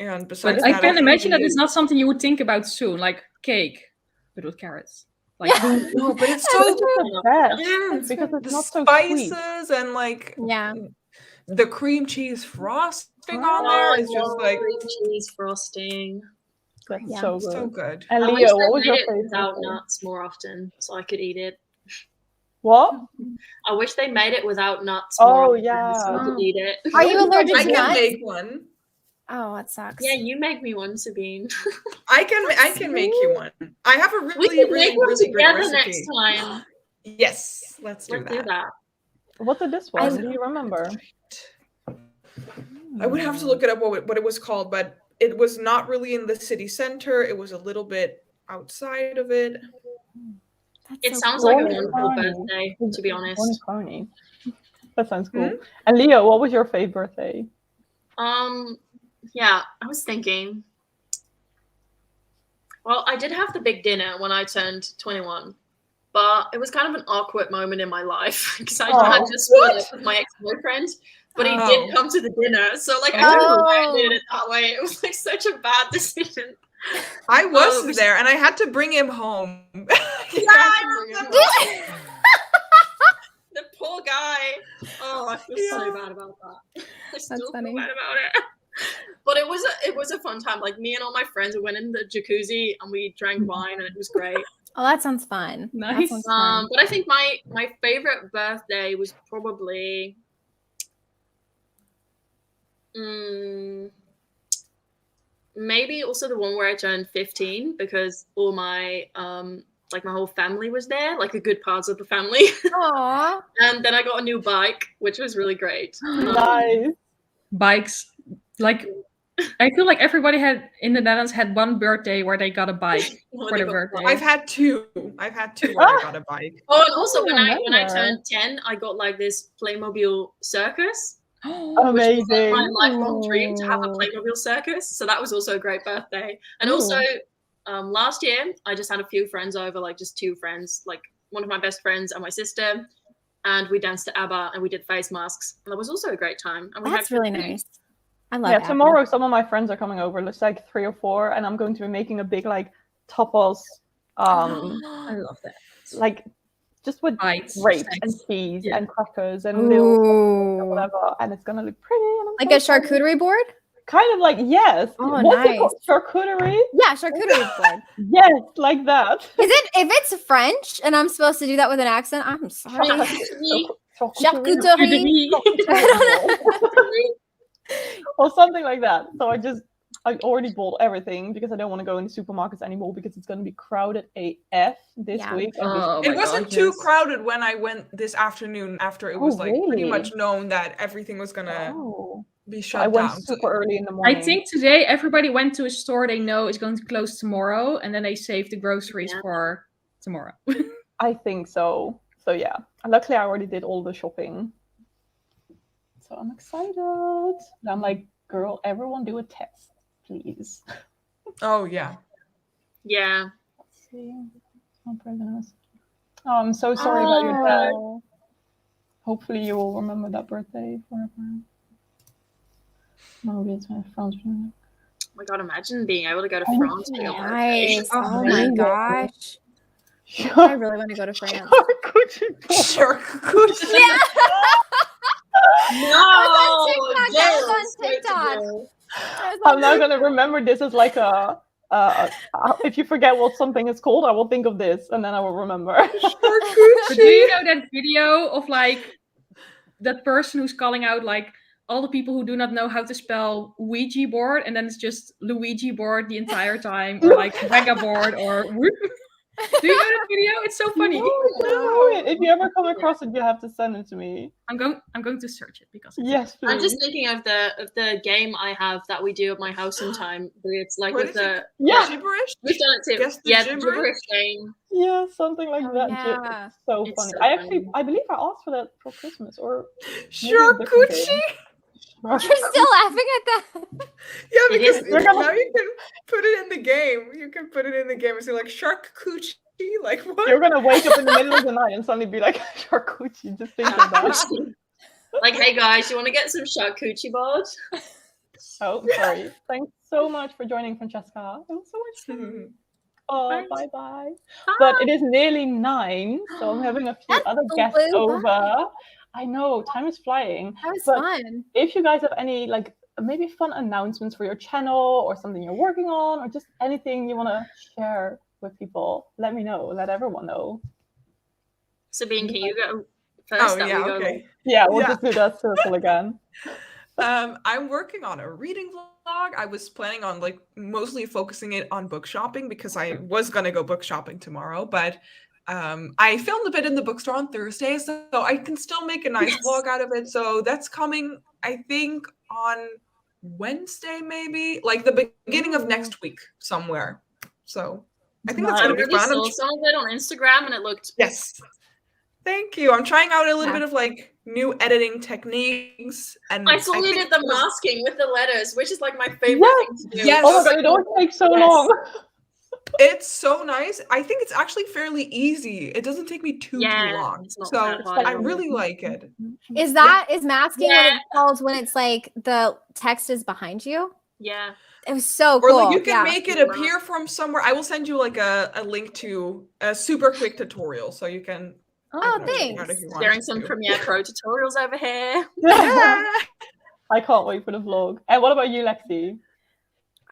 B: And
E: but
B: besides
E: I
B: that,
E: can
B: think
E: imagine that
B: we-
E: it's not something you would think about soon, like cake, but with carrots. Like,
B: No, but it's so
A: the best.
B: yes,
A: Because it's
B: the
A: not so
B: spices
A: sweet.
B: and like
C: Yeah.
B: the cream cheese frosting on
A: Oh,
B: there
D: I
B: is just
D: love
B: like
D: cream cheese frosting.
A: That's
C: Yeah.
A: so good.
B: so good.
A: And
D: I wish
A: Leo,
D: they
A: what was
D: made
A: your
D: it
A: favorite?
D: without
A: thing?
D: nuts more often, so I could eat it.
A: What?
D: I wish they made it without nuts
A: Oh,
D: more often,
A: yeah.
D: so I could eat it.
C: Are you allergic
B: I
C: to
B: can
C: nuts?
B: make one.
C: Oh, that sucks.
D: Yeah, you make me one, Sabine.
B: I can make you one. I have a
D: We
B: really
D: can
B: really
D: make one
B: really great
D: together
B: recipe.
D: next time.
B: Yes, let's do
D: Let's do
B: that.
D: that.
A: What did this one? Do you remember?
B: I would have to look it up what it was called, but it was not really in the city center. It was a little bit outside of it.
C: That's
D: It
C: so
D: sounds
C: cool.
D: like a
A: Bonnie
D: wonderful
A: Coney.
D: birthday, to be honest.
A: Bonnie Coney. That sounds cool.
B: Hmm?
A: And Leo, what was your favorite birthday?
D: Yeah, I was thinking. Well, I did have the big dinner when I turned 21, but it was kind of an awkward moment in my life because I had just split up with my ex-boyfriend, but he did come to the dinner. So, like, I don't know why I did it that way. It was, like, such a bad decision.
B: I was there, and I had to bring him home.
D: The poor guy. Oh, I feel so bad about that. I still feel bad about it. But it was a fun time. Like, me and all my friends, we went in the jacuzzi and we drank wine, and it was great.
C: Oh, that sounds fun.
E: Nice.
C: Sounds fun.
D: But I think my favorite birthday was probably maybe also the one where I turned 15, because all my like my whole family was there, like the good parts of the family.
C: Aww.
D: And then I got a new bike, which was really great.
A: Nice.
E: Bikes, like, I feel like everybody in the Netherlands had one birthday where they got a bike for their birthday.
B: I've had two where I got a bike.
D: Oh, and also when I turned 10, I got like this Playmobil circus.
A: Amazing.
D: Which was like my lifelong dream to have a Playmobil circus. So that was also a great birthday. And also last year, I just had a few friends over, like just 2 friends, like one of my best friends and my sister. And we danced to ABBA and we did face masks. And that was also a great time. And
C: That's really nice. I love it.
A: Tomorrow some of my friends are coming over. It's like 3 or 4, and I'm going to be making a big like tapas.
E: I love that.
A: Like just with
E: Bites,
A: grapes
E: snacks.
A: and cheese and crackers and little whatever, and it's gonna look pretty. And I'm
C: Like
A: so
C: a
A: excited.
C: charcuterie board?
A: Kind of like, yes.
C: Oh,
A: What's it
C: nice.
A: called? Charcuterie?
C: Yeah, charcuterie board.
A: Yes, like that.
C: Is it, if it's French and I'm supposed to do that with an accent, I'm sorry. Charcuterie.
A: Or something like that. So I already bought everything because I don't want to go in the supermarkets anymore because it's going to be crowded AF this week.
B: It wasn't too crowded when I went this afternoon after it was pretty much known that everything was going to be shut down.
A: I went super early in the morning.
E: I think today everybody went to a store they know is going to close tomorrow, and then they save the groceries for tomorrow.
A: I think so. So yeah. And luckily I already did all the shopping. So I'm excited. And I'm like, girl, everyone do a test, please.
B: Oh yeah.
D: Yeah.
A: Let's see. Oh, I'm so sorry about your dad. Hopefully you will remember that birthday forever. Maybe it's my France.
D: Oh my god, imagine being able to go to France for your birthday.
C: Nice. Oh my gosh. I really want to go to France.
B: Charcuterie.
C: Yeah.
D: No!
C: I was on TikTok.
A: I'm not gonna remember this as like a if you forget what something is called, I will think of this and then I will remember.
E: But do you know that video of like that person who's calling out like all the people who do not know how to spell Ouija board, and then it's just Luigi board the entire time, or like Mega board, or do you know that video? It's so funny.
A: No. If you ever come across it, you have to send it to me.
E: I'm going to search it because
A: yes, please.
D: I'm just thinking of the game I have that we do at my house sometime. It's like with the
B: gibberish.
D: We've done it too.
B: Guess the
D: Yeah,
B: gibberish?
D: the gibberish game.
A: Yeah, something like that.
C: Yeah.
A: It's so
D: It's
A: funny.
D: so funny.
A: I believe I asked for that for Christmas or
B: Charcuterie.
C: You're still laughing at that?
B: Yeah,
D: It
B: because
D: is.
B: now you can put it in the game. You can put it in the game and say like charcuterie. Like what?
A: You're gonna wake up in the middle of the night and suddenly be like charcuterie. Just think of that.
D: Like, hey guys, you want to get some charcuterie board?
A: Oh, sorry. Thanks so much for joining, Francesca. It was so much fun. Oh, bye. But it is nearly 9, so I'm having a few other guests over. I know, time is flying.
C: That was fun.
A: If you guys have any like maybe fun announcements for your channel or something you're working on or just anything you want to share with people, let me know. Let everyone know.
D: Sabine, can you go first?
B: Oh, yeah, okay.
A: Yeah, we'll just do that circle again.
B: I'm working on a reading vlog. I was planning on like mostly focusing it on book shopping because I was gonna go book shopping tomorrow, but I filmed a bit in the bookstore on Thursday, so I can still make a nice vlog out of it. So that's coming, I think, on Wednesday, maybe like the beginning of next week somewhere. So I think that's
D: I
B: gonna be
D: already
B: fun.
D: saw some of it on Instagram and it looked
B: Yes. Thank you. I'm trying out a little bit of like new editing techniques, and
D: I saw you did the masking with the letters, which is like my favorite thing to do.
B: Yes.
A: Oh my god, it always takes so long.
B: It's so nice. I think it's actually fairly easy. It doesn't take me too long.
D: it's not
B: So
D: that hard.
B: I really like it.
C: Is masking what it's called when it's like the text is behind you?
D: Yeah.
C: It was so
B: Or
C: cool.
B: like you can make it appear from somewhere. I will send you like a link to a super quick tutorial so you can.
C: Oh,
B: check it out
C: thanks.
B: if you want
D: Sharing
B: to.
D: some Premiere Pro tutorials over here.
A: I can't wait for the vlog. And what about you, Lexi?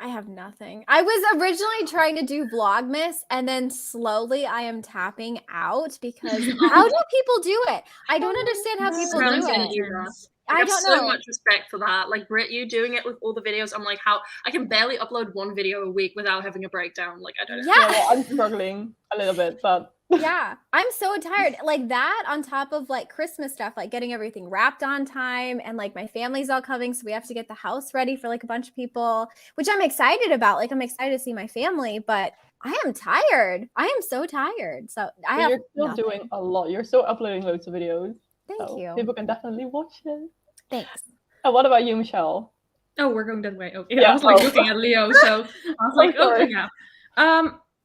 C: I have nothing. I was originally trying to do Vlogmas, and then slowly I am tapping out because how do people do it? I don't understand how people do it. I
D: have
C: don't
D: so
C: know.
D: much respect for that. Like Britt, you doing it with all the videos. I'm like, how I can barely upload one video a week without having a breakdown. Like I don't know.
C: Yeah,
A: well, I'm struggling a little bit, but
C: yeah, I'm so tired. Like that on top of like Christmas stuff, like getting everything wrapped on time, and like my family's all coming, so we have to get the house ready for like a bunch of people, which I'm excited about. Like I'm excited to see my family, but I am tired. I am so tired. So
A: you're still doing a lot. You're still uploading loads of videos.
C: Thank you.
A: People can definitely watch it.
C: Thanks.
A: And what about you, Michelle?
E: Oh, we're going that way. Okay,
A: Yeah,
E: I was like looking at Leo, so I was like,
A: sorry.
E: okay, yeah.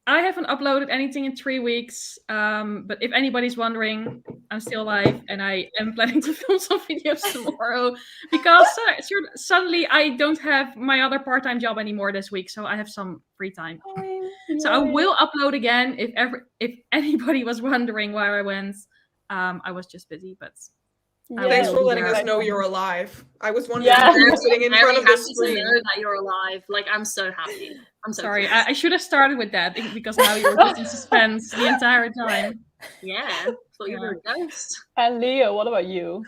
E: I haven't uploaded anything in 3 weeks, but if anybody's wondering, I'm still alive, and I am planning to film some videos tomorrow because suddenly I don't have my other part-time job anymore this week, so I have some free time. So I will upload again if anybody was wondering where I went. I was just busy, but
B: thanks for letting us know you're alive. I was wondering
A: Yeah.
B: if you were sitting in front of the screen.
D: To know that you're alive. Like I'm so happy. I'm so
E: sorry. I should have started with that because now you're just in suspense the entire time.
D: Yeah, thought you were a ghost.
A: And Leo, what about you?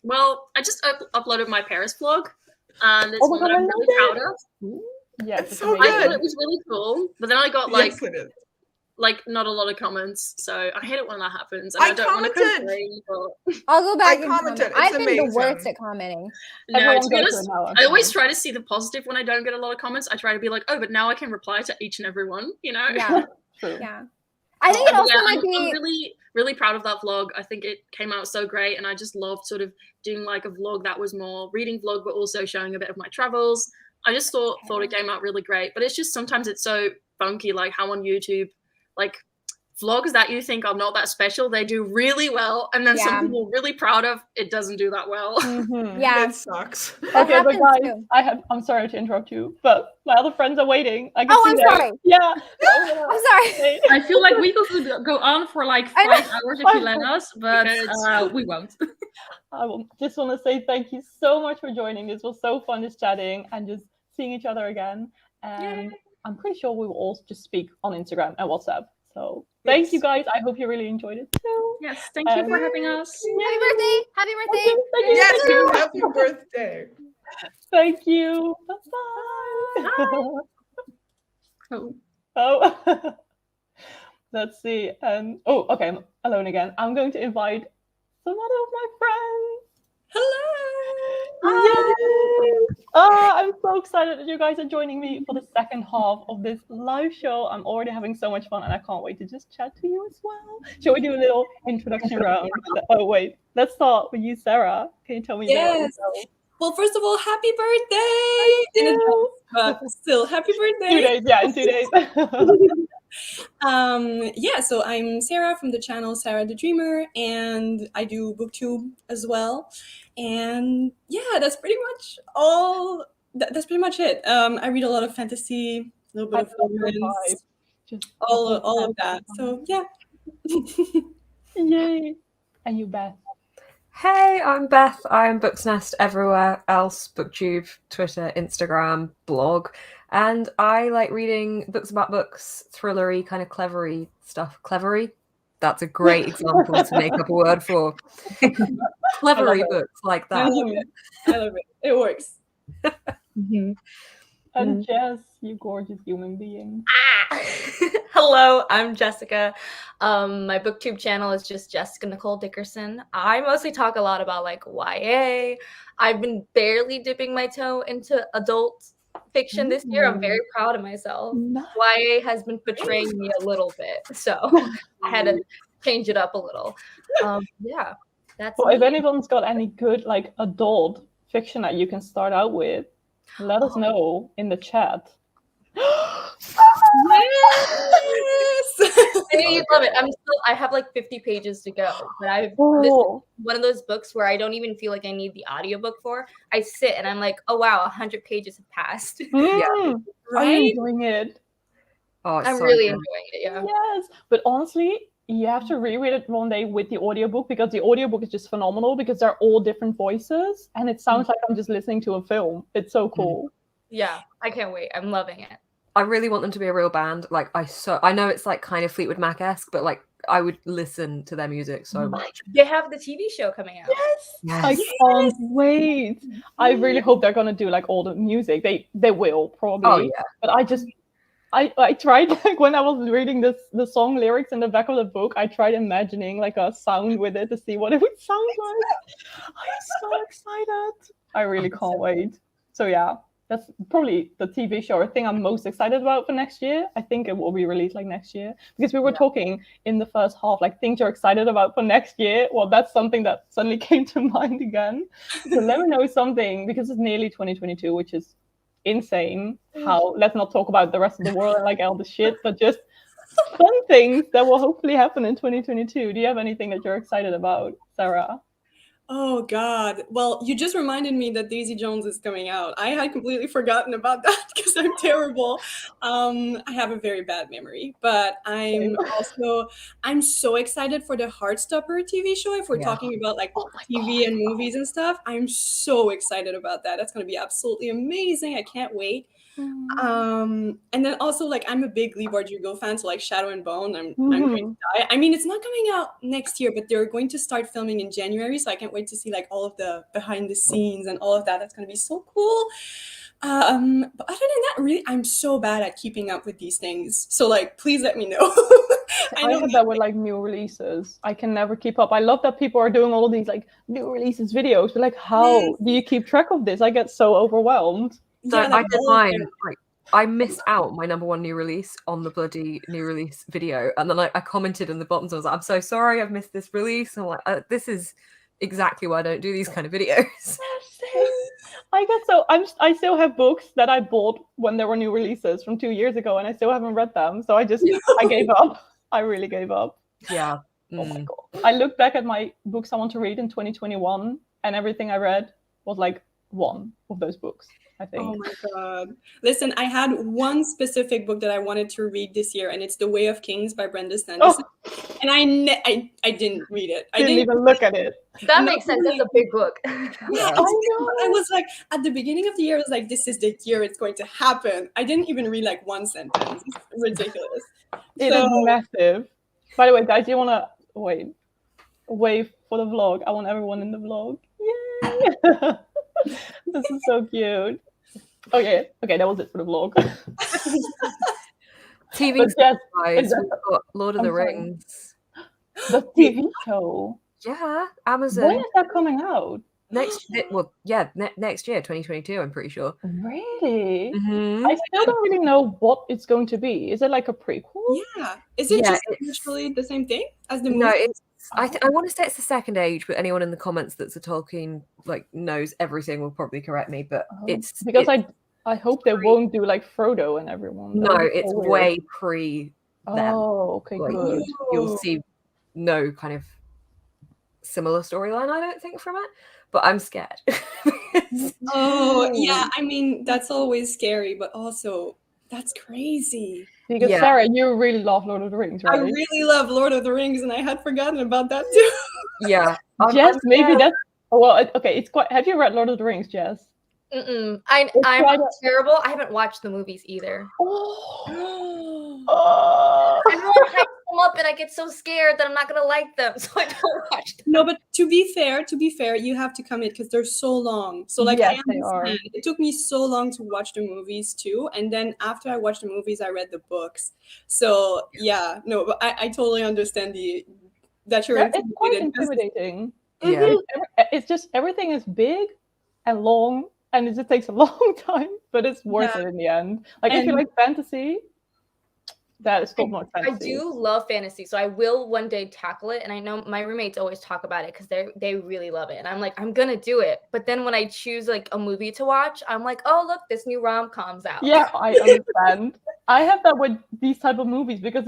D: Well, I just uploaded my Paris vlog, and it's one that I'm really proud of.
A: Yes,
B: it's so
D: I
B: good.
D: thought it was really cool, but then I got like
B: Yes, it is.
D: like not a lot of comments, so I hate it when that happens. And
B: I
D: I don't want to
B: commented.
D: complain, but
C: I'll go back and
B: commented.
C: comment. I've
B: It's
C: been the
B: amazing.
C: worst at commenting.
D: no,
A: Everyone
D: to be
A: goes
D: honest,
A: through it now,
D: I always
A: okay.
D: try to see the positive when I don't get a lot of comments. I try to be like, oh, but now I can reply to each and every one, you know?
C: Yeah.
A: True.
C: Yeah. I think it also might
D: I'm
C: be
D: really, really proud of that vlog. I think it came out so great, and I just loved sort of doing like a vlog that was more reading vlog, but also showing a bit of my travels. I just thought it came out really great, but it's just sometimes it's so funky, like how on YouTube, like vlogs that you think are not that special, they do really well, and then some people are really proud of it doesn't do that well.
A: Mm-hmm.
C: Yeah.
B: It sucks.
A: Okay, but guys,
C: too.
A: I'm sorry to interrupt you, but my other friends are waiting. I'm
C: sorry.
A: Yeah.
C: I'm sorry.
E: I feel like we could go on for like 5 hours if you let us, but we won't.
A: I just want to say thank you so much for joining. This was so fun just chatting and just seeing each other again. And I'm pretty sure we will all just speak on Instagram and WhatsApp. So thank you guys. I hope you really enjoyed it too.
E: Yes, thank you for having us.
C: Happy birthday. Happy birthday.
A: Thank you.
B: Yes, happy birthday.
A: Thank you. Bye-bye. Oh. Let's see. Okay, I'm alone again. I'm going to invite some other of my friends.
F: Hello.
A: Yay! I'm so excited that you guys are joining me for the second half of this live show. I'm already having so much fun, and I can't wait to just chat to you as well. Shall we do a little introduction round? Oh, wait. Let's start with you, Sarah. Can you tell me?
F: Yes. Well, first of all, happy birthday! But still, happy birthday!
A: 2 days, yeah, in 2 days.
F: So I'm Sara from the channel Sara the Dreamer, and I do Booktube as well. And yeah, that's pretty much all. That's pretty much it. I read a lot of fantasy, a little bit of romance, all of that. So yeah.
A: Yay! And you, Beth.
G: Hey, I'm Beth. I'm Booksnest everywhere else, Booktube, Twitter, Instagram, blog. And I like reading books about books, thrillery, kind of clevery stuff. Clevery? That's a great example to make up a word for. Clevery books like that.
F: I love it. It works.
A: And Jess, you gorgeous human being.
H: Hello, I'm Jessica. My booktube channel is just Jessica Nicole Dickerson. I mostly talk a lot about like YA. I've been barely dipping my toe into adult fiction this year. I'm very proud of myself. YA has been betraying me a little bit, so I had to change it up a little. Yeah, that's.
A: Well, if anyone's got any good like adult fiction that you can start out with, let us know in the chat.
H: I love it. I have like 50 pages to go, but this is
A: Oh,
H: one of those books where I don't even feel like I need the audiobook for. I sit and I'm like, oh wow, 100 pages have passed.
A: are
F: Right?
A: you enjoying it?
G: Oh, it's
H: I'm
G: so
H: really
G: good.
H: enjoying it. Yeah.
A: Yes, but honestly, you have to reread it one day with the audiobook because the audiobook is just phenomenal because they're all different voices and it sounds like I'm just listening to a film. It's so cool.
H: Yeah, I can't wait. I'm loving it.
G: I really want them to be a real band. Like I know it's like kind of Fleetwood Mac-esque, but like I would listen to their music so much.
H: They have the TV show coming out.
A: Yes, I can't wait. I really hope they're gonna do like all the music. They will probably.
G: Oh yeah.
A: But I tried like when I was reading the song lyrics in the back of the book, I tried imagining like a sound with it to see what it would sound like. I'm so excited. I really can't wait. So yeah, that's probably the TV show thing I'm most excited about for next year. I think it will be released like next year because we were talking in the first half like things you're excited about for next year. Well, that's something that suddenly came to mind again. So let me know something because it's nearly 2022, which is insane. How let's not talk about the rest of the world and like all the shit, but just fun things that will hopefully happen in 2022. Do you have anything that you're excited about, Sarah?
F: Oh God. Well, you just reminded me that Daisy Jones is coming out. I had completely forgotten about that because I'm terrible. I have a very bad memory, but I'm so excited for the Heartstopper TV show. If we're talking about like TV and movies and stuff, I'm so excited about that. That's going to be absolutely amazing. I can't wait. And then also like I'm a big Leigh Bardugo fan, so like Shadow and Bone, I'm going to die. I mean, it's not coming out next year, but they're going to start filming in January, so I can't wait to see like all of the behind the scenes and all of that. That's going to be so cool. But other than that, really, I'm so bad at keeping up with these things. So like, please let me know.
A: I have that with like new releases. I can never keep up. I love that people are doing all of these like new releases videos, but like, how do you keep track of this? I get so overwhelmed.
G: So I did mine. Like, I missed out my #1 new release on the bloody new release video, and then I commented in the bottom. So I was like, "I'm so sorry, I've missed this release." And I'm like, "This is exactly why I don't do these kind of videos."
A: I get so I still have books that I bought when there were new releases from 2 years ago, and I still haven't read them. So I gave up. I really gave up.
G: Yeah.
A: Oh my god! I look back at my books I want to read in 2021, and everything I read was like one of those books. I think.
F: Oh my god! Listen, I had one specific book that I wanted to read this year, and it's *The Way of Kings* by Brenda Sanderson. Oh. And I didn't read it. I didn't
A: even look at it.
H: That makes sense. That's a big book.
F: Yeah, I was like, at the beginning of the year, I was like, this is the year it's going to happen. I didn't even read like one sentence. It's ridiculous.
A: It is massive. By the way, guys, you want to wave for the vlog? I want everyone in the vlog. Yay! This is so cute. Okay, that was it for the vlog.
G: TV guys, we've got Lord of the Rings.
A: The TV show.
G: Yeah, Amazon.
A: When is that coming out?
G: Next year, 2022. I'm pretty sure.
A: Really?
G: Mm-hmm.
A: I still don't really know what it's going to be. Is it like a prequel?
F: Yeah. Is it just literally the same thing as the movie?
G: No, it's. I want to say it's the Second Age, but anyone in the comments that's a Tolkien like knows everything will probably correct me. But it's
A: because I hope they won't do like Frodo and everyone.
G: No, it's way pre.
A: Oh, okay,
G: like,
A: good.
G: You'll see no kind of similar storyline, I don't think, from it. But I'm scared.
F: Oh yeah, I mean that's always scary, but also that's crazy.
A: Because Sarah, you really love Lord of the Rings, right?
F: I really love Lord of the Rings, and I had forgotten about that too.
G: Yeah,
A: Jess, maybe that's well. Okay, it's quite. Have you read Lord of the Rings, Jess?
H: I'm terrible. I haven't watched the movies either. Everyone hypes them up, and I get so scared that I'm not gonna like them, so I don't watch them.
F: No, but to be fair, you have to commit because they're so long. So like,
A: yes, they are.
F: It took me so long to watch the movies too, and then after I watched the movies, I read the books. So yeah, no, but I totally understand that you're
A: it's quite intimidating.
G: Yeah,
A: it's just everything is big and long. And it just takes a long time, but it's worth it in the end. Like if you like fantasy, That is top-notch
H: I
A: fantasy.
H: do love fantasy, so I will one day tackle it. And I know my roommates always talk about it because they really love it. And I'm like, I'm gonna do it. But then when I choose like a movie to watch, I'm like, oh look, this new rom-com's out.
A: Yeah, I understand. I have that with these type of movies because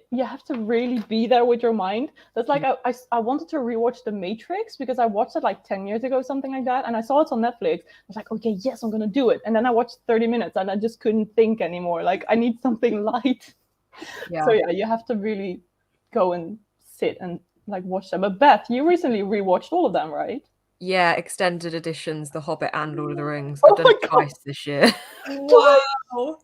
A: you have to really be there with your mind. That's like I wanted to rewatch The Matrix because I watched it like 10 years ago, something like that, and I saw it on Netflix. I was like, okay, yes, I'm gonna do it. And then I watched 30 minutes and I just couldn't think anymore. Like I need something light.
G: Yeah.
A: So yeah, you have to really go and sit and like watch them. But Beth, you recently rewatched all of them, right?
G: Yeah, extended editions, The Hobbit and Lord of the Rings.
A: Oh
G: I've done
A: my
G: it twice this year.
F: Wow.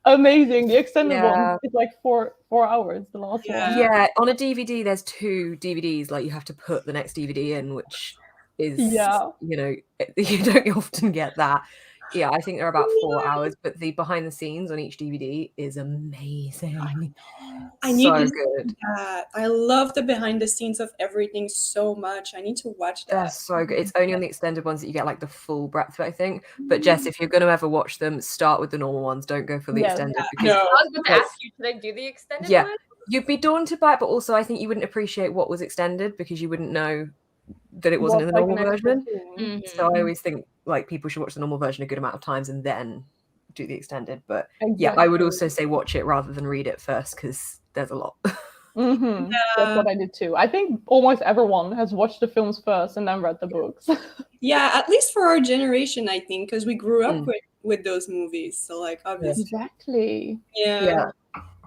A: Amazing. The extended
G: Yeah.
A: one is like 4 hours, the last one.
G: Yeah, on a DVD, there's 2 DVDs. Like you have to put the next DVD in, which is, you know, you don't often get that. Yeah, I think they're about 4 hours, but the behind the scenes on each DVD is amazing.
F: I need
G: So
F: to see
G: good.
F: that. I love the behind the scenes of everything so much. I need to watch that.
G: They're so good. It's only on the extended ones that you get like the full breadth of it, I think. But Jess, if you're going to ever watch them, start with the normal ones. Don't go for the extended. Because
H: I was going to ask you, should I do the extended one?
G: You'd be daunted by it, but also I think you wouldn't appreciate what was extended because you wouldn't know that it wasn't in the normal version. So I always think like people should watch the normal version a good amount of times and then do the extended. But yeah, I would also say watch it rather than read it first because there's a lot.
A: That's what I did too. I think almost everyone has watched the films first and then read the books.
F: Yeah, at least for our generation, I think, because we grew up with those movies. So like obviously.
A: Exactly.
F: Yeah,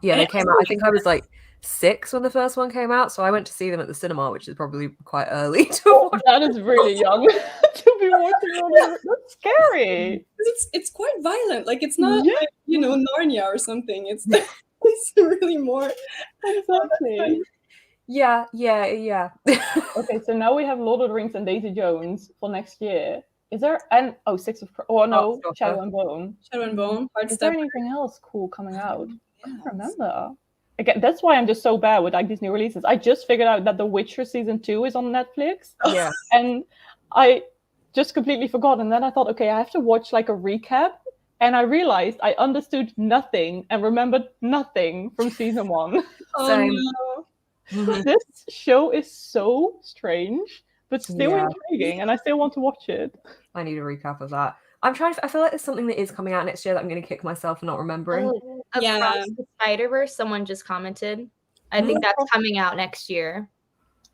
G: they came out. I think I was like 6 when the first one came out, so I went to see them at the cinema, which is probably quite early to watch.
A: That is really young to be watching all that. That's scary.
F: It's quite violent. Like it's not like, you know, Narnia or something. It's it's really more
A: exactly.
G: Yeah.
A: Okay, so now we have Lord of the Rings and Daisy Jones for next year. Is there Shadow and Bone?
F: Shadow and Bone.
A: Is there anything else cool coming out? I can't remember. Again, that's why I'm just so bad with like these new releases. I just figured out that The Witcher season 2 is on Netflix.
G: Yeah.
A: And I just completely forgot. And then I thought, okay, I have to watch like a recap. And I realized I understood nothing and remembered nothing from season 1.
F: No.
A: This show is so strange, but still intriguing. And I still want to watch it.
G: I need a recap of that. I feel like there's something that is coming out next year that I'm going to kick myself for not remembering.
H: Across the Spider-Verse, someone just commented. I think that's coming out next year.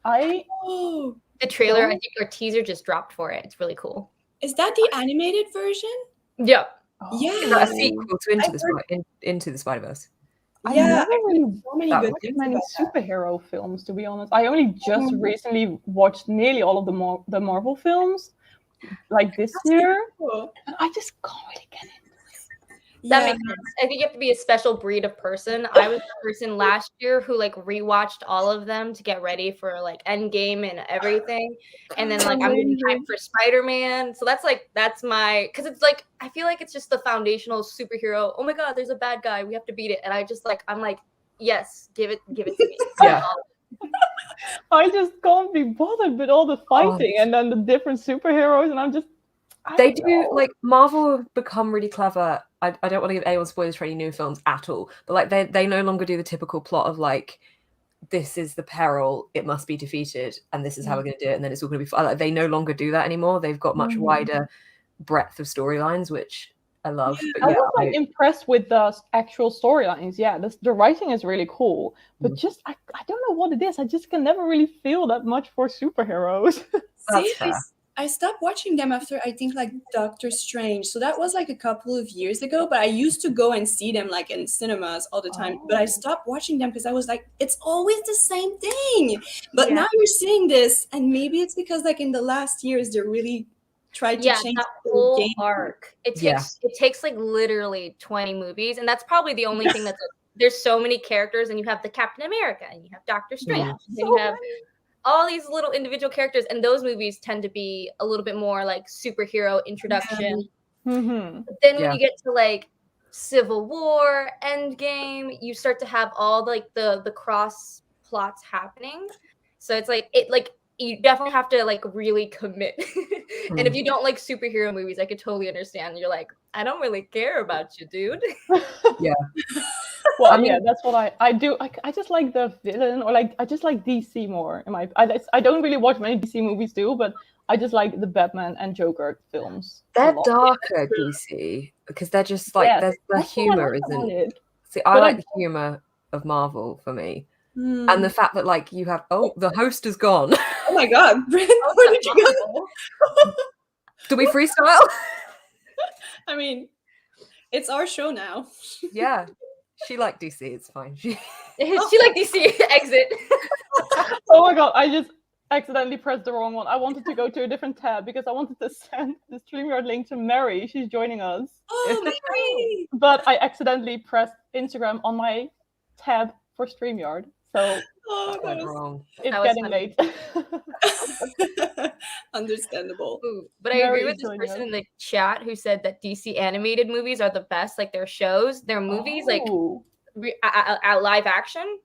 H: The trailer, I think, or teaser just dropped for it. It's really cool.
F: Is that the animated version?
H: Yeah.
F: Yeah.
G: Is that a sequel to Into the Spider-Verse?
A: I never really watched many superhero films, to be honest. I only just recently watched nearly all of the Marvel films, like this year.
F: Cool.
A: And I just can't really get into it.
H: That makes sense. I think you have to be a special breed of person. I was the person last year who like rewatched all of them to get ready for like Endgame and everything. And then like I'm really hyped for Spider-Man. So that's my, because it's like I feel like it's just the foundational superhero. Oh my god, there's a bad guy. We have to beat it. And I'm like, yes, give it to me.
G: Yeah.
A: I just can't be bothered with all the fighting and then the different superheroes, and I'm just
G: They do, like, Marvel have become really clever. I don't want to give anyone spoilers for any new films at all, but like they no longer do the typical plot of like, this is the peril, it must be defeated, and this is how we're going to do it, and then it's all going to be fine. Like, they no longer do that anymore. They've got much wider breadth of storylines, which I love. But
A: I was like impressed with the actual storylines. Yeah, the writing is really cool, but just I don't know what it is. I just can never really feel that much for superheroes.
F: See, I stopped watching them after I think like Doctor Strange. So that was like a couple of years ago, but I used to go and see them like in cinemas all the time. But I stopped watching them because I was like, it's always the same thing. But now you're seeing this, and maybe it's because like in the last years they're really tried to change
H: that
F: the
H: whole
F: game
H: arc. It takes like literally 20 movies, and that's probably the only thing that's like, there's so many characters, and you have the Captain America, and you have Doctor Strange, and you have all these little individual characters, and those movies tend to be a little bit more like superhero introduction. But then when you get to like Civil War, Endgame, you start to have all like the cross plots happening. So it's like you definitely have to like really commit. And if you don't like superhero movies, I could totally understand. You're like, I don't really care about you, dude.
A: Well,
G: I mean-
A: yeah, that's what I do. I just like the villain, or like I just like DC more. I don't really watch many DC movies too, but I just like the Batman and Joker films. a
G: They're
A: lot.
G: darker DC because they're just like
A: Yes,
G: there's the
A: that's what I
G: humor
A: like about
G: isn't.
A: it.
G: See, I
A: But
G: like the humor of Marvel for me, and the fact that like you have the host is gone.
F: Oh my god, Brent, where did you go?
G: Do we freestyle?
F: I mean, it's our show now.
G: Yeah, she liked DC. It's fine. She
H: She DC exit.
A: Oh my god, I just accidentally pressed the wrong one. I wanted to go to a different tab because I wanted to send the StreamYard link to Mary. She's joining us.
F: Oh, Mary!
A: But I accidentally pressed Instagram on my tab for StreamYard. So
F: Oh, that
G: went
F: was
G: wrong.
A: it's
H: That was
A: getting
H: funny.
A: late.
F: understandable.
H: Ooh, but I
A: Very
H: agree with this
A: joining
H: person
A: us.
H: in the chat who said that DC animated movies are the best. Like their shows, their movies, like
A: Oh.
H: at live action,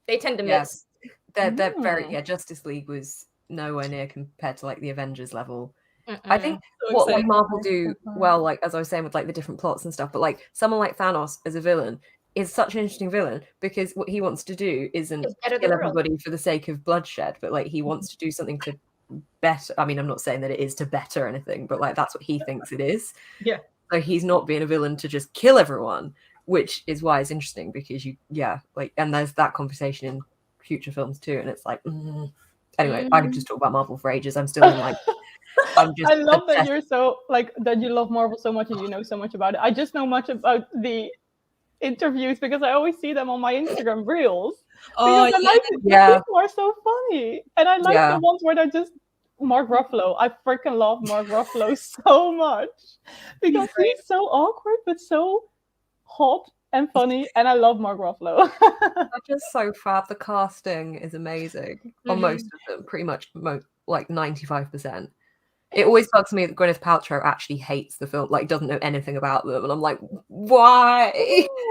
H: they tend to
G: Yeah.
H: miss.
G: They're very
A: Mm.
G: Justice League was nowhere near compared to like the Avengers level. I
H: Mm-mm.
G: think
F: So
G: what like
F: excited.
G: Marvel do well, like as I was saying with like the different plots and stuff, but like someone like Thanos as a villain is such an interesting villain because what he wants to do isn't
H: It's better
G: kill
H: the world.
G: everybody for the sake of bloodshed, but like he wants to do something to better. I mean, I'm not saying that it is to better anything, but like that's what he thinks it is.
B: Yeah.
G: So he's not being a villain to just kill everyone, which is why it's interesting because and there's that conversation in future films too, and it's like anyway, I could just talk about Marvel for ages. I'm still in like I'm just
A: I love that
G: obsessed.
A: you're so like that you love Marvel so much and you know so much about it. I just know much about the interviews because I always see them on my Instagram reels.
F: Oh,
A: Because I like it.
G: Yeah.
A: People are so funny, and I like
G: Yeah.
A: the ones where they're just Mark Ruffalo. I freaking love Mark Ruffalo so much because he's so awkward but so hot and funny, and I love Mark Ruffalo.
G: They're just so fab. The casting is amazing on most of them, pretty much like 95%. It always bugs me that Gwyneth Paltrow actually hates the film, like doesn't know anything about them, and I'm like, why?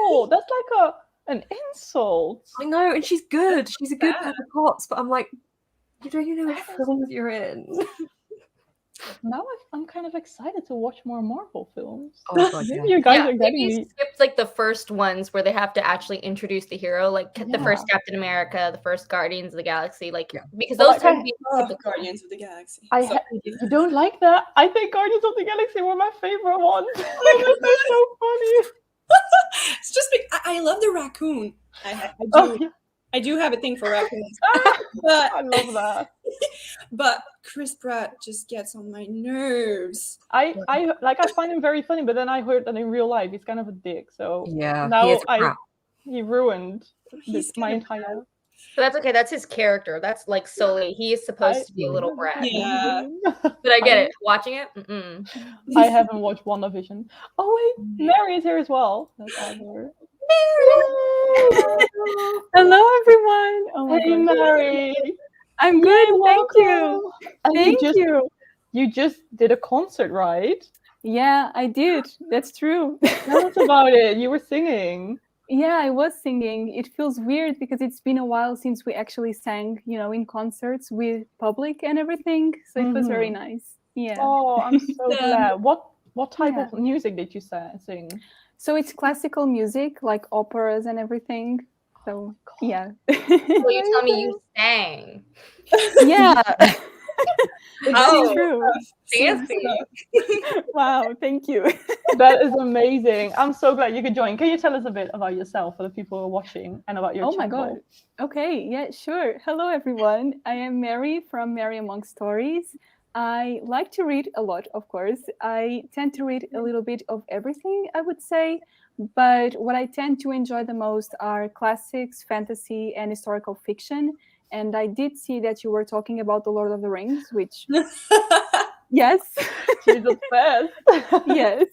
A: Oh, that's like an insult.
G: I know, and she's good. She's a good Pepper Potts, but I'm like, you don't even know what films you're in.
A: Now I'm kind of excited to watch more Marvel films.
G: Oh god,
A: Maybe
G: yeah.
A: you guys
H: Yeah,
A: are
H: maybe
A: getting
H: you
A: me.
H: skipped like the first ones where they have to actually introduce the hero, like the first Captain America, the first Guardians of the Galaxy, like because
A: Well,
H: those tend to be
F: Oh,
H: typical.
F: Guardians of the Galaxy.
A: You don't like that? I think Guardians of the Galaxy were my favorite ones.
F: Oh
A: They're so funny.
F: It's just I love the raccoon. I do.
A: Oh, yeah.
F: I do have a thing for raccoons. but
A: I love that.
F: But Chris Pratt just gets on my nerves.
A: I find him very funny, but then I heard that in real life he's kind of a dick. So
G: Yeah,
A: now
G: he is a crap.
A: he ruined
F: He's
A: my
F: kind of
A: entire.
H: But that's okay. That's his character. That's like solely he is supposed to be a little brat.
F: Yeah.
H: But I get it. Watching it, mm-mm.
A: I haven't watched WandaVision. Oh wait, Mary is here as well. That's Mary.
I: Hello, everyone. Oh my
A: Hey,
I: God.
A: Mary.
I: I'm good. Thank you.
A: And
I: Thank you.
A: You just did a concert, right?
I: Yeah, I did. That's true.
A: Tell us about it. You were singing.
I: Yeah, I was singing. It feels weird because it's been a while since we actually sang, in concerts with public and everything. So it was very nice. Yeah.
A: Oh, I'm so glad. What type
I: Yeah.
A: of music did you sing?
I: So it's classical music, like operas and everything. So yeah.
H: So you tell me you sang.
I: Yeah.
H: Oh.
I: It's true.
H: Fancy.
I: Wow, thank you.
A: That is amazing. I'm so glad you could join. Can you tell us a bit about yourself for the people who are watching and about your
I: Oh my
A: channel?
I: God. Okay, yeah, sure. Hello, everyone. I am Mary from Mary Among Stories. I like to read a lot, of course. I tend to read a little bit of everything, I would say. But what I tend to enjoy the most are classics, fantasy, and historical fiction. And I did see that you were talking about The Lord of the Rings, which, yes,
A: She's obsessed.
I: yes.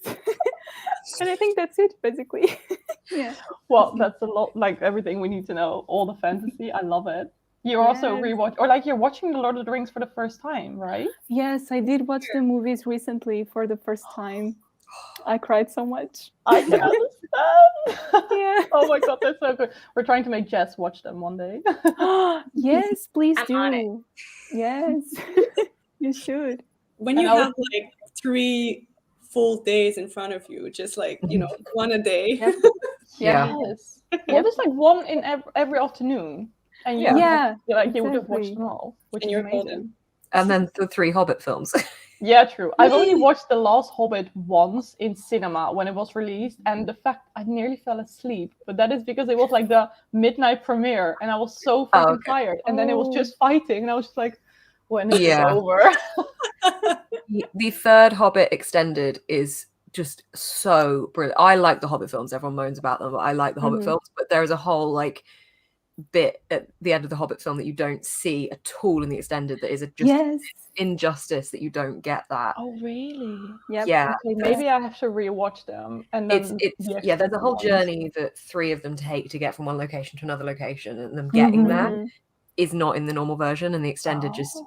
I: And I think that's it, basically. Yeah.
A: Well, that's a lot, like everything we need to know. All the fantasy. I love it. You're also
I: Yes.
A: you're watching The Lord of the Rings for the first time, right?
I: Yes, I did watch the movies recently for the first time. I cried so much.
A: I can understand.
I: Yeah.
A: Oh my God, they're so good. We're trying to make Jess watch them one day.
I: Yes, please
H: I'm on it.
I: do. Yes, you should.
F: When you
A: And I
F: have like 3 full days in front of you, just like, one a day.
I: Yep.
G: Yeah.
A: Yes. Well, there's like one in every afternoon, and you
I: Yeah,
A: you would have watched
I: exactly.
A: them all, which
F: And
A: is
F: you're
A: amazing.
F: golden.
G: And then the 3 Hobbit films.
A: Yeah, true. I've only watched The Last Hobbit once in cinema when it was released, and the fact I nearly fell asleep, but that is because it was like the midnight premiere, and I was so freaking tired, and then it was
I: Oh.
A: just fighting, and I was just like, when is
G: Yeah.
A: this over?
G: The 3rd Hobbit extended is just so brilliant. I like the Hobbit films. Everyone moans about them, but I like the Hobbit films. But there is a whole like bit at the end of the Hobbit film that you don't see at all in the extended. That is just
I: Yes.
G: injustice that you don't get that.
A: Oh, really?
I: Yep.
G: Yeah,
A: Okay, maybe I have to rewatch them, and then
G: there's a whole journey that 3 of them take to get from one location to another location, and them getting there is not in the normal version, and the extended just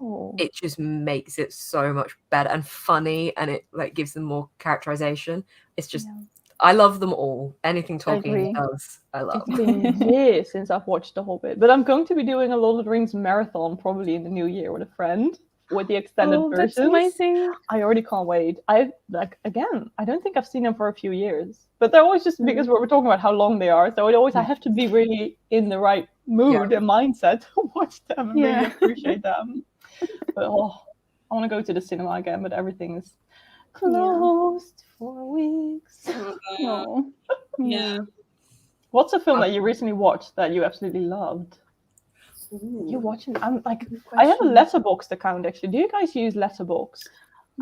G: makes it so much better and funny, and it like gives them more characterization. It's just I love them all. Anything Tolkien does, I love.
A: It's been years since I've watched The Hobbit, but I'm going to be doing a Lord of the Rings marathon probably in the new year with a friend with the extended versions.
I: That's amazing.
A: I already can't wait. I don't think I've seen them for a few years, but they're always just because we're talking about how long they are. So I have to be really in the right mood and mindset to watch them and really appreciate them. But I want to go to the cinema again, but everything is closed for weeks.
I: No.
F: Yeah.
A: What's a film that you recently watched that you absolutely loved? You're watching. I'm like, I have a Letterboxd account actually. Do you guys use Letterboxd?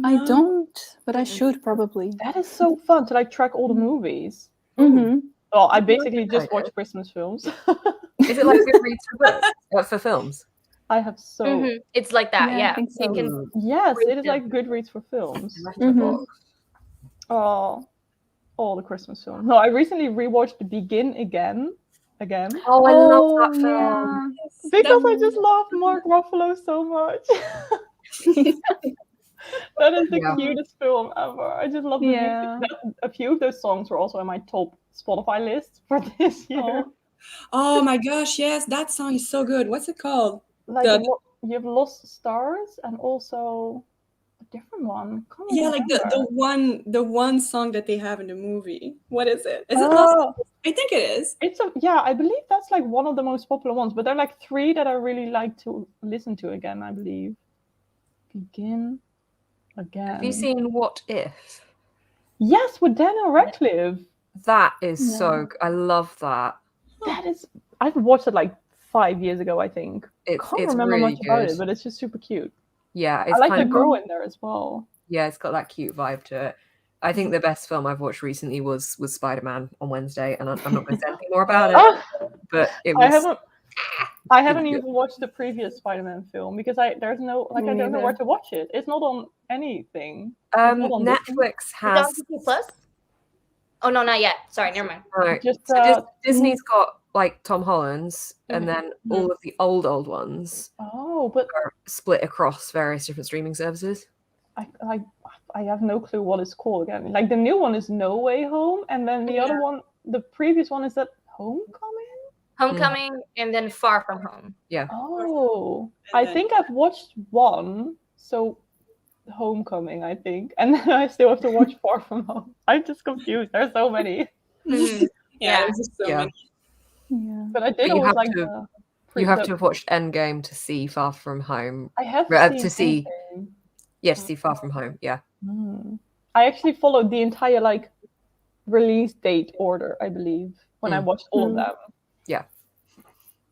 I: I don't, but I should probably.
A: That is so fun to like track all the movies.
I: Mm-hmm.
A: Well, I basically just watch Christmas films.
G: Is it like Goodreads for books? For films?
A: I have so.
H: It's like that,
I: I think so.
H: It can...
A: Yes, it is like Goodreads for films. Oh, all the Christmas films. No, I recently rewatched Begin again.
G: Oh, I love that film.
A: Because I just love Mark Ruffalo so much. That is the cutest film ever. I just love the music. A few of those songs were also on my top Spotify list for this year.
F: Oh my gosh, yes, that song is so good. What's it called?
A: Like you have Lost Stars and also a different one.
F: Yeah, like the one song that they have in the movie. What is it? Is it Lost? I think it is.
A: I believe that's like one of the most popular ones, but there are like 3 that I really like to listen to again, I believe. Begin again.
G: Have you seen What If?
A: Yes, with Daniel Radcliffe.
G: That is so good. I love that.
A: I've watched it like 5 years ago, I think. I can't remember
G: really
A: much about it, but it's just super cute.
G: Yeah,
A: I like the girl in there as well.
G: Yeah, it's got that cute vibe to it. I think the best film I've watched recently was Spider-Man on Wednesday, and I'm not going to say anything more about it. But it was.
A: I haven't even watched the previous Spider-Man film because I don't know where to watch it. It's not on anything.
G: Netflix has.
H: Disney Plus? Oh no, not yet. Sorry, never mind.
G: Right.
A: Just,
G: Disney's got like Tom Holland's, and then all of the old ones.
A: Oh, but
G: are split across various different streaming services.
A: I have no clue what it's called again. Like the new one is No Way Home, and then the other one, the previous one is that
H: Homecoming, and then Far From Home.
G: Yeah.
A: Oh, I think I've watched one. So Homecoming, I think, and then I still have to watch Far From Home. I'm just confused. There's so many.
F: Yeah, there's just so many.
I: Yeah.
A: But I did always like the.
G: You have to have watched Endgame to see Far From Home.
A: I have
G: to see. Yeah, to see Far From Home. Yeah.
A: I actually followed the entire like release date order, I believe, when I watched all of them.
G: Yeah.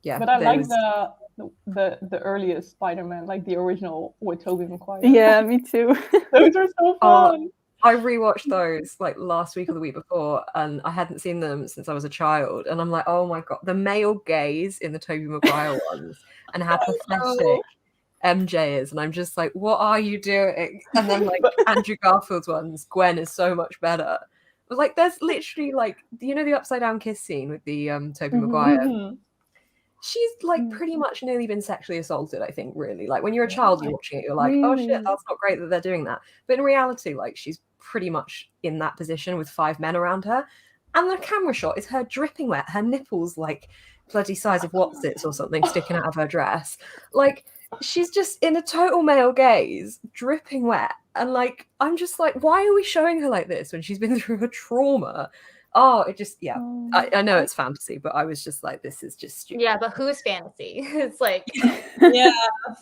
G: Yeah.
A: But I like the earliest Spider-Man, like the original with Tobey Maguire.
I: Yeah, me too.
A: Those are so fun.
G: I rewatched those like last week or the week before, and I hadn't seen them since I was a child. And I'm like, oh my god, the male gaze in the Tobey Maguire ones, and how pathetic MJ is. And I'm just like, what are you doing? And then like Andrew Garfield's ones, Gwen is so much better. But like, there's literally like, you know, the upside down kiss scene with the Tobey Maguire. She's like pretty much nearly been sexually assaulted, I think, really. Like when you're a child, you're watching it, you're like, oh shit, that's not great that they're doing that. But in reality, like she's pretty much in that position with 5 men around her. And the camera shot is her dripping wet, her nipples like bloody size of Watsits or something sticking out of her dress. Like she's just in a total male gaze, dripping wet. And like, I'm just like, why are we showing her like this when she's been through a trauma? Oh, it just
I: Oh.
G: I know it's fantasy, but I was just like, this is just stupid.
H: Yeah, but whose fantasy? It's like,
F: Yeah.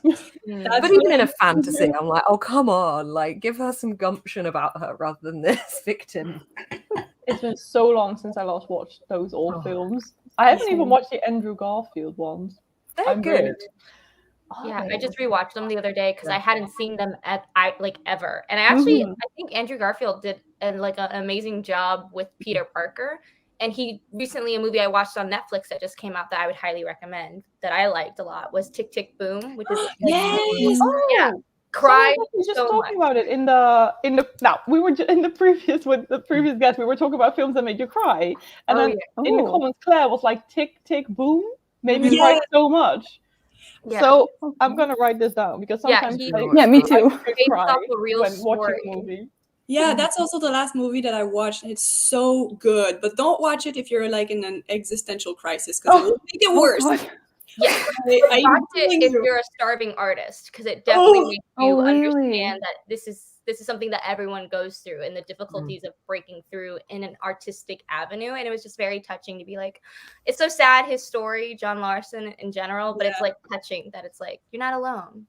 G: But even in a fantasy, I'm like, oh come on, like give her some gumption about her rather than this victim.
A: It's been so long since I last watched those old
G: Oh.
A: films. I haven't even watched the Andrew Garfield ones.
G: They're
A: I'm
G: good.
A: really-
H: yeah,
A: Oh,
H: I just rewatched them the other day because I hadn't seen them ever. And I think Andrew Garfield did an amazing job with Peter Parker. And he recently, a movie I watched on Netflix that just came out that I would highly recommend that I liked a lot was Tick Tick Boom, which is
F: Yes.
H: yeah,
A: Someone
H: cried
A: was just
H: so
A: talking
H: much.
A: about it in the now we were in the previous with the previous guest, we were talking about films that made you cry, and then in the
I: Oh.
A: comments Claire was like Tick Tick Boom made me cry so much.
H: Yeah.
A: So I'm gonna write this down because
H: Yeah,
A: sometimes
H: he-
I: Yeah, me too.
A: I could
H: Based
A: cry
H: off a real
A: when
H: story.
A: watching a movie.
F: Yeah, that's also the last movie that I watched. It's so good, but don't watch it if you're like in an existential crisis because it will make it worse.
I: God.
H: Yeah,
F: I
H: watch it
F: telling
H: if
F: you.
H: you're a starving artist because it definitely makes you
I: Oh, really?
H: understand that this is something that everyone goes through and the difficulties of breaking through in an artistic avenue. And it was just very touching to be like, it's so sad his story, John Larson in general, but it's like touching that it's like you're not alone.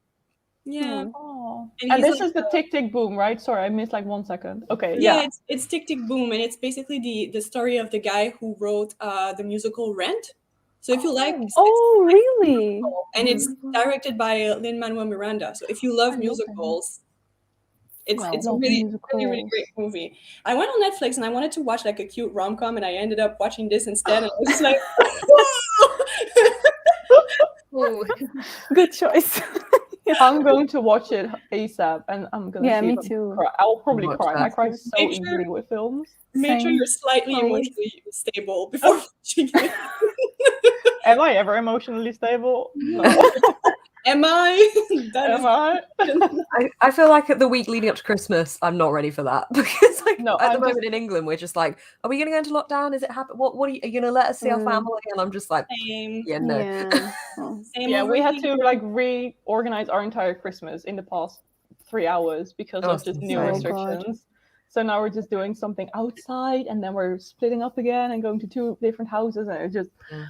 F: Yeah.
A: Oh.
F: And
A: And
F: he's
A: this
F: like
A: is the Tick Tick Boom, right? Sorry, I missed like 1 second. Okay,
F: Yeah, it's Tick Tick Boom, and it's basically the story of the guy who wrote the musical Rent. So if you like,
I: Oh, really?
F: and it's directed by Lin-Manuel Miranda. So if you love musicals, it's
A: Wow,
F: it's a
A: love
F: really
A: musicals.
F: great movie. I went on Netflix and I wanted to watch like a cute rom-com, and I ended up watching this instead. And I was just like,
H: Ooh.
I: Good choice.
A: I'm going to watch it ASAP, and I'm gonna.
I: Yeah,
A: see
I: me
A: if I'm
I: too.
A: cry. I'll probably
G: Watch
A: cry. I
G: that.
A: cry so
F: Make sure-
A: easily with films.
F: make sure
I: Same.
F: you're slightly
I: Always.
F: emotionally stable before watching it.
A: Am I ever emotionally stable? No.
F: Am I? That is
A: Am I?
G: I feel like at the week leading up to Christmas, I'm not ready for that because like
A: No,
G: at the
A: I'm
G: moment in England, we're just like, are we going to go into lockdown? Is it happen? What are you going to let us see our family? And I'm just like,
F: same.
G: yeah, no.
I: Yeah. Oh.
F: Same
A: Yeah,
F: over
A: we had
F: here.
A: to like reorganize our entire Christmas in the past 3 hours because
G: Oh,
A: of just new
G: insane.
I: Oh, God.
A: restrictions. So now we're just doing something outside, and then we're splitting up again and going to 2 different houses, and it's just
G: Can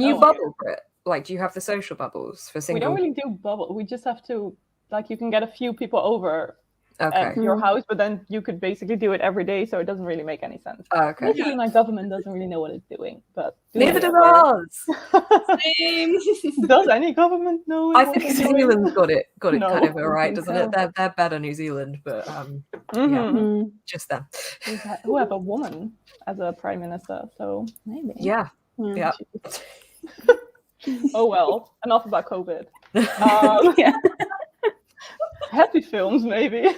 G: you
A: Oh,
G: bubble Brit? Like, do you have the social bubbles for
A: We
G: single?
A: don't really do bubble. We just have to like you can get a few people over
G: Okay.
A: at your house, but then you could basically do it every day, so it doesn't really make any sense.
G: Oh, okay.
A: Basically, my government doesn't really know what it's doing, but
G: Neither does
A: whatever.
G: ours.
F: Same.
A: Does any government know?
G: I
A: what
G: think
A: they're
G: New
A: doing?
G: Zealand's got it
A: No,
G: kind of
I: I
G: alright,
I: think
G: doesn't
I: so.
G: it? They're better New Zealand, but
A: Mhm.
G: just them.
A: We have a woman as a prime minister, so maybe.
G: Yeah. Yeah.
A: Oh well, enough about COVID.
I: Yeah.
A: Happy films, maybe.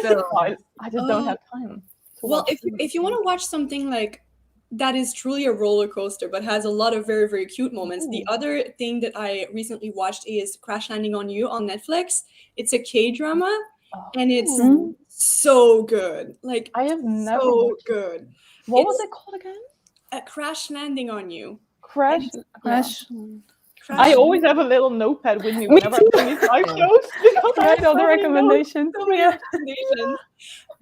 G: So,
A: I just don't have time. To
F: Well,
A: watch
F: if you want to watch something like that is truly a roller coaster, but has a lot of very, very cute moments. The other thing that I recently watched is Crash Landing on You on Netflix. It's a K-drama, and it's
I: Mhm.
F: so good. Like,
A: I have never
F: so
A: watched it.
F: good.
A: What was
F: It's
A: it called again?
F: A Crash Landing on You.
A: Crash.
I: Crash.
F: Crash
A: I always have a little notepad with me
I: Me
A: whenever
I: too.
A: I'm doing these live shows because I
I: Write
A: have
I: all
A: so
I: the
A: many notes.
I: recommendations.
F: so many
I: Yeah.
F: recommendations.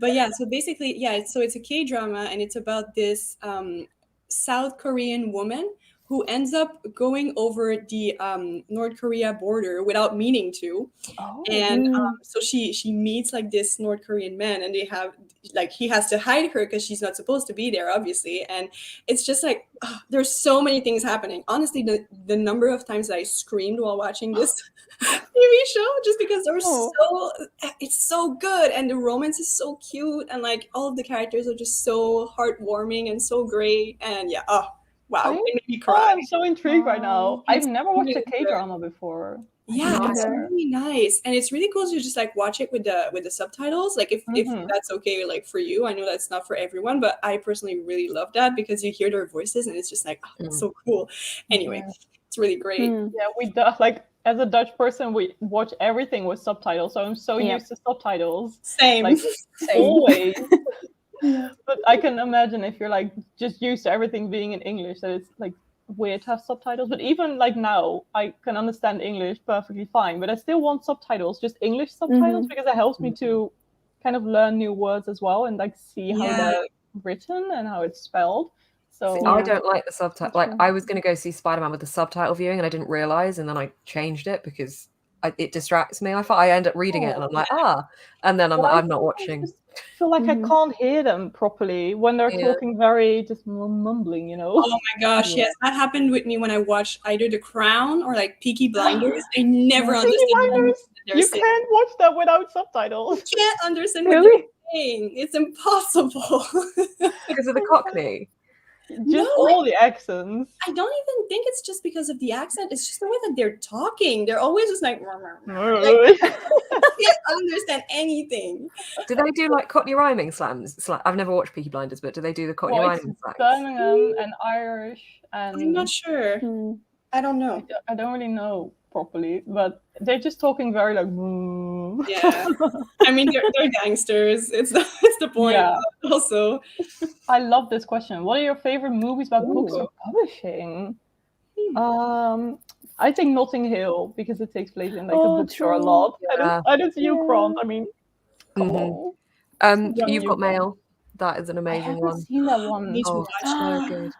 F: But yeah, so basically, yeah, so it's a K-drama, and it's about this South Korean woman who ends up going over the North Korea border without meaning to.
A: Oh.
F: And so she meets like this North Korean man, and they have like he has to hide her because she's not supposed to be there, obviously. And it's just like there's so many things happening. Honestly, the number of times that I screamed while watching this TV show, just because they're it's so good, and the romance is so cute, and like all of the characters are just so heartwarming and so great. And yeah, wow, it made me cry.
A: I'm so intrigued right now. I've
F: It's
A: never watched a
F: really good.
A: K-drama before.
F: Yeah, it's
I: neither.
F: really nice, and it's really cool to just like watch it with the subtitles. Like if that's okay, like for you, I know that's not for everyone, but I personally really love that because you hear their voices, and it's just like it's so cool. Anyway, it's really great.
A: Yeah, we do, like as a Dutch person, we watch everything with subtitles, so I'm so used to subtitles.
F: Same,
A: like always. But I can imagine if you're like just used to everything being in English, that it's like weird to have subtitles. But even like now, I can understand English perfectly fine, but I still want subtitles, just English subtitles, because it helps me to kind of learn new words as well and like see how written and how it's spelled. So
G: I don't like the subtitle. Like, I was going to go see Spider-Man with the subtitle viewing, and I didn't realize, and then I changed it because it distracts me. I end up reading it, and I'm like, and then I'm not watching.
A: I just feel like I can't hear them properly when they're talking very just mumbling, you know.
F: Oh my gosh, yes, that happened with me when I watched either The Crown or like Peaky Blinders. I never understand.
A: You can't watch that without subtitles.
F: You can't understand what they're saying. It's impossible.
G: Because of the Cockney.
A: Just all the accents.
F: I don't even think it's just because of the accent. It's just the way that they're talking. They're always just like, I can't understand anything.
G: Do they do like Cockney rhyming slams? I've never watched Peaky Blinders, but do they do the Cockney rhyming slams?
A: Birmingham and Irish and
F: I'm not sure. I don't know.
A: I don't really know properly, but they're just talking very like.
F: Yeah, I mean they're gangsters. It's the point.
A: Yeah.
F: Also,
A: I love this question. What are your favorite movies about books or publishing? I think Notting Hill because it takes place in like a bookstore a lot.
G: Yeah.
A: I don't see you, Grant. I mean, come on.
G: You've Got Mail. That is an
A: I
G: amazing
A: haven't
G: one.
A: seen that one.
G: So good.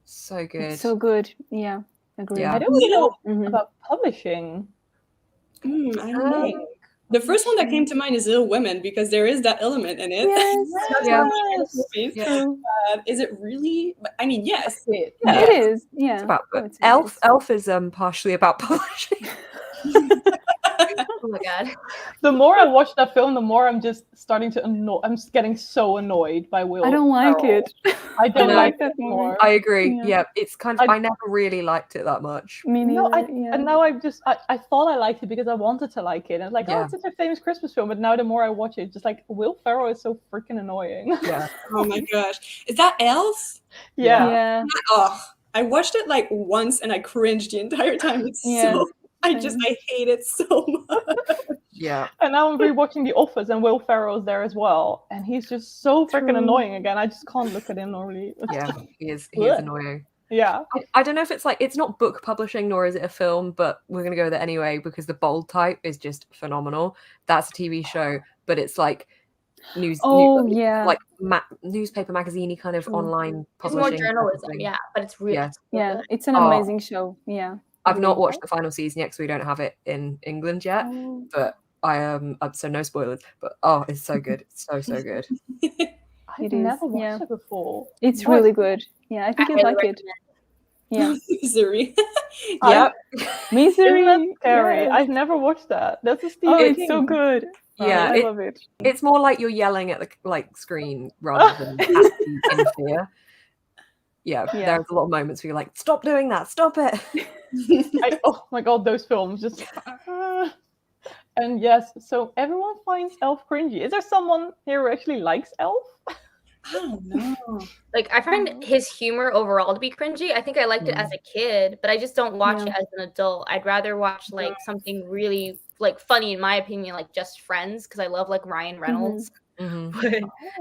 G: So good.
I: It's so good. Yeah, agree.
G: Yeah.
A: I don't really know about publishing.
F: I don't know. The first one that came to mind is Little Women because there is that element in it.
I: Yes.
F: Is it really? I mean, yes.
I: It is. Yeah.
G: It's about Elf is partially about publishing.
H: Oh my god.
A: The more I watch that film, the more I'm just starting to I'm just getting so annoyed by Will.
I: I don't like it.
A: I don't like that more.
G: I agree. Yeah, it's kind of. I never really liked it that much.
I: Me neither.
A: And now I thought I liked it because I wanted to like it. And like, oh, it's such a famous Christmas film. But now the more I watch it, just like Will Ferrell is so freaking annoying.
G: Yeah.
F: Oh my gosh. Is that Elf?
A: Yeah.
F: Oh, I watched it like once and I cringed the entire time. It's so. I hate it so much.
G: Yeah.
A: And now I'm rewatching The Office and Will Ferrell's there as well. And he's just so freaking annoying again. I just can't look at him normally.
G: Yeah, he is annoying.
A: Yeah.
G: I don't know if it's like, it's not book publishing nor is it a film, but we're going to go with it anyway because The Bold Type is just phenomenal. That's a TV show, but it's like like newspaper magazine-y kind of online publishing.
H: It's more journalism, but it's really
I: good. It's an amazing show. Yeah.
G: I've not watched the final season yet because we don't have it in England yet, but I so no spoilers. But it's so good, it's so good.
A: I've never watched it before.
I: It's really good. Yeah, I think you'd like it. Yeah,
F: Misery.
I: Misery.
A: Isn't that scary? I've never watched that. That's a Stephen King.
I: It's so good.
G: Yeah,
I: I love it.
G: It's more like you're yelling at the screen rather than acting in fear. Yeah, there's a lot of moments where you're like, stop doing that, stop it.
A: Oh my god, those films just. And yes, so everyone finds Elf cringy. Is there someone here who actually likes Elf?
F: I don't know.
H: Like, I find his humor overall to be cringy. I think I liked it as a kid, but I just don't watch it as an adult. I'd rather watch like something really like funny, in my opinion, like Just Friends, because I love like Ryan Reynolds. But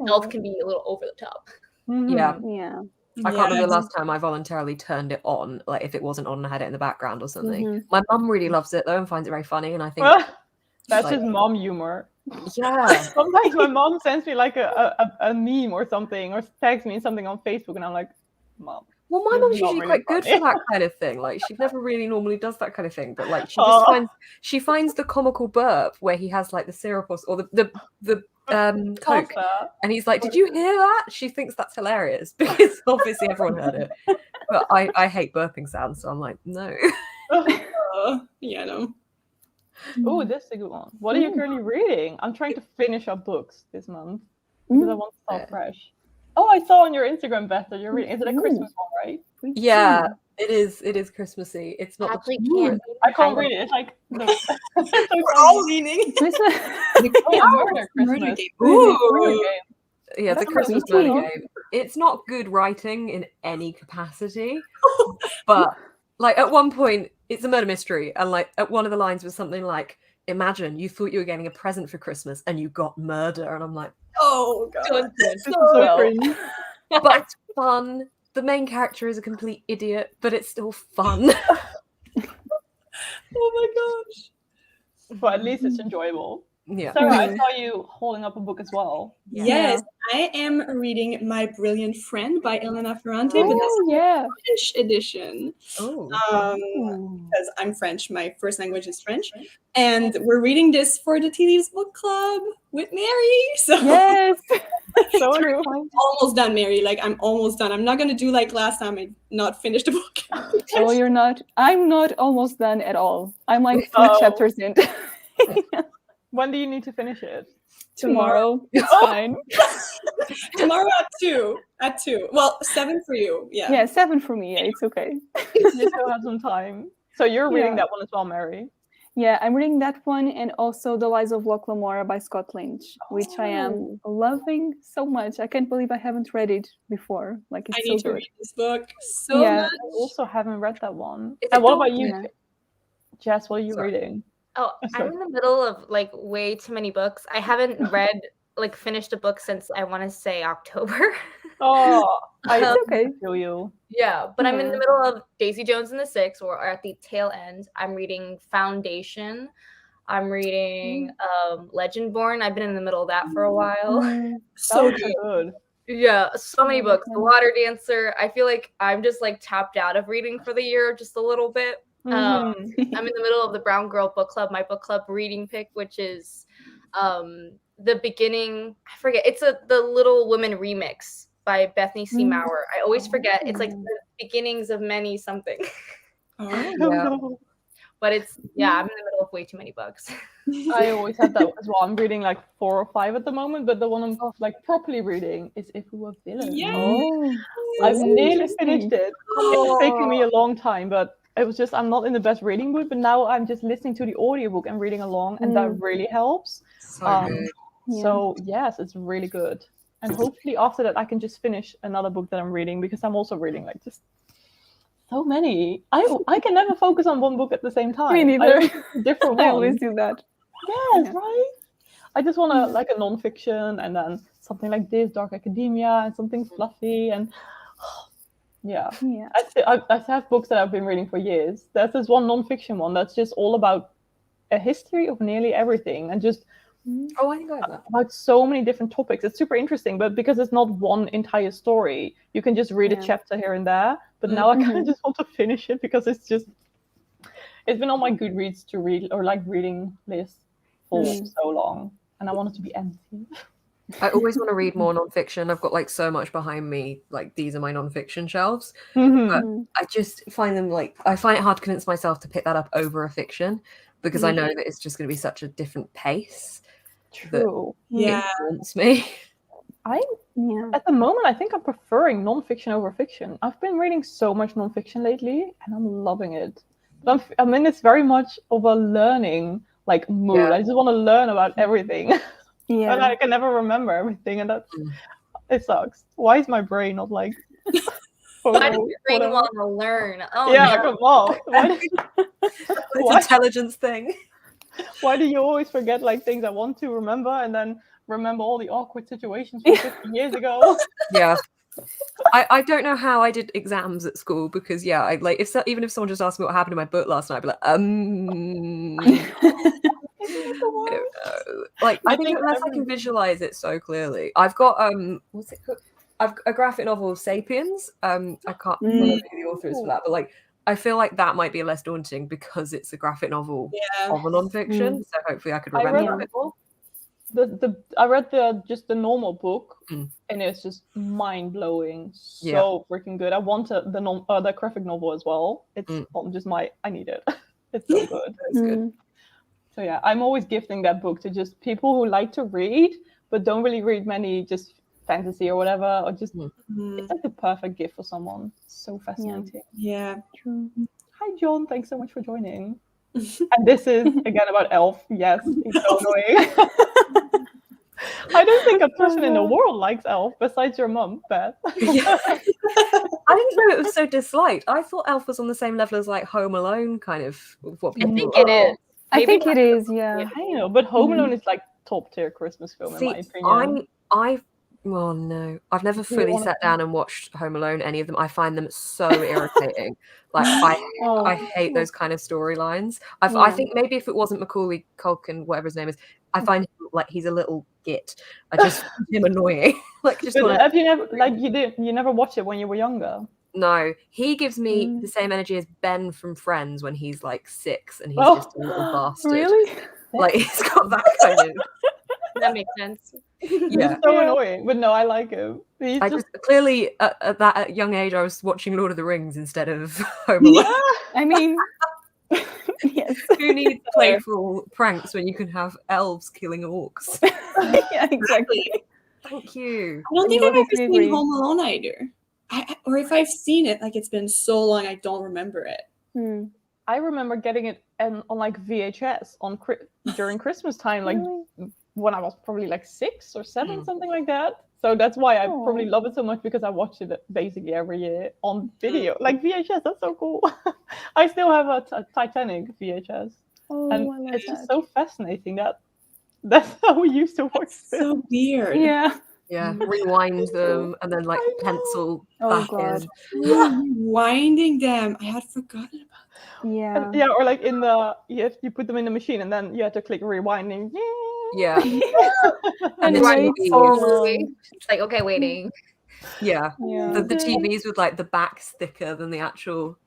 H: Elf can be a little over the top.
G: Yeah. I can't remember the last time I voluntarily turned it on, like if it wasn't on and I had it in the background or something. My mum really loves it though and finds it very funny, and I think
A: that's just mom humor.
G: Yeah.
A: Sometimes my mom sends me like a meme or something, or tags me something on Facebook, and I'm like, Mom.
G: Well, my mom's usually quite good for that kind of thing. Like, she never really normally does that kind of thing, but like she finds the comical burp where he has like the syrup or the Coke, and he's like, "Did you hear that?" She thinks that's hilarious because obviously everyone heard it. But I hate burping sounds, so I'm like, no.
F: Yeah, no.
A: Oh, this is a good one. What are you currently reading? I'm trying to finish up books this month because I want to start fresh. Oh, I saw on your Instagram, Beth, that you're reading. Is it a Christmas one, right?
G: Yeah, it is. It is Christmassy. It's not.
H: Actually,
A: I can't read it. It's like
F: we're all leaning.
A: Murder game.
G: Yeah, the Christmas murder game. It's not good writing in any capacity, but like at one point, it's a murder mystery, and like at one of the lines was something like, "Imagine you thought you were getting a present for Christmas and you got murder," and I'm like,
F: oh god,
A: so cringe.
G: But it's fun. The main character is a complete idiot, but it's still fun.
F: Oh my gosh.
A: But at least it's enjoyable.
G: Yeah.
A: Sarah, I saw you holding up a book as well.
F: Yes, I am reading My Brilliant Friend by Elena Ferrante, but this
I: Oh,
F: is the
I: yeah.
F: French edition.
G: Oh.
F: Because I'm French, my first language is French, and we're reading this for the Tea Leaves Book Club with Mary. So
I: Yes. So true.
F: almost done, Mary. Like I'm almost done. I'm not gonna do like last time I not finished the book.
I: Oh, you're not. I'm not almost done at all. I'm like 3
A: Oh.
I: chapters in.
A: When do you need to finish it?
I: Tomorrow. It's fine.
F: Tomorrow at 2. At 2. Well, 7 for you. Yeah.
I: Yeah, 7 for me. Yeah, it's okay.
A: You still have some time. So you're reading
I: Yeah.
A: that one as well, Mary?
I: Yeah, I'm reading that one and also The Lies of Locke Lamora by Scott Lynch, which I am loving so much. I can't believe I haven't read it before. Like, it's
F: I
I: so
F: need to
I: good.
F: read this book so
I: Yeah.
F: much.
A: I also haven't read that one.
H: It's
A: And what
H: adult-
A: about you,
I: Yeah.
A: Jess? What are you
G: Sorry.
A: reading?
H: Oh,
A: sorry.
H: I'm in the middle of like way too many books. I haven't read like finished a book since I want to say October.
A: Oh, I
I: okay.
A: feel you.
H: Yeah, but I'm in
I: Yeah.
H: the middle of Daisy Jones and the Six, or at the tail end. I'm reading Foundation. I'm reading Legendborn. I've been in the middle of that for a while.
F: So
A: That was
F: good.
A: so good.
H: Yeah, so many
I: Oh,
H: books. The
I: okay.
H: Water Dancer. I feel like I'm just like tapped out of reading for the year just a little bit.
A: Mhm.
H: I'm in the middle of the Brown Girl Book Club, my book club reading pick, which is the beginning. I forget. It's the Little Women remix by Bethany C. Maurer. I always forget. It's like the beginnings of many something.
F: Oh.
A: I don't
G: Yeah.
A: know.
H: But it's I'm in the middle of way too many books.
A: I always have that as well. I'm reading like 4 or 5 at the moment, but the one I'm like properly reading is If We Were Villains.
F: Yeah.
I: Oh,
A: I've
I: that's
A: nearly
I: interesting.
A: finished it. It's taken me a long time, but it was just I'm not in the best reading mood. But now I'm just listening to the audiobook and reading along, and that really helps.
G: So
A: Um,
G: good.
I: Yeah.
A: So yes, it's really good. And hopefully after that I can just finish another book that I'm reading, because I'm also reading like just so many. I can never focus on one book at the same time.
I: Me
A: I
I: neither.
A: always do different
I: I
A: ones.
I: always do that.
A: Yes,
I: Yeah.
A: right? I just want to like a non-fiction and then something like this, Dark Academia, and something fluffy. And yeah,
I: Yeah.
A: I have books that I've been reading for years. There's this one non-fiction one that's just all about a history of nearly everything and just
G: Oh, I think I have that.
A: about so many different topics. It's super interesting, but because it's not one entire story, you can just read a
I: Yeah.
A: chapter here and there. But now I kind of just want to finish it because it's been on my Goodreads to read or like reading list for so long, and I want it to be empty.
G: I always want to read more nonfiction. I've got like so much behind me. Like these are my nonfiction shelves.
A: Mhm.
G: I just find them like I find it hard to convince myself to pick that up over a fiction because I know that it's just going to be such a different pace.
A: True.
F: Yeah.
G: It haunts me.
I: Yeah.
A: At the moment, I think I'm preferring nonfiction over fiction. I've been reading so much nonfiction lately, and I'm loving it. But I'm in this very much of a learning like mood.
G: Yeah.
A: I just want to learn about everything, and
I: Yeah.
A: I can never remember everything, and it sucks. Why is my brain not like?
H: Why does your brain
A: whatever?
H: want to learn? Oh
A: Yeah,
H: no.
A: come on.
G: It's an
A: Why?
G: intelligence thing.
A: Why do you always forget like things I want to remember and then remember all the awkward situations from 50 years ago?
G: Yeah. I don't know how I did exams at school because I like even if someone just asked me what happened in my book last night, I'd be like, I don't know. Like I think unless I can visualize it so clearly. I've got what's it called? I've a graphic novel, Sapiens. I can't remember who the author is for that, but like I feel like that might be less daunting because it's a graphic novel of a nonfiction. So hopefully I could remember a bit more.
A: I read the normal book, and it's just mind blowing. So freaking good. I want the graphic novel as well. It's just I need it. It's so good.
G: It's good.
A: So yeah, I'm always gifting that book to just people who like to read but don't really read many just fantasy or whatever, or just it's like the perfect gift for someone. So fascinating.
F: Yeah.
I: True.
A: Hi John, thanks so much for joining. And this is again about Elf. Yes, he's so annoying. I don't think a person in the world likes Elf besides your mum, Beth.
G: I didn't know it was so disliked. I thought Elf was on the same level as like Home Alone, kind of what
H: I
G: people
H: think
G: thought.
H: it is.
I: I think it is. Yeah.
A: I know, but Home Alone is like top tier Christmas film in my opinion.
G: Well, no, I've never fully sat down and watched Home Alone, any of them. I find them so irritating. Like I hate those kind of storylines. I think maybe if it wasn't Macaulay Culkin, whatever his name is, I find him, like, he's a little git. I just find him annoying. Like, just
A: But
G: wanna,
A: have you never you never watched it when you were younger?
G: no, he gives me the same energy as Ben from Friends when he's like 6 and he's just a little bastard.
I: Really?
G: Like, he's got that kind of.
H: That makes sense.
G: Yeah.
A: He's so annoying, but no, I like him. He's
G: I
A: just
G: just clearly at that young age I was watching Lord of the Rings instead of Home Alone.
I: I mean, yes.
G: Who needs playful pranks when you can have elves killing orcs?
I: Yeah, exactly.
G: Thank you.
F: I don't think
I: You
F: I've ever
I: obviously
F: seen
I: agree.
F: Home Alone either. Or if I've seen it, like it's been so long, I don't remember it.
I: Hmm.
A: I remember getting it on like VHS during Christmas time, like
I: Really?
A: when I was probably like 6 or 7, something like that. So that's why I
I: Aw.
A: probably love it so much, because I watched it basically every year on video, like VHS. That's so cool. I still have a Titanic VHS,
I: Oh,
A: and
I: I love
A: it's just
I: that.
A: so fascinating that's how we used to watch
F: So
A: film.
F: weird.
I: Yeah.
G: Yeah, rewind them and then like
A: I know.
G: pencil
I: Oh,
G: back
I: God.
G: in.
F: Winding them. I had forgotten about
I: Yeah.
A: And, yeah, or like you put them in the machine and then you had to click rewinding.
G: Yeah.
I: And
G: the
I: wait
G: TVs.
I: so
H: Forward.
I: long.
H: It's like, okay, waiting.
G: Yeah.
I: Yeah.
G: The TVs with like the backs thicker than the actual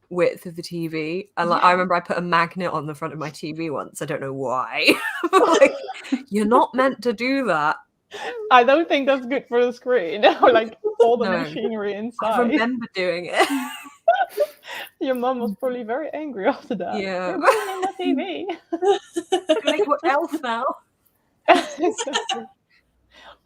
G: width of the TV. And like I remember I put a magnet on the front of my TV once. I don't know why. Like, you're not meant to do that.
A: I don't think that's good for the screen or like all the
G: No.
A: machinery
G: I
A: inside.
G: remember doing it.
A: Your mum was probably very angry after that.
G: Yeah.
A: You're ruining my TV.
G: Make what else now?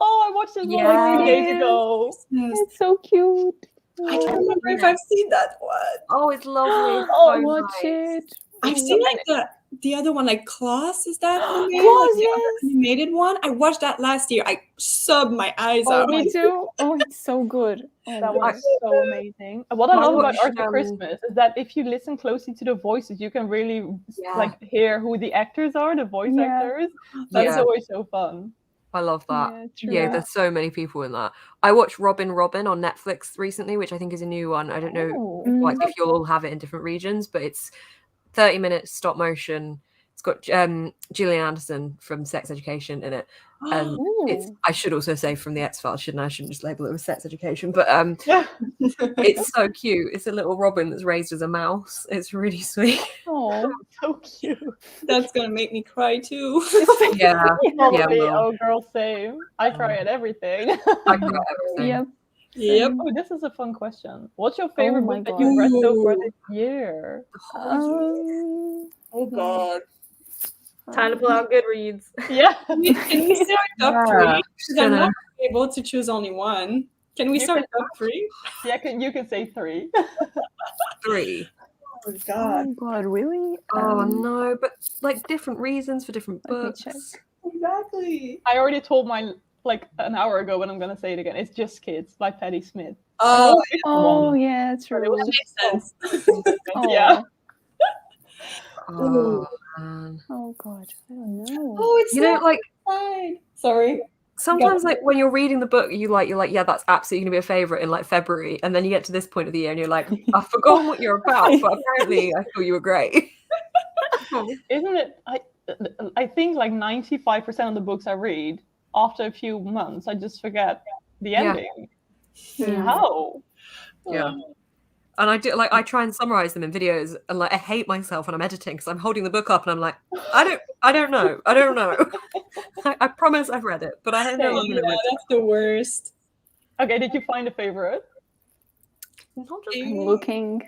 A: Oh, I watched this one
G: Yeah.
A: like 2 days
I: Yes.
A: ago.
F: it.
I: It's so cute.
F: I can't remember if I've seen that one.
G: Oh, it's lovely. It's
A: Oh,
G: so
I: Watch
G: nice.
I: it.
F: I've seen like the other one, like Klaus. Is that the name?
I: Klaus,
F: Like, the other
I: yes.
F: animated one. I watched that last year. I subbed my eyes
A: Oh,
F: out.
I: Me
F: Like,
I: too. Oh, it's so good. Oh,
A: That
I: my
A: was so amazing. And what I
G: I
A: love about
G: watched,
A: Arthur Christmas is that if you listen closely to the voices, you can really
G: Yeah.
A: like hear who the actors are, the voice
I: Yeah.
A: actors. That's
G: Yeah.
A: always so fun.
G: I love that.
I: Yeah, true.
G: Yeah, there's so many people in that. I watched Robin on Netflix recently, which I think is a new one. I don't know
A: Oh.
G: like if you'll all have it in different regions, but it's 30 minutes stop motion. It's got Gillian Anderson from Sex Education in it. It's I should also say from the X-Files, shouldn't I? I shouldn't just label it with Sex Education, but
A: Yeah.
G: it's so cute. It's a little Robin that's raised as a mouse. It's really sweet.
I: Oh,
A: So cute.
F: that's gonna make me cry too.
G: Yeah.
A: Probably,
G: well.
A: oh girl, same. I cry at everything.
G: I got everything.
I: yep.
F: Yep.
A: Oh, this is a fun question. What's your favorite
I: my
A: book that you've read so far
F: God.
A: this year?
F: Oh God.
H: Time to pull out Goodreads.
A: Yeah.
F: Can we start top
G: Yeah.
F: three? Because I'm
G: Gonna-
F: not able to choose only one. Can we
A: You
F: start
A: can-
F: top three?
A: Yeah, you can say 3.
G: 3.
F: Oh God.
I: Oh God, really?
G: Oh no, but like different reasons for different
I: Let me
G: books.
I: check.
F: Exactly.
A: I already told mine like an hour ago, but I'm gonna say it again. It's Just Kids by Patti Smith.
F: Oh,
I: Oh yeah,
A: But
I: true.
A: it was
F: makes
A: just
F: sense.
A: so
I: Oh.
A: yeah.
G: Oh man.
I: Oh God, I don't know.
F: Oh, it's
G: You know,
F: so
G: like
F: fine. Sorry.
G: sometimes like when you're reading the book, you're like, yeah, that's absolutely gonna be a favorite in like February, and then you get to this point of the year and you're like, I've forgotten what you're about, but apparently I thought you were great.
A: Isn't it? I think like 95% of the books I read, after a few months, I just forget the
G: Yeah.
A: ending.
I: Yeah.
A: How?
G: Yeah. And I do like I try and summarize them in videos, and like I hate myself when I'm editing because I'm holding the book up and I'm like, I don't know. I promise I've read it, but I don't know. I'm
F: Yeah,
G: gonna read it.
F: that's the worst.
A: Okay, did you find a favorite?
G: Not just-
I: I'm looking.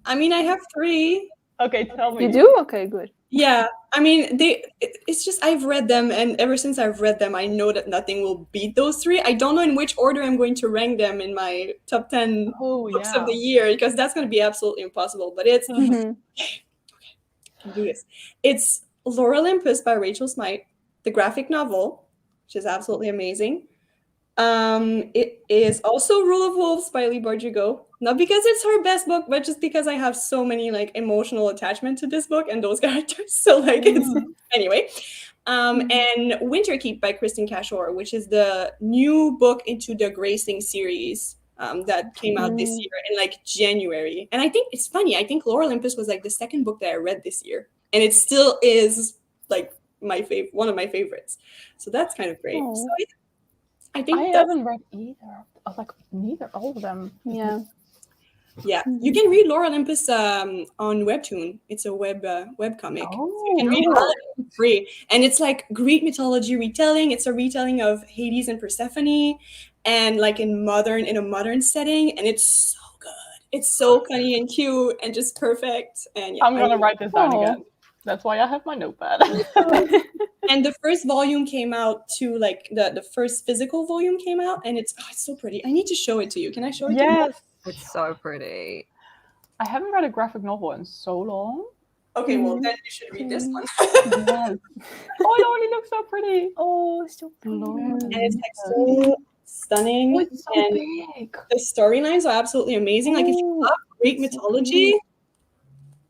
F: I mean, I have 3.
A: Okay, tell me.
I: You do? Okay, good.
F: Yeah, I mean, it's just I've read them, and ever since I've read them, I know that nothing will beat those 3. I don't know in which order I'm going to rank them in my top 10
A: Oh
F: books
A: yeah.
F: of the year, because that's going to be absolutely impossible. But it's
I: Mhm.
F: I'll do this. It's Lore Olympus by Rachel Smythe, the graphic novel, which is absolutely amazing. It is also Rule of Wolves by Lee Bardugo. Not because it's her best book, but just because I have so many like emotional attachment to this book and those characters. So like it's anyway. And Winter Keep by Kristen Cashore, which is the new book into the Gracing series that came out this year in like January. And I think it's funny. I think Lore Olympus was like the second book that I read this year, and it still is like one of my favorites. So that's kind of great.
I: Oh.
F: So I think
A: I
F: that's,
A: haven't read either. Like neither all of them.
I: Yeah.
F: yeah, you can read Lore Olympus on Webtoon. It's a web comic. So you can read it all for free, and it's like Greek mythology retelling. It's a retelling of Hades and Persephone, and like in a modern setting, and it's so good. It's so funny and cute and just perfect. And yeah,
A: I'm gonna write this down
I: Oh.
A: again. That's why I have my notepad.
F: And the first volume came out too, like the first physical volume came out, and it's so pretty. I need to show it to you. Can I show it to you?
A: Yes.
G: It's so pretty.
A: I haven't read a graphic novel in so long.
F: Okay, well then you should read this one.
A: Yes. Oh, it already looks so pretty.
I: Oh, so
A: Lord.
F: And it's like so stunning,
A: Oh, it's so
F: and
A: big.
F: the storylines are absolutely amazing. Like if you
A: Oh,
F: love Greek
A: so
F: mythology, you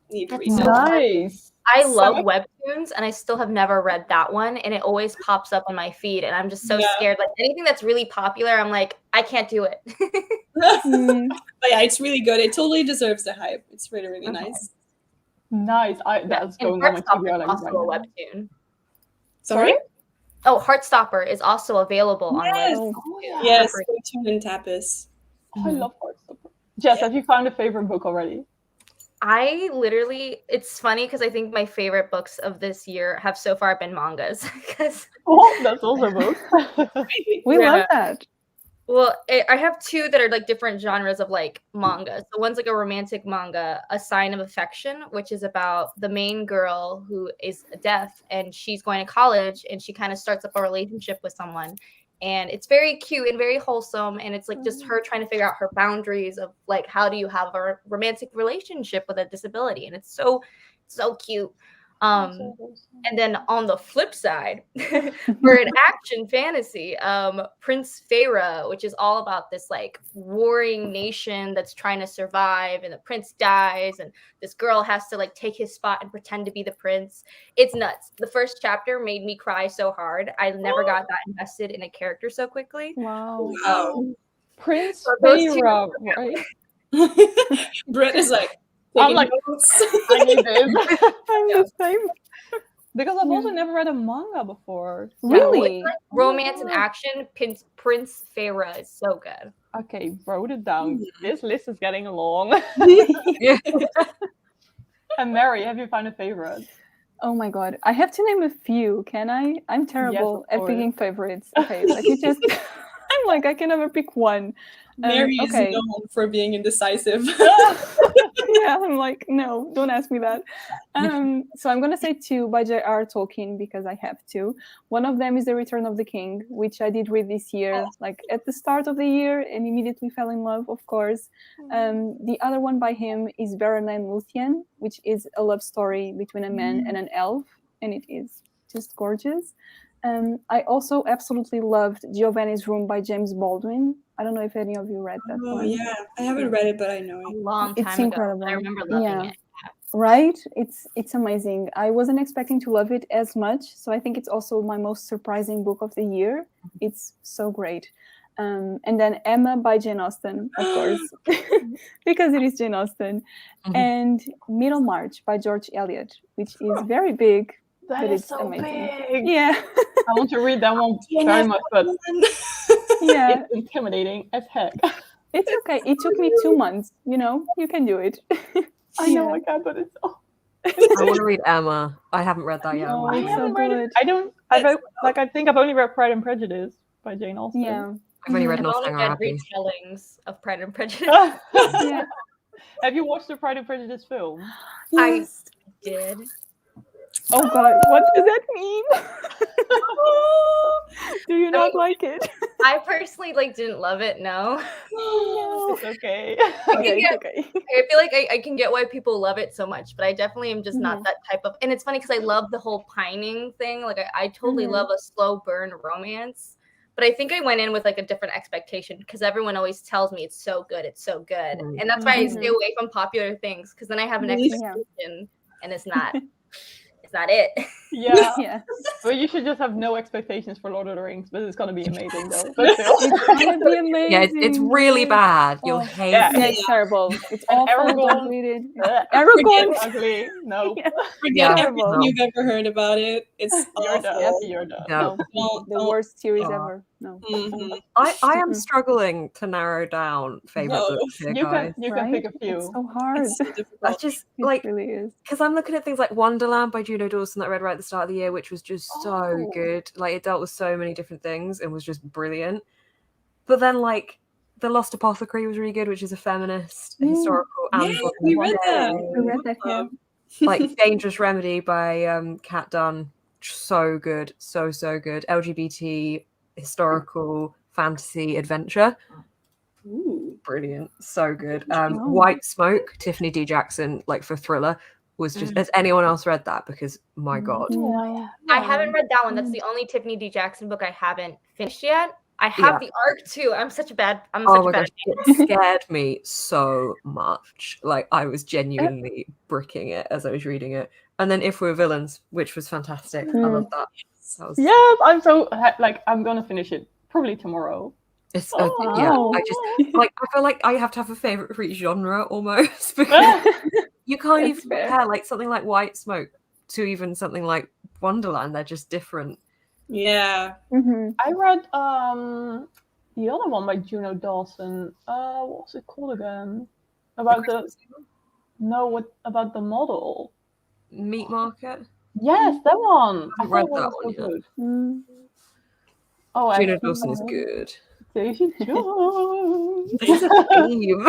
F: need to read
H: That's
F: that.
H: so
A: nice.
H: I love
A: So-
H: webtoons, and I still have never read that one, and it always pops up on my feed, and I'm just so
F: Yeah.
H: scared. Like anything that's really popular, I'm like, I can't do it.
I: Mm.
F: But yeah, it's really good. It totally deserves the hype. It's really, really
A: Okay.
F: nice.
A: Nice. That's
H: And
A: going on my
H: Heartstopper
A: TV
H: is
A: like
H: also a
A: right now.
H: webtoon.
F: Sorry?
H: Oh, Heartstopper is also available on
F: Yes.
H: Webtoon.
A: Oh, yeah.
F: Yes,
H: Free.
F: Webtoon and Tapas.
A: Oh, I love Heartstopper. Jess, have you found a favorite book already?
H: I literally, it's funny because I think my favorite books of this year have so far been mangas. Because
A: Oh, that's also a book.
I: We
H: Yeah.
I: love that.
H: well, I have two that are like different genres of like manga. So one's like a romantic manga, A Sign of Affection, which is about the main girl who is deaf and she's going to college and she kind of starts up a relationship with someone. And it's very cute and very wholesome. And it's like just her trying to figure out her boundaries of like, how do you have a romantic relationship with a disability? And it's so cute. And then on the flip side, for an action fantasy, Prince Pharaoh, which is all about this like warring nation that's trying to survive, and the prince dies, and this girl has to like take his spot and pretend to be the prince. It's nuts. The first chapter made me cry so hard. I never got that invested in a character so quickly.
I: Wow.
F: Wow.
A: Prince
H: So those two-
A: Pharaoh, right?
F: Brett is like,
A: I'm
F: taking
A: like,
F: notes.
A: I need this.
I: I'm the same.
A: Because I've also never read a manga before. So-
I: Really?
H: Romance and
A: God.
H: action, Prince Pharaoh is so good.
A: Okay, wrote it down. This list is getting long.
G: Yeah.
A: And Mary, have you found a favorite?
I: Oh my god. I have to name a few, can I? I'm terrible at
A: course.
I: picking favorites. Okay, let me just I'm like, I can never pick one.
F: Mary
I: okay.
F: is known for being indecisive.
I: Yeah, I'm like, no, don't ask me that. So I'm gonna say two by J.R. Tolkien because I have to. One of them is The Return of the King, which I did read this year, like at the start of the year, and immediately fell in love, of course. The other one by him is Beren and Luthien, which is a love story between a man and an elf, and it is just gorgeous. I also absolutely loved Giovanni's Room by James Baldwin. I don't know if any of you read that
F: Oh
I: one.
F: yeah, I haven't read it, but I know
H: A
F: it.
H: long
I: It's
H: time ago.
I: incredible.
H: I remember loving
I: Yeah.
H: it.
I: Right? It's amazing. I wasn't expecting to love it as much, so I think it's also my most surprising book of the year. It's so great. And then Emma by Jane Austen, of course, because it is Jane Austen.
G: Mhm.
I: And Middlemarch by George Eliot, which is very big,
A: That
I: but
A: is
I: it's
A: so
I: amazing.
A: big.
I: Yeah,
A: I want to read that one very much, but
I: yeah,
A: it's intimidating as heck.
I: it's okay. It took me 2 months. You know, you can do it.
A: I know
I: Yeah.
A: I can, but it's
G: I want to read Emma. I haven't read that yet.
I: Oh,
A: I
I: it's so
A: haven't read it.
I: good.
A: I don't. I think I've only read Pride and Prejudice by Jane Austen.
I: Yeah,
G: I've only read
H: I've
G: Nothing
H: only
G: or
H: read
G: Happy.
H: retellings of Pride and Prejudice.
I: yeah.
A: Have you watched the Pride and Prejudice film?
H: I did.
I: Oh God, what does that mean? Do you not like it?
H: I personally didn't love it. No,
A: It's okay.
I: Yeah, it's okay.
H: I feel like I can get why people love it so much, but I definitely am just
I: Mm-hmm.
H: not that type of. And it's funny because I love the whole pining thing. Like I totally
I: Mm-hmm.
H: love a slow burn romance. But I think I went in with like a different expectation because everyone always tells me it's so good,
G: Mm.
H: and that's why I
I: Mm-hmm.
H: stay away from popular things because then I have an
F: Yeah.
H: expectation and it's not. It's not it.
A: Yeah.
I: Yeah,
A: Well, you should just have no expectations for Lord of the Rings, but it's gonna be amazing though. But still.
I: it's gonna be amazing.
G: Yeah, it's really
I: yes.
G: bad. You'll
I: Oh,
G: hate
A: Yeah.
I: yeah,
G: it.
I: it's terrible. It's
A: And
I: awful.
A: Aragorn-
I: Don't read it.
A: Aragorn.
I: Aragorn.
A: Ugly. No.
I: Yeah.
F: Forget
G: Yeah,
F: everything
G: no.
F: you've ever heard about it. It's
A: You're done.
F: awful.
A: You're done.
G: No.
I: No, the
F: Don't-
I: worst series
G: Oh.
I: ever. No.
F: Mhm.
G: I am
I: Mhm.
G: struggling to narrow down favorite
F: No.
G: books here,
A: You
G: guys.
A: can
I: Right?
A: pick a few.
I: It's so hard.
F: It's so
G: I
F: difficult.
G: just
I: It
G: like
I: really is.
G: because I'm looking at things like Wonderland by Juno Dawson that I read right at the start of the year, which was just so
A: Oh.
G: good. Like it dealt with so many different things and was just brilliant. But then like The Lost Apothecary was really good, which is a feminist
I: Mm.
G: historical and
F: Yeah, we read that.
I: We read that here.
G: like Dangerous Remedy by Kat Dunn. So good, so good. LGBT historical fantasy adventure.
F: Ooh.
G: Brilliant, so good.
I: Oh.
G: White Smoke, Tiffany D. Jackson, like for thriller, was just. Has anyone else read that? Because my god,
I: No.
H: I haven't read that one. That's the only Tiffany D. Jackson book I haven't finished yet. I have the arc too. I'm such a bad.
G: oh my gosh, it scared me so much. Like I was genuinely bricking it as I was reading it. And then If We Were Villains, which was fantastic. I love that. That was,
A: Yes, I'm so like I'm gonna finish it probably tomorrow.
G: it's
I: Oh.
G: yeah. I just like I feel like I have to have a favorite for each genre almost because you can't
I: That's
G: even
I: fair.
G: compare like something like White Smoke to even something like Wonderland. They're just different.
F: Yeah.
I: Mhm.
A: I read the other one by Juno Dawson. What was it called again? About about the model.
G: Meat Market.
A: Yes, that one.
G: I haven't read
A: thought
G: that
A: was
G: one
A: so
G: yet.
A: good.
I: Mm.
A: Oh,
G: Juno
A: actually,
G: Dawson is good.
A: Daisy Jones.
G: There's a theme.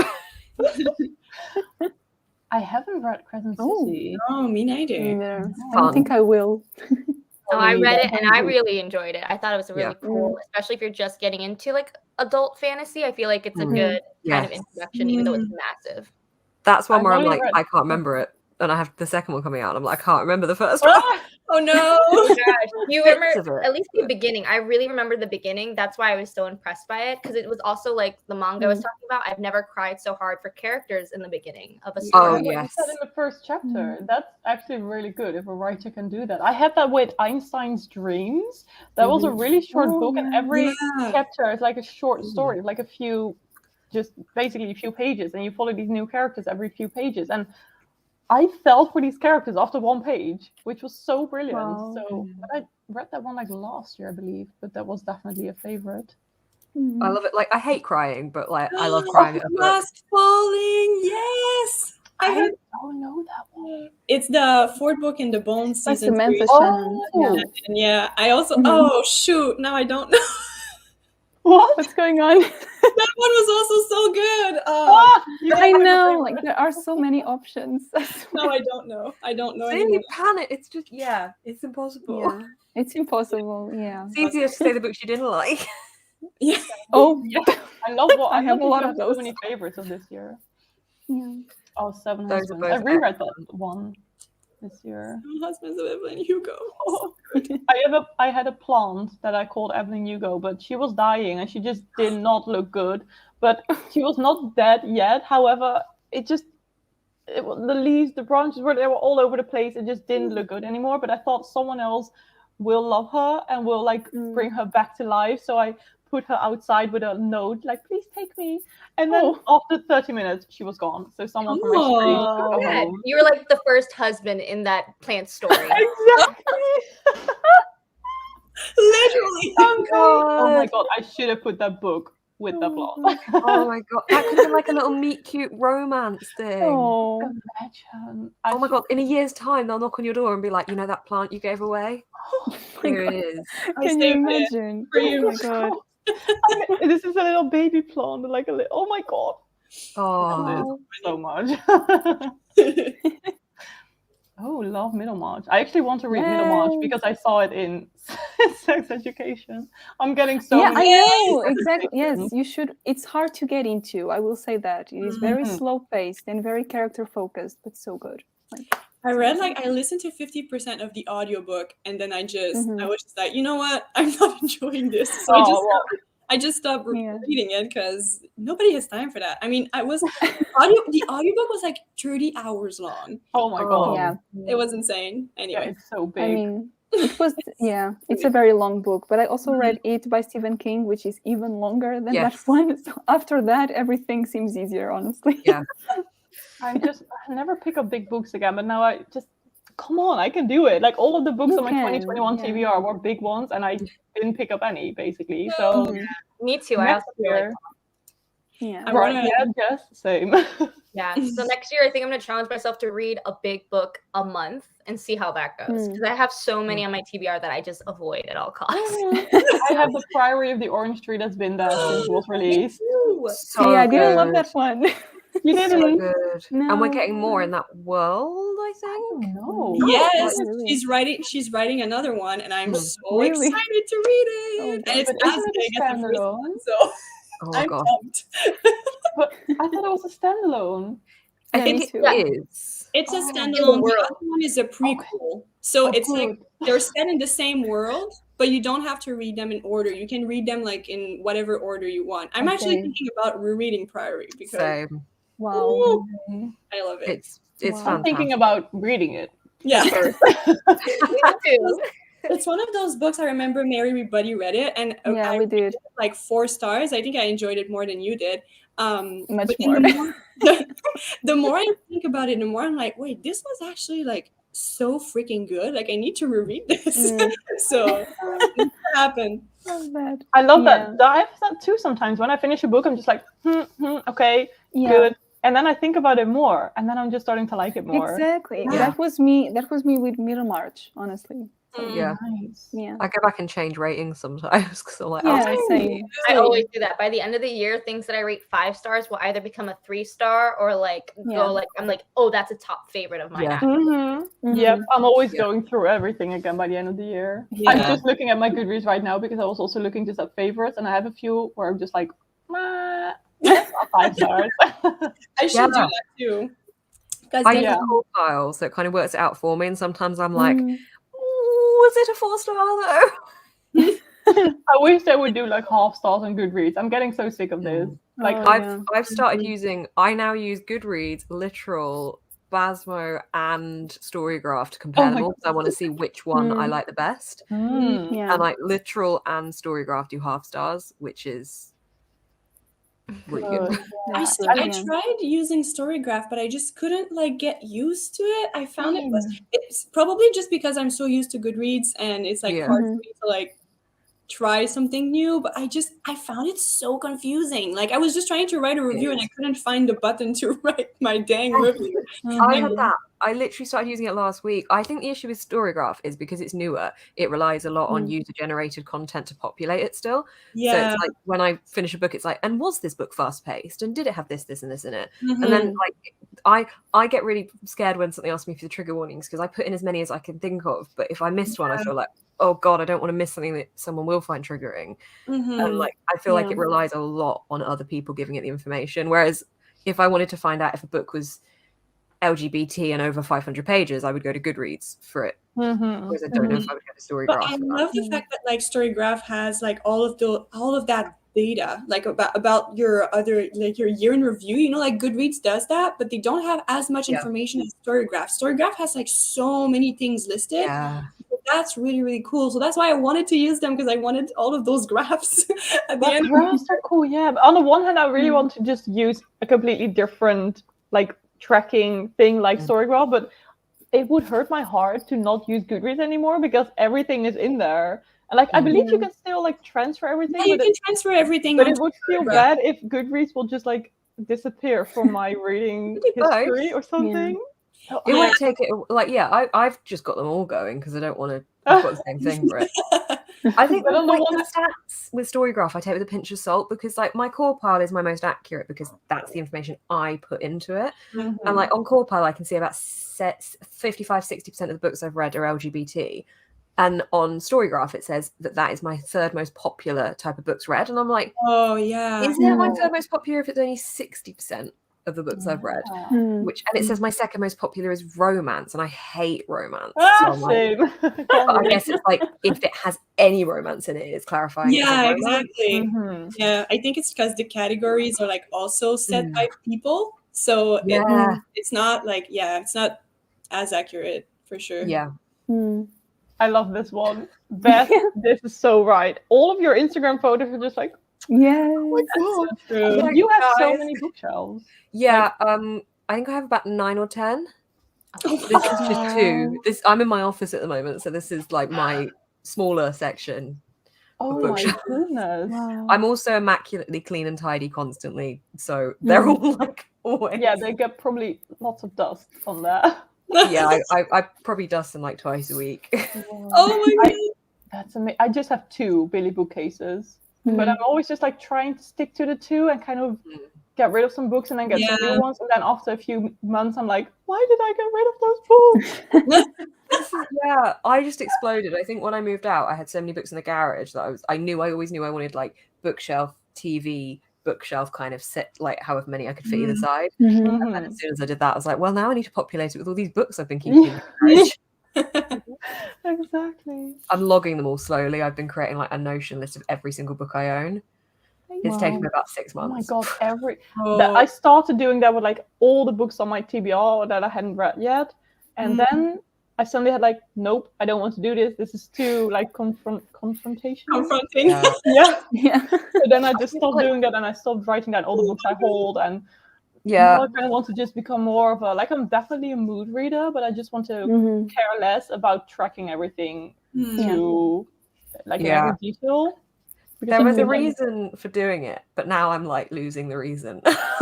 A: I haven't read Crescent
I: Oh.
A: City.
F: Oh, me neither.
I: Neither. I
G: Fun.
I: don't think I will.
H: No, I
A: Me
H: read
A: neither.
H: it and I really enjoyed it. I thought it was really
G: Yeah.
H: cool, especially if you're just getting into like adult fantasy. I feel like it's a
G: Mm.
H: good kind of
G: Yes.
H: introduction, even though it's massive.
G: That's one
A: I've
G: where I'm
A: only
G: like,
A: read-
G: I can't remember it. And I have the second one coming out. And I'm like, I can't remember the first one.
F: Oh no.
H: Gosh, you
G: Bits
H: remember
G: of it,
H: at least the
G: but-
H: beginning. I really remember the beginning. That's why I was so impressed by it because it was also like the manga I was talking about. I've never cried so hard for characters in the beginning of a
G: Oh,
H: story.
A: What you
G: yes.
A: said in the first chapter. That's actually really good if a writer can do that. I had that with Einstein's Dreams. That was a really short
I: Oh,
A: book, and
I: yeah.
A: every
F: Yeah.
A: chapter is like a short story, like a few, just basically a few pages, and you follow these new characters every few pages. And I fell for these characters after one page, which was so brilliant.
I: Wow.
A: So I read that one like last year, I believe, but that was definitely a favorite.
G: I love it. Like, I hate crying, but like, I love crying at a book.
F: Mask Falling. Yes. I
A: I
F: heard
A: don't know that one.
F: it's the fourth book in the Bone
I: That's
F: season
I: Samantha
F: 3.
I: Shannon.
A: Oh.
I: Yeah.
F: And yeah, I also
I: Mhm.
F: oh shoot, now I don't know.
A: What?
I: What's going on?
F: That one was also so good.
A: Ah, you
I: I
A: don't have
I: know,
A: a
I: like there are so many options.
F: No, I don't know. I don't know
G: See,
F: anyone.
G: you panic. It's just, yeah, it's impossible.
I: Yeah, it's impossible. Yeah.
G: It's easier to say the books you didn't like.
F: Yeah.
I: Oh,
A: I love what
I: I have a lot
A: have
I: of
A: so
I: those.
A: many favorites of this year.
I: yeah.
A: Oh, Seven
G: Those are
A: Husbands. I
G: both
A: reread that one this year.
F: Husbands of Evelyn Hugo.
A: I had a plant that I called Evelyn Hugo, but she was dying and she just did not look good. But she was not dead yet. However, the leaves, the branches they were all over the place. It just didn't look good anymore. But I thought someone else will love her and will like bring her back to life. So I put her outside with a note like, please take me. And then after 30 minutes, she was gone. So someone from my street took her
H: Yeah,
A: home.
H: you were like the first husband in that plant story.
A: Exactly.
F: Literally.
A: Oh my god, I should have put that book with the plot.
G: Oh my god, that could have been like a little meet cute romance thing.
I: Oh,
A: Imagine.
G: Oh my god, in a year's time, they'll knock on your door and be like, you know that plant you gave away? Here it is.
I: can you imagine?
F: for you.
I: Oh my god.
A: This is a little baby plant, like a little. Oh my god,
G: Oh,
A: so much. Oh, love Middlemarch. I actually want to read Middlemarch
I: Yay.
A: because I saw it in Sex Education. I'm getting so
I: Yeah, I
A: many
I: know exactly.
A: recommendations.
I: Yes, you should. It's hard to get into. I will say that it is very
A: Mhm.
I: slow paced and very character focused, but so good. Like,
F: I read I listened to 50% of the audiobook and then I was just like, you know what? I'm not enjoying this. So
A: Oh, well,
F: I just stopped
I: Yeah.
F: reading it because nobody has time for that. I mean, the audiobook was like 30 hours long.
A: Oh my god.
I: Yeah.
F: It was insane.
A: Yeah,
F: Anyway.
A: it's so big.
I: I mean, it was, yeah, it's a very long book, but I also read It by Stephen King, which is even longer than that
G: Yes.
I: one. So after that, everything seems easier, honestly.
G: Yeah.
A: I never pick up big books again, but now I just, come on, I can do it. Like all of the books
I: You
A: on my
I: can,
A: 2021
I: yeah.
A: TBR were big ones, and I didn't pick up any, basically. So
H: Me too. I
A: next
H: also feel like
A: year,
I: Yeah.
F: I
A: right,
F: wanna-
A: yeah, just same.
H: yeah. So next year, I think I'm gonna challenge myself to read a big book a month and see how that goes. Because I have so many on my TBR that I just avoid at all costs.
A: I have the Priory of the Orange Tree that's been there since it was released.
G: So
I: Yeah, I didn't love
G: good.
I: that one.
A: You
G: So
A: didn't?
G: good. And we're
I: No.
G: getting more in that world, I think.
A: No.
F: Yes,
I: really?
F: she's writing another one, and I'm so
I: Really?
F: excited to read it. And it's
A: But
F: as
A: isn't it
F: big
A: a
F: as the first
A: standalone?
F: one, so
G: Oh
F: I'm
G: god.
F: pumped.
A: But I thought it was a standalone.
G: I
I: Yeah,
G: think
I: me
G: it
I: too.
G: is.
F: It's a
A: Oh.
F: standalone. The
H: world.
F: other one is a prequel, so it's like they're set in the same world, but you don't have to read them in order. You can read them like in whatever order you want. I'm actually
I: Okay.
F: thinking about rereading Priory because
G: Same.
I: Wow.
F: Ooh, I love it.
G: It's
I: Wow.
A: I'm
G: fantastic.
A: thinking about reading it.
F: Yeah.
H: Me too.
F: It's one of those books I remember Mary, we buddy read it, and
I: Yeah,
F: I
I: we did.
F: rated it like 4 stars. I think I enjoyed it more than you did.
I: Much
F: But
I: more.
F: then the more I think about it, the more I'm like, wait, this was actually like so freaking good. Like I need to reread this. So it happened.
I: Love that.
A: I love
I: Yeah.
A: that. I have that too sometimes. When I finish a book, I'm just like, okay,
I: Yeah.
A: good. And then I think about it more, and then I'm just starting to like it more.
I: Exactly.
G: Yeah.
I: That was me with Middlemarch, honestly.
G: Yeah.
A: Nice.
I: Yeah.
G: I go back and change ratings sometimes because I'm like,
I: Yeah,
G: oh,
I: same.
H: I always do that. By the end of the year, things that I rate 5 stars will either become a 3-star or like
I: Yeah.
H: go like I'm like, oh, that's a top favorite of mine.
G: Yeah.
A: Mm-hmm. Yep, I'm always
G: Yeah.
A: going through everything again by the end of the year.
F: Yeah.
A: I'm just looking at my Goodreads right now because I was also looking just at favorites, and I have a few where I'm just like, that's not 5 stars.
F: I should do
G: Yeah.
F: that too. Because
G: I
F: then
G: use core files, so it kind of works it out for me. And sometimes I'm like,
I: Mm.
G: was it a 4-star though?
A: I wish they would do like half stars on Goodreads. I'm getting so sick of this. Like,
I: Oh, yeah.
G: I've started using. I now use Goodreads, Literal, Basmo, and Storygraph to compare
A: my
G: them all because I want to see which one I like the best.
I: Yeah.
G: And like Literal and Storygraph do half stars, which is really good.
F: I
I: Yeah.
F: tried using Storygraph, but I just couldn't like get used to it. I found it's probably just because I'm so used to Goodreads and it's like
G: Yeah.
F: hard for me to like try something new, but I found it so confusing. Like I was just trying to write a review and I couldn't find the button to write my dang review.
G: I had that. I literally started using it last week. I think the issue with Storygraph is because it's newer, it relies a lot on user-generated content to populate it still. So
F: Yeah.
G: it's like when I finish a book, it's like, and was this book fast-paced? And did it have this, this, and this in it?
F: Mhm.
G: And then like I get really scared when something asks me for the trigger warnings because I put in as many as I can think of. But if I missed one, I feel like, oh God, I don't want to miss something that someone will find triggering. And like I feel like it relies a lot on other people giving it the information. Whereas if I wanted to find out if a book was LGBT and over 500 pages, I would go to Goodreads for it. Whereas I don't know if I would go to Storygraph.
F: But I love the fact that like Storygraph has like all of that data, like about your other like your year in review. You know, like Goodreads does that, but they don't have as much information as Storygraph. Storygraph has like so many things listed.
G: Yeah.
F: That's really, really cool. So that's why I wanted to use them because I wanted all of those graphs at the end.
A: Graphs are cool, yeah. But on the one hand, I really want to just use a completely different like tracking thing like Storygraph, but it would hurt my heart to not use Goodreads anymore because everything is in there. And like I believe you can still like transfer everything.
F: Yeah, you can transfer everything.
A: But it
F: onto
A: would feel
F: Storygraph.
A: bad if Goodreads will just like disappear from my reading history or something. So
G: It won't take it like I've just got them all going because I don't want to. I've got the same thing for it. I think
A: But on the
G: like
A: one
G: the stats with Storygraph I take with a pinch of salt because like my core pile is my most accurate because that's the information I put into it. And like on core pile I can see about 55-60% of the books I've read are LGBT. And on Storygraph it says that is my third most popular type of books read. And I'm like,
F: oh yeah.
G: isn't it my third most popular if it's only 60%? of the books I've read.
I: Mm.
G: And it says my second most popular is romance, and I hate romance.
A: Ah,
G: So I'm like,
A: same.
G: but I guess it's like if it has any romance in it, it's clarifying.
F: Yeah,
G: it's a romance.
F: exactly.
A: Mhm.
F: Yeah, I think it's because the categories are like also set by people, so
G: Yeah.
F: it's not like it's not as accurate for sure.
G: Yeah.
I: Mm.
A: I love this one. Beth, this is so right. All of your Instagram photos are just like,
I: Yes.
A: oh,
F: True.
G: Yeah,
A: you have so
G: guys.
A: many bookshelves.
G: Yeah, I think I have about 9 or 10. This is just 2. I'm in my office at the moment, so this is like my smaller section.
A: Oh
G: of
A: my
G: bookshelves.
A: goodness.
I: Wow.
G: I'm also immaculately clean and tidy constantly, so they're all like always.
A: Yeah, they get probably lots of dust on there.
G: Yeah, I probably dust them like twice a week.
F: Oh my god.
A: That's amazing. I just have 2 Billy bookcases, but I'm always just like trying to stick to the 2 and kind of get rid of some books and then get some new ones. And then after a few months, I'm like, why did I get rid of those books?
G: Yeah, I just exploded. I think when I moved out, I had so many books in the garage that I always knew I wanted like bookshelf, TV, bookshelf kind of set, like however many I could fit either side.
I: Mhm.
G: And then as soon as I did that, I was like, well, now I need to populate it with all these books I've been keeping in the garage.
A: Exactly.
G: I'm logging them all slowly. I've been creating like a Notion list of every single book I own. It's taken me about 6
A: Oh
G: months.
A: my god, I started doing that with like all the books on my TBR that I hadn't read yet. And then I suddenly had like, nope, I don't want to do this. This is too like confrontational.
F: Confronting.
A: Yeah.
I: Yeah.
A: So then I just stopped doing that and I stopped writing down all the books I hold. And
G: Yeah.
A: now I kind of want to just become more of a, like, I'm definitely a mood reader, but I just want to
I: Mhm.
A: care less about tracking everything to like in
G: Yeah.
A: every detail. Because
G: There was a
A: sometimes-
G: reason for doing it, but now I'm like losing the reason.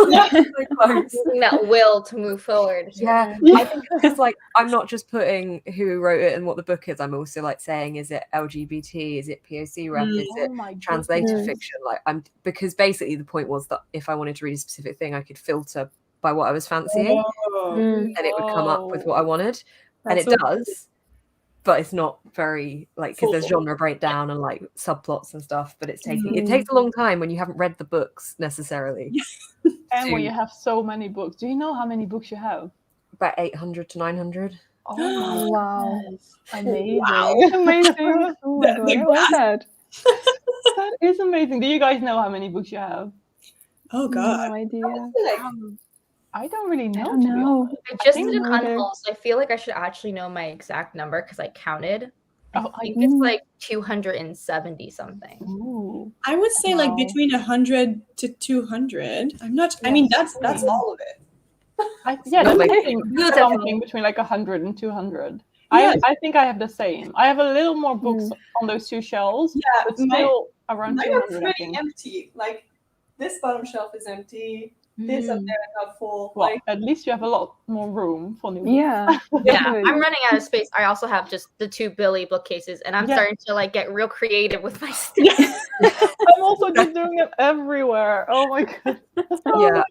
A: Yeah.
G: So close.
H: Using that will to move forward.
G: Yeah, I think it's like I'm not just putting who wrote it and what the book is. I'm also like saying, is it LGBT? Is it POC rep? Is
A: Oh
G: it
A: my
G: translated
A: goodness.
G: fiction? Like because basically the point was that if I wanted to read a specific thing, I could filter by what I was fancying, and it would come up with what I wanted, and it does. But it's not very like because there's genre breakdown and like subplots and stuff. But it takes a long time when you haven't read the books necessarily.
A: And when you have so many books. Do you know how many books you have?
G: About 800 to 900.
A: Oh my
I: Wow.
A: goodness. Amazing.
I: Amazing. Oh my god, I love that.
A: That is amazing. Do you guys know how many books you have?
F: Oh god.
I: No idea.
A: I don't really know.
I: I don't
A: to be
I: know.
A: honest.
H: I just
I: think
H: did an
I: neither.
H: unfold, so I feel like I should actually know my exact number because I counted.
A: Oh,
H: I think it's like 270 something.
A: Ooh.
F: I would say like
A: Wow.
F: between 100 to 200. I'm not. I mean, that's all of it.
A: Yeah,
G: Not
A: that's
G: like-
A: something between like 100 and 200.
F: Yes.
A: I think I have the same. I have a little more books on those 2 shelves,
F: Yeah,
A: but still around
F: mine are
A: 200, I
F: pretty
A: think.
F: empty. Like this bottom shelf is empty. This up there is not full.
A: Well,
F: Like
A: at least you have a lot more room for new books.
I: Yeah.
H: Yeah,
I: Good.
H: I'm running out of space. I also have just the 2 Billy bookcases, and I'm
A: Yeah.
H: starting to like get real creative with my stuff.
A: I'm also just doing it everywhere. Oh my god.
G: Yeah.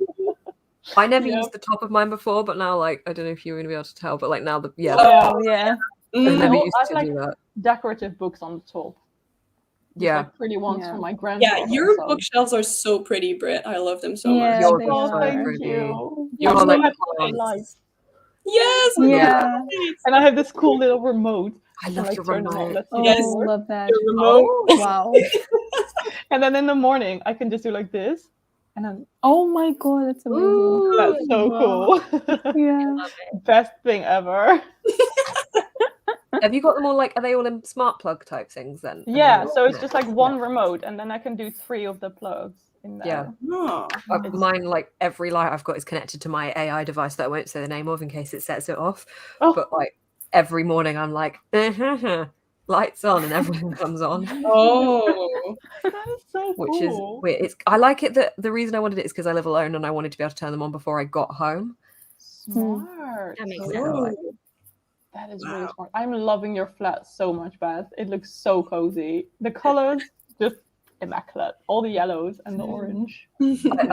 G: I never
A: Yeah.
G: used the top of mine before, but now like I don't know if you're gonna be able to tell, but like now the
I: Oh, yeah.
G: I never
A: Oh,
G: used
A: I
G: to
A: like
G: do that.
A: decorative books on the top. Just,
G: Yeah.
A: like pretty ones
I: Yeah.
A: from my grandfather.
F: yeah, your
A: so-
F: bookshelves are so pretty, Britt. I love them so
I: Yeah,
F: much.
G: Yours
I: they
G: are
A: Oh,
G: so
A: thank
G: pretty.
A: you.
G: You're
A: I
G: like
A: have
G: plants.
A: lights.
F: Yes.
I: Yeah.
A: And I have this cool little remote.
G: I
A: to,
G: love
A: like,
G: your
A: turn them on.
G: remote.
A: Let's see
I: Oh,
A: if it
F: Yes.
A: works.
I: love that.
F: Your remote.
I: Wow.
A: And then in the morning, I can just do like this. And then
I: Oh my god, that's amazing.
A: that's so
I: Wow.
A: cool.
I: Yeah.
H: Love it.
A: Best thing ever.
G: Have you got them all like are they all in smart plug type things then? And
A: Yeah,
G: then
A: so it's
G: yeah.
A: just like one remote, and then I can do 3 of the plugs in there.
G: Yeah.
F: Oh.
G: Mine like every light I've got is connected to my AI device that I won't say the name of in case it sets it off.
A: Oh.
G: But like every morning I'm like lights on and everything comes on.
F: Oh.
A: That is so
G: Which
A: cool.
G: is weird. I like it that the reason I wanted it is because I live alone and I wanted to be able to turn them on before I got home.
A: Smart.
H: That makes
A: So
H: sense.
A: good. That is really
F: Wow.
A: smart. I'm loving your flat so much, Beth. It looks so cozy. The colors just immaculate. All the yellows and the orange.
G: I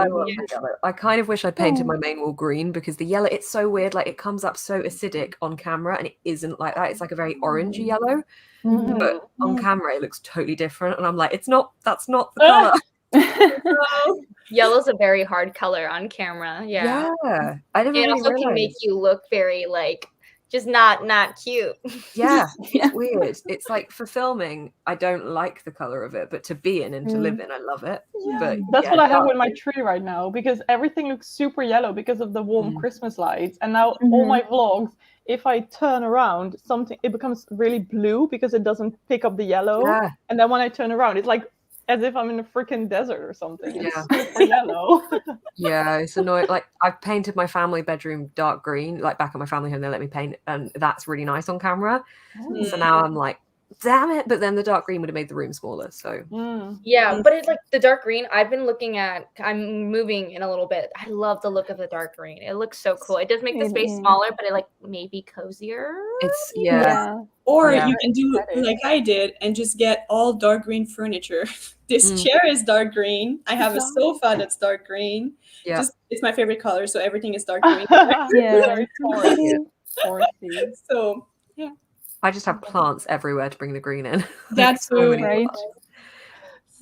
G: love the yellow. I kind of wish I painted my main wall green because the yellow, it's so weird. Like it comes up so acidic on camera and it isn't like that. It's like a very orangey yellow,
A: Mhm.
G: but on camera it looks totally different. And I'm like, that's not the color.
H: Yellow's a very hard color on camera. Yeah.
G: I never
H: It
G: really
H: also can make
G: realized.
H: you look very like just not cute.
G: Yeah, it's weird. It's like for filming, I don't like the color of it, but to be in and to live in, I love it.
A: Yeah,
G: But
A: that's what I have
G: dark
A: with my
G: green.
A: tree right now because everything looks super yellow because of the warm
G: Mm.
A: Christmas lights. And now all my vlogs, if I turn around, it becomes really blue because it doesn't pick up the yellow.
G: Yeah.
A: And then when I turn around, it's like as if I'm in a freaking desert or something. It's
G: Yeah.
A: super yellow.
G: Yeah, it's annoying. Like I've painted my family bedroom dark green, like back at my family home, they let me paint, and that's really nice on camera. So now I'm like, damn it! But then the dark green would have made the room smaller. So
H: Yeah, but it's like the dark green. I've been looking at. I'm moving in a little bit. I love the look of the dark green. It looks so cool. It does make the space smaller, but it like maybe cozier.
G: It's
F: Or
G: Yeah.
F: you can do like I did and just get all dark green furniture. This chair is dark green. I have a sofa that's dark green.
G: Yeah.
F: It's my favorite color, so everything is dark green.
A: Very foresty.
F: So yeah.
G: I just have plants everywhere to bring the green in.
F: That's
G: so many
I: right.
G: plants.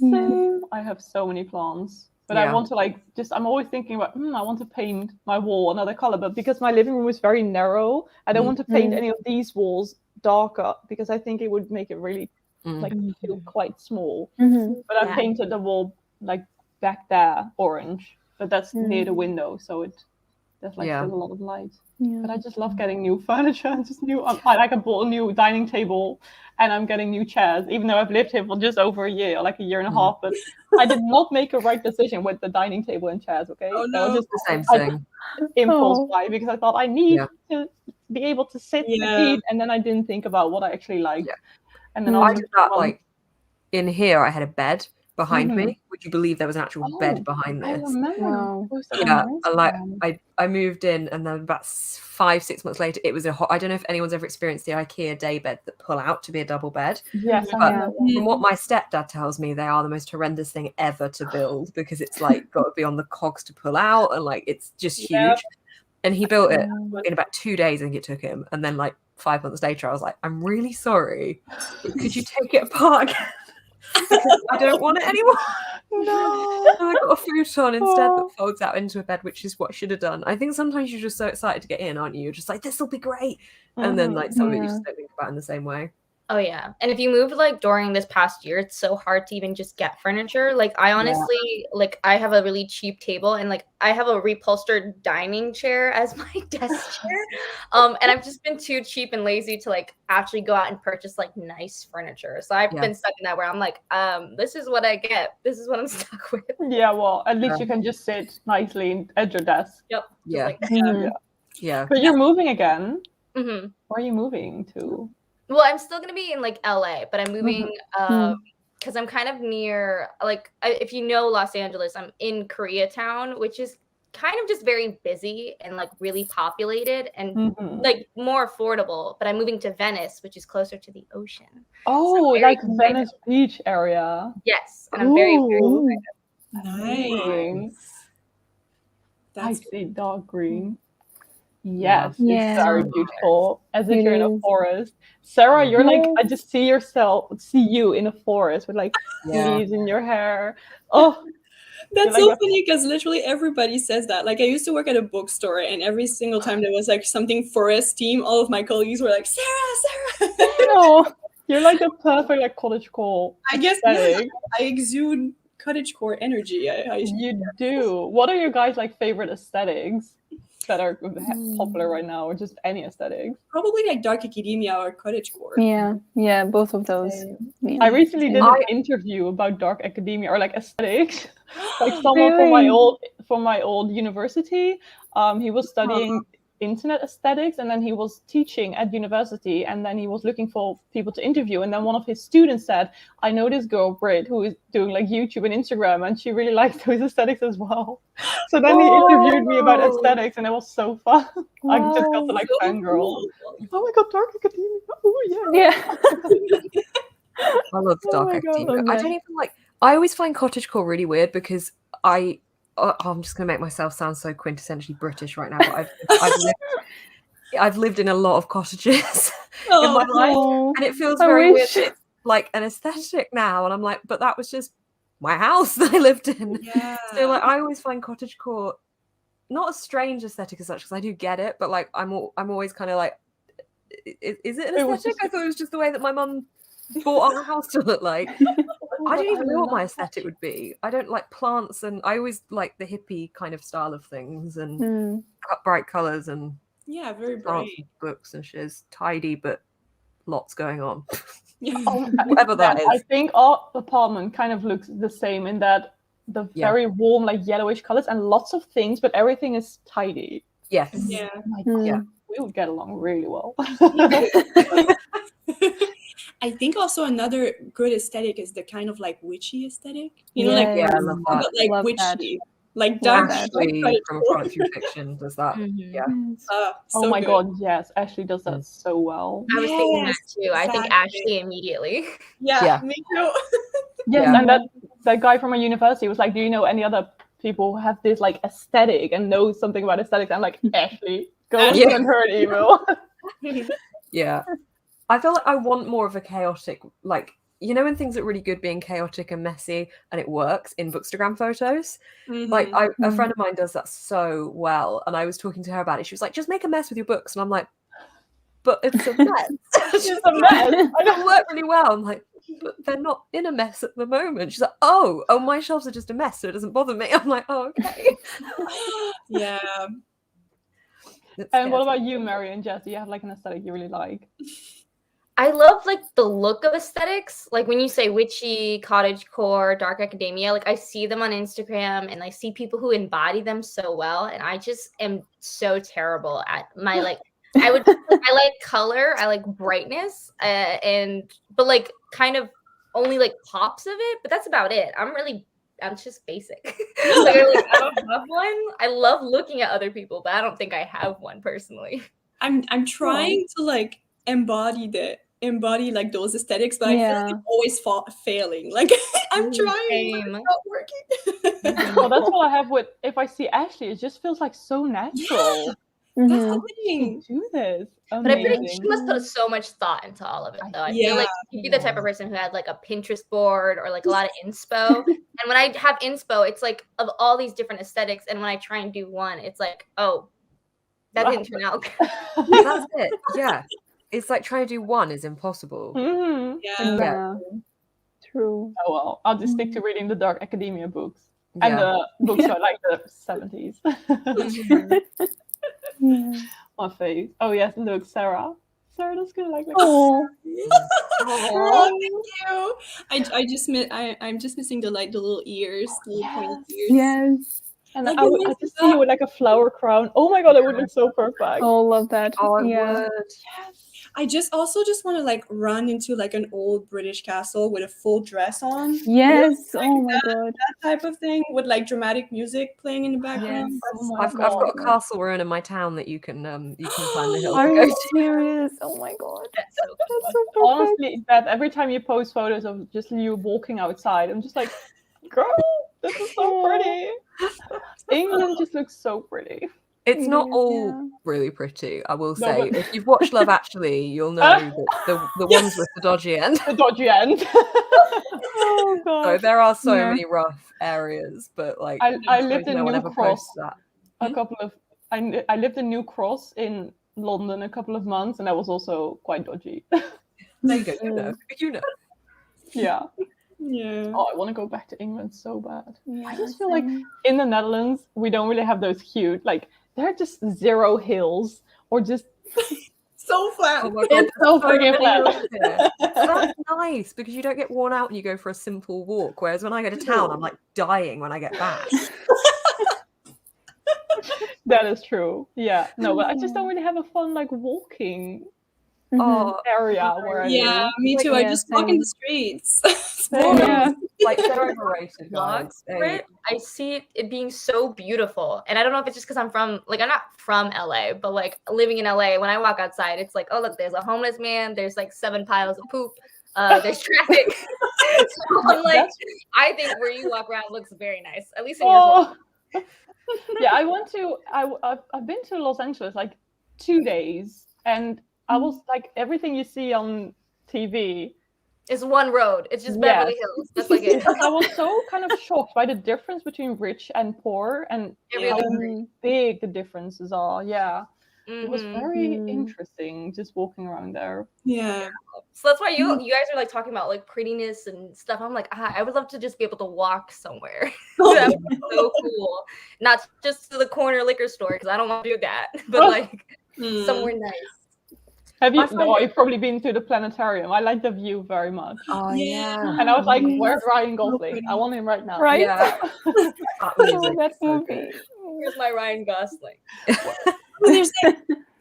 A: Same. I have so many plants. But I
G: Yeah.
A: want to I'm always thinking about, I want to paint my wall another color. But because my living room is very narrow, I don't want to paint any of these walls darker because I think it would make it really feel quite small. But I painted the wall like back there orange, but that's near the window, so there's still a lot of light. But I just love getting new furniture and just I bought a new dining table and I'm getting new chairs, even though I've lived here for just over a year, like a year and a half. But I did not make a right decision with the dining table and chairs. Okay,
F: Oh,
A: that was
F: no.
A: just
G: The same thing.
A: impulse buy because I thought I need
G: Yeah.
A: to be able to sit
F: Yeah.
A: and eat, and then I didn't think about what I actually liked.
G: Yeah.
A: And then
G: I
A: also
G: did that like in here. I had a bed behind me.
A: Mhm.
G: Would you believe there was an actual bed behind
A: I
G: this?
A: remember.
I: Wow.
G: Yeah, and I moved in, and then about 5-6 months later, it was I don't know if anyone's ever experienced the IKEA day bed that pull out to be a double bed.
A: Yes, I
G: But
A: know.
G: from what my stepdad tells me, they are the most horrendous thing ever to build because it's like got to be on the cogs to pull out, and like it's just huge.
F: Yeah.
G: And he built it in about 2 days. I think it took him, and then like 5 months later, I was like, I'm really sorry, but could you take it apart again? Because I don't want it anymore.
A: No.
G: And I got a futon instead that folds out into a bed, which is what I should have done. I think sometimes you're just so excited to get in, aren't you? You're just like, this will be great. And then like some of it you just don't think about in the same way.
H: Oh yeah. And if you moved like during this past year, it's so hard to even just get furniture. Like I honestly like I have a really cheap table and like I have a repulsored dining chair as my desk chair. And I've just been too cheap and lazy to like actually go out and purchase like nice furniture. So I've been stuck in that where I'm like, this is what I get. This is what I'm stuck with.
A: Yeah, well, at least you can just sit nicely at your desk.
H: Yep.
G: Yeah.
H: Like,
G: Yeah.
A: But you're moving again.
H: mm-hmm.
A: Where are you moving to?
H: Well, I'm still gonna be in like LA, but I'm moving because I'm kind of near like if you know Los Angeles, I'm in Koreatown, which is kind of just very busy and like really populated and like more affordable. But I'm moving to Venice, which is closer to the ocean.
A: Oh,
H: So I'm very
A: like
H: excited.
A: Venice Beach area.
H: Yes, and I'm very, very
A: Ooh.
H: excited.
F: Nice.
A: I
F: That's
A: see dark green. Yes,
I: Yeah.
A: it's very beautiful. As if
I: It
A: you're in a
I: is.
A: forest. Sarah, you're like, I
I: Yes.
A: just see you in a forest with like
G: Yeah.
A: leaves in your hair. Oh,
F: That's
A: like
F: so
A: a-
F: funny because literally everybody says that. Like I used to work at a bookstore, and every single time there was like something forest theme, all of my colleagues were like, Sarah.
A: no, you're like the perfect like cottagecore
F: I guess
A: aesthetic.
F: I exude cottagecore energy.
A: You do. What are your guys' like favorite aesthetics that are popular right now, or just any aesthetics?
F: probably like dark academia or cottagecore.
I: Yeah, both of those. Yeah.
A: I recently did
G: I-
A: an interview about dark academia or like aesthetics. Like someone from my old university. He was studying internet aesthetics, and then he was teaching at university, and then he was looking for people to interview. And then one of his students said, I know this girl Brit who is doing like YouTube and Instagram, and she really likes those aesthetics as well. So then he interviewed me about aesthetics, and it was so fun. I just got to like
F: So
A: fangirl.
F: cool.
A: Oh my god, dark academia. Oh yeah.
I: Yeah.
G: I love dark
A: my God,
G: academia.
I: love
G: I
I: that.
G: don't even like. I always find cottagecore really weird because I'm just gonna make myself sound so quintessentially British right now. But I've lived in a lot of cottages in my life,
I: Oh,
G: and it feels
I: I
G: very weird.
I: wish.
G: That it's like an aesthetic now, and I'm like, but that was just my house that I lived in.
F: Yeah.
G: So like I always find cottagecore not a strange aesthetic as such, because I do get it, but like I'm always kind of like, is it an aesthetic? I thought it was just the way that my mum bought our house to look like. I don't even know what my aesthetic would be. I don't like plants, and I always like the hippie kind of style of things, and bright colours, and
F: yeah, very
G: plants
F: bright.
G: and books and shiz. Tidy, but lots going on.
F: Yeah.
G: Whatever that is.
A: I think our apartment kind of looks the same in that the very warm, like yellowish colors and lots of things, but everything is tidy.
G: Yes.
F: Yeah.
A: Oh my God. Yeah. We would get along really well.
F: I think also another good aesthetic is the kind of like witchy aesthetic. You know, like
G: I love that.
F: but like
I: Love
F: witchy. Like dark
G: Ashley from Fantasy Fiction does that. Yeah.
A: Oh my God, yes. Ashley does that so well.
H: I was thinking that too. I think Ashley immediately.
F: Yeah, me too.
A: Yes, and that guy from my university was like, do you know any other people who have this like aesthetic and knows something about aesthetics? I'm like, Ashley, go and send her an email.
G: Yeah. I feel like I want more of a chaotic, like, you know, when things look really good being chaotic and messy and it works in Bookstagram photos. Like a friend of mine does that so well, and I was talking to her about it. She was like, just make a mess with your books. And I'm like, but it's a mess.
A: It's a mess.
G: I don't work really well. I'm like, but they're not in a mess at the moment. She's like, oh, my shelves are just a mess, so it doesn't bother me. I'm like, oh, okay.
F: Yeah.
A: And what about you, Mary and Jess? Do you have like an aesthetic you really like?
H: I love like the look of aesthetics. Like when you say witchy, cottagecore, dark academia, like I see them on Instagram and I see people who embody them so well. And I just am so terrible at my like, I like color, I like brightness, but like kind of only like pops of it, but that's about it. I'm just basic. Like, I don't have one. I love looking at other people, but I don't think I have one personally.
F: I'm trying to like embody like those aesthetics, but I feel like I'm always failing. Like I'm trying, but it's not working.
A: Well, that's what I have with, if I see Ashley, it just feels like so natural.
F: That's the thing.
A: Do this.
H: But I feel like she must put so much thought into all of it, though. I feel like she'd be the type of person who had like a Pinterest board or like a lot of inspo. And when I have inspo, it's like of all these different aesthetics. And when I try and do one, it's like, oh, that didn't turn out.
G: That's it. Yeah. It's like trying to do one is impossible.
F: Yeah.
I: True.
A: Oh well, I'll just stick to reading the dark academia books and the books are like the 70s. My face. Oh yes, look, Sara. Sara looks good like.
F: Oh, thank you. I'm just missing the little ears, little pointed ears.
I: Yes.
A: And like I just see you with like a flower crown. Oh my God, it would look so perfect.
I: Oh, love that.
G: Oh, I would.
F: Yes. I just want to like run into like an old British castle with a full dress on.
I: Yes.
F: Like
I: oh my God.
F: That type of thing with like dramatic music playing in the background.
A: Yes.
G: I've got a castle ruin in my town that you can climb the hill.
I: Are you serious? Oh my God.
H: That's so cool.
I: That's so perfect.
A: Honestly, Beth, every time you post photos of just you walking outside, I'm just like, girl, this is so pretty. England just looks so pretty.
G: It's not all really pretty, I will say. If you've watched Love Actually, you'll know that the ones with the dodgy end.
A: The dodgy end.
I: Oh God.
G: So there are so many rough areas, but like
A: I lived in
G: no one
A: New
G: ever
A: Cross
G: posts that.
A: I lived in New Cross in London a couple of months, and that was also quite dodgy.
G: There you go. You know.
A: Yeah.
F: Yeah.
A: Oh, I want to go back to England so bad. I just feel like in the Netherlands we don't really have those huge, like there are just zero hills or just
F: so flat.
G: Oh my God,
A: it's so freaking flat.
G: That's nice because you don't get worn out and you go for a simple walk. Whereas when I go to town, I'm like dying when I get back.
A: That is true. Yeah. No, but I just don't really have a fun like walking area where I live.
F: Me too.
I: Like,
F: I just walk in the streets.
G: Like they're overrated, guys.
H: I see it being so beautiful, and I don't know if it's just because I'm not from LA, but like living in LA, when I walk outside, it's like, oh look, there's a homeless man, there's like 7 piles of poop, there's traffic. So I'm like, I think where you walk around looks very nice, at least in your
A: Yeah, I've been to Los Angeles like 2 days, and I was like, everything you see on TV
H: It's one road. It's just Beverly Hills. That's like it.
A: Because I was so kind of shocked by the difference between rich and poor and how big the differences are. Yeah. It was very interesting just walking around there.
F: Yeah.
H: So that's why you guys are like talking about like prettiness and stuff. I'm like, I would love to just be able to walk somewhere. That would be so cool. Not just to the corner liquor store because I don't want to do that, but like somewhere nice.
A: Have you? No, you've probably been to the planetarium. I like the view very much.
G: Oh yeah.
A: And I was like, "Where's Ryan Gosling? I want him right now."
I: Right?
G: Yeah.
I: That movie.
H: Here's my Ryan Gosling.
F: There's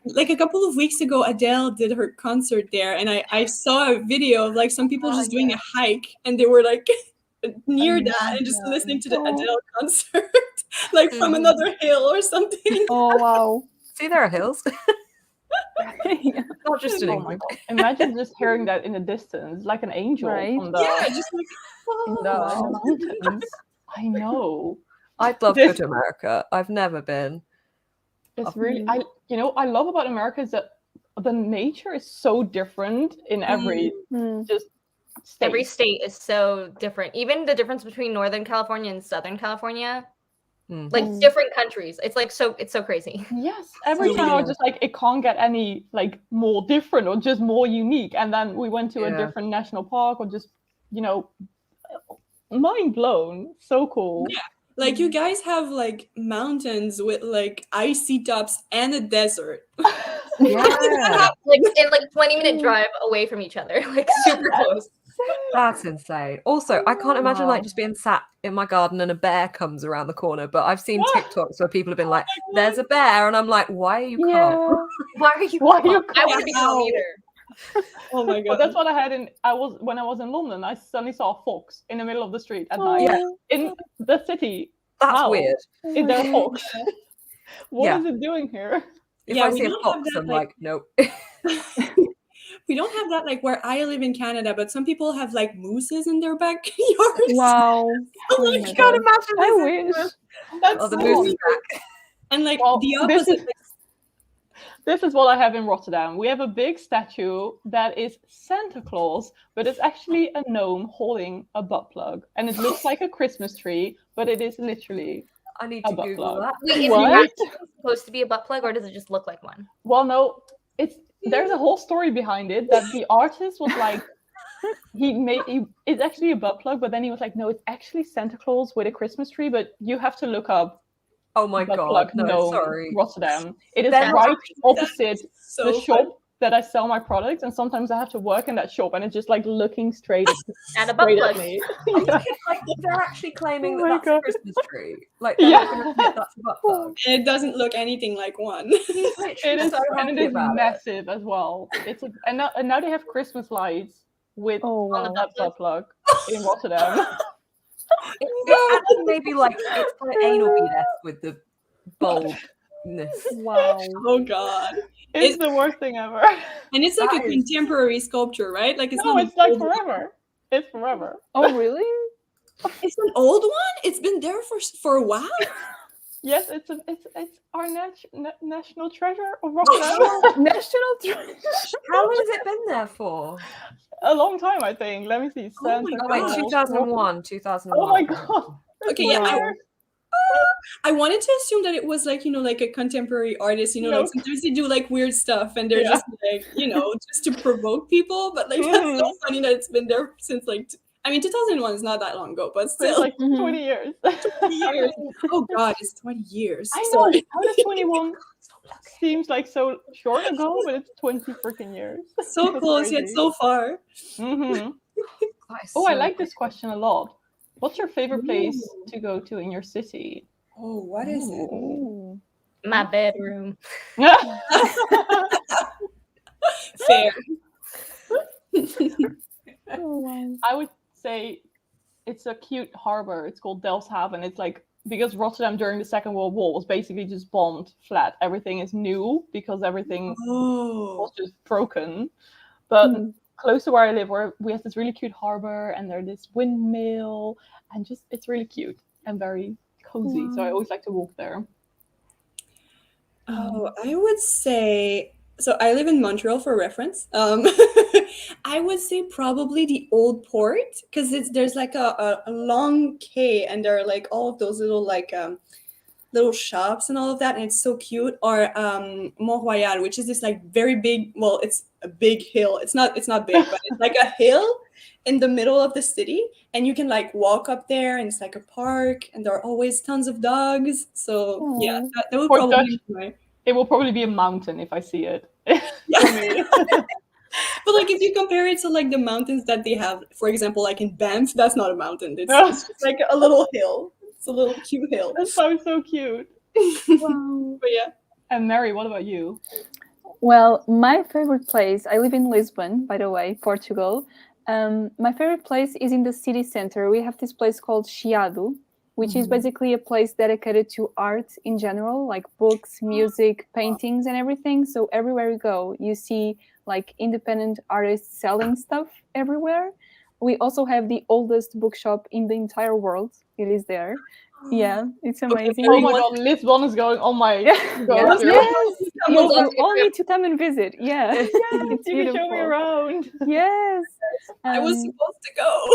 F: like a couple of weeks ago, Adele did her concert there, and I saw a video of like some people just doing a hike, and they were like near that and just listening to the Adele concert, like from another hill or something.
I: Oh wow.
G: See, there are hills. Not just in
A: Oh
G: England.
A: my God. Imagine just hearing that in the distance, like an angel
I: Right.
A: from the,
F: Just like
A: in the mountains. I know.
G: I'd love to go to America. I've never been.
A: It's really, I love about America is that the nature is so different in every just state.
H: Every state is so different. Even the difference between Northern California and Southern California, like different countries. It's like it's so crazy.
A: Yes, every time I was just like, it can't get any like more different or just more unique. And then we went to a different national park or just, mind blown. So cool.
F: Yeah. Like you guys have like mountains with like icy tops and a desert.
G: Yeah.
H: Like in like 20-minute drive away from each other, like super close.
G: That's insane. Also, I can't imagine like just being sat in my garden and a bear comes around the corner. But I've seen TikToks where people have been like, "There's a bear," and I'm like, "Why are you calm?
H: Why are you calm? I wouldn't be calm either.
F: Oh my God.
A: But that's what I had when I was in London. I suddenly saw a fox in the middle of the street at night.
G: Yeah.
A: In the city.
G: That's
A: How
G: weird."
A: Is there a fox? What is it doing here?
G: If
F: Yeah,
G: I
F: we
G: see a
F: don't have
G: fox,
F: that,
G: I'm
F: like-
G: like, nope.
F: We don't have that like where I live in Canada, but some people have like mooses in their backyards.
I: Wow.
F: Oh my God.
G: imagine
I: I
G: this.
I: wish.
F: That's
G: Oh, the
F: so
G: moose is
F: weird.
G: back.
F: And like
A: Well,
F: the
A: this
F: opposite.
A: This is what I have in Rotterdam. We have a big statue that is Santa Claus, but it's actually a gnome holding a butt plug. And it looks like a Christmas tree, but it is literally
G: I need
A: a
G: to
A: butt
G: Google
A: plug.
G: that.
H: Wait, is
A: What?
H: it actually supposed to be a butt plug, or does it just look like one?
A: Well, no, there's a whole story behind it that the artist was like, it's actually a butt plug, but then he was like, no, it's actually Santa Claus with a Christmas tree, but you have to look up
G: Oh my
A: butt
G: God.
A: plug
G: No,
A: gnome
G: sorry.
A: Rotterdam. It is
G: That's-
A: right opposite
F: So
A: the shop that I sell my products, and sometimes I have to work in that shop, and it's just like looking straight
H: At a butt
A: straight
H: plug.
A: at me.
G: Like, they're actually claiming
A: Oh my
G: that that's
A: God.
G: a Christmas tree. Like, they're not going to admit that's a butt plug.
F: And it doesn't look anything like one.
A: It is,
G: so
A: and it
G: happy
A: is
G: about it.
A: massive as well. And now they have Christmas lights with
I: Oh wow.
A: that butt plug in Rotterdam.
G: It's actually maybe like it's kind of anal BS with the boldness.
I: Wow.
F: Oh God.
A: It's the worst thing ever.
F: And it's like
G: That
F: a
G: is-
F: contemporary sculpture, right? Like it's
A: No,
F: not
A: it's like
F: an old one.
A: forever. It's forever.
I: Oh really?
F: It's an old one? It's been there for a while?
A: Yes, it's our national treasure of Rotterdam.
I: National treasure.
G: How long has it been there for?
A: A long time, I think. Let me see.
F: Oh my
A: Santa
G: Oh, wait,
A: Claus.
G: 2001. 2001.
A: Oh my God.
F: Okay, yeah.
I: Wow.
F: I wanted to assume that it was like, like a contemporary artist, like
A: Nope.
F: sometimes they do like weird stuff and they're
A: Yeah.
F: just like, just to provoke people. But like, that's so funny that it's been there since like, 2001 is not that long ago, but
A: It's
F: still.
A: like 20 years.
F: 20 years. Oh God, it's 20 years.
A: I know.
F: Sorry.
A: How does 21 seems like so short ago, but it's 20 freaking years.
F: So
A: That's
F: close yet
A: crazy.
F: so far.
A: Mm-hmm.
G: That is
A: Oh, I
G: so
A: like this question a lot. What's your favorite place
F: Ooh.
A: to go to in your city?
F: Oh, what is it?
I: Ooh.
H: My bedroom.
F: Fair.
I: Oh wow.
A: I would say it's a cute harbor. It's called Delfshaven. It's like, because Rotterdam during the Second World War was basically just bombed flat. Everything is new because everything
F: Oh.
A: was just broken. But close to where I live, where we have this really cute harbor, and there's this windmill, and just it's really cute and very cozy. So I always like to walk there.
F: Oh, I would say So I live in Montreal for reference. I would say probably the Old Port because there's like a long quay and there are like all of those little like little shops and all of that, and it's so cute. Or Mont Royal, which is this like very big. Well, it's a big hill. It's not big, but it's like a hill in the middle of the city, and you can like walk up there, and it's like a park, and there are always tons of dogs. So yeah, that would
A: For
F: probably
A: Dutch,
F: be my.
A: it will probably be a mountain if I see it.
F: Yeah.
A: For me.
F: But like if you compare it to like the mountains that they have, for example, like in Banff, that's not a mountain. It's just like a little hill. It's a little cute hill.
A: That sounds so cute.
I: Wow.
F: But yeah.
A: And Mary, what about you?
I: Well, my favorite place, I live in Lisbon, by the way, Portugal. My favorite place is in the city center. We have this place called Chiado, which is basically a place dedicated to art in general, like books, music, paintings, and everything. So everywhere you go, you see like independent artists selling stuff everywhere. We also have the oldest bookshop in the entire world. It is there. Yeah, it's amazing.
A: Oh my god, Lisbon is going on my go to.
I: Yes, you all need to come and visit. Yeah,
A: Yes,
I: it's
A: you can show me
I: beautiful.
A: around.
I: Yes,
F: I was supposed to go.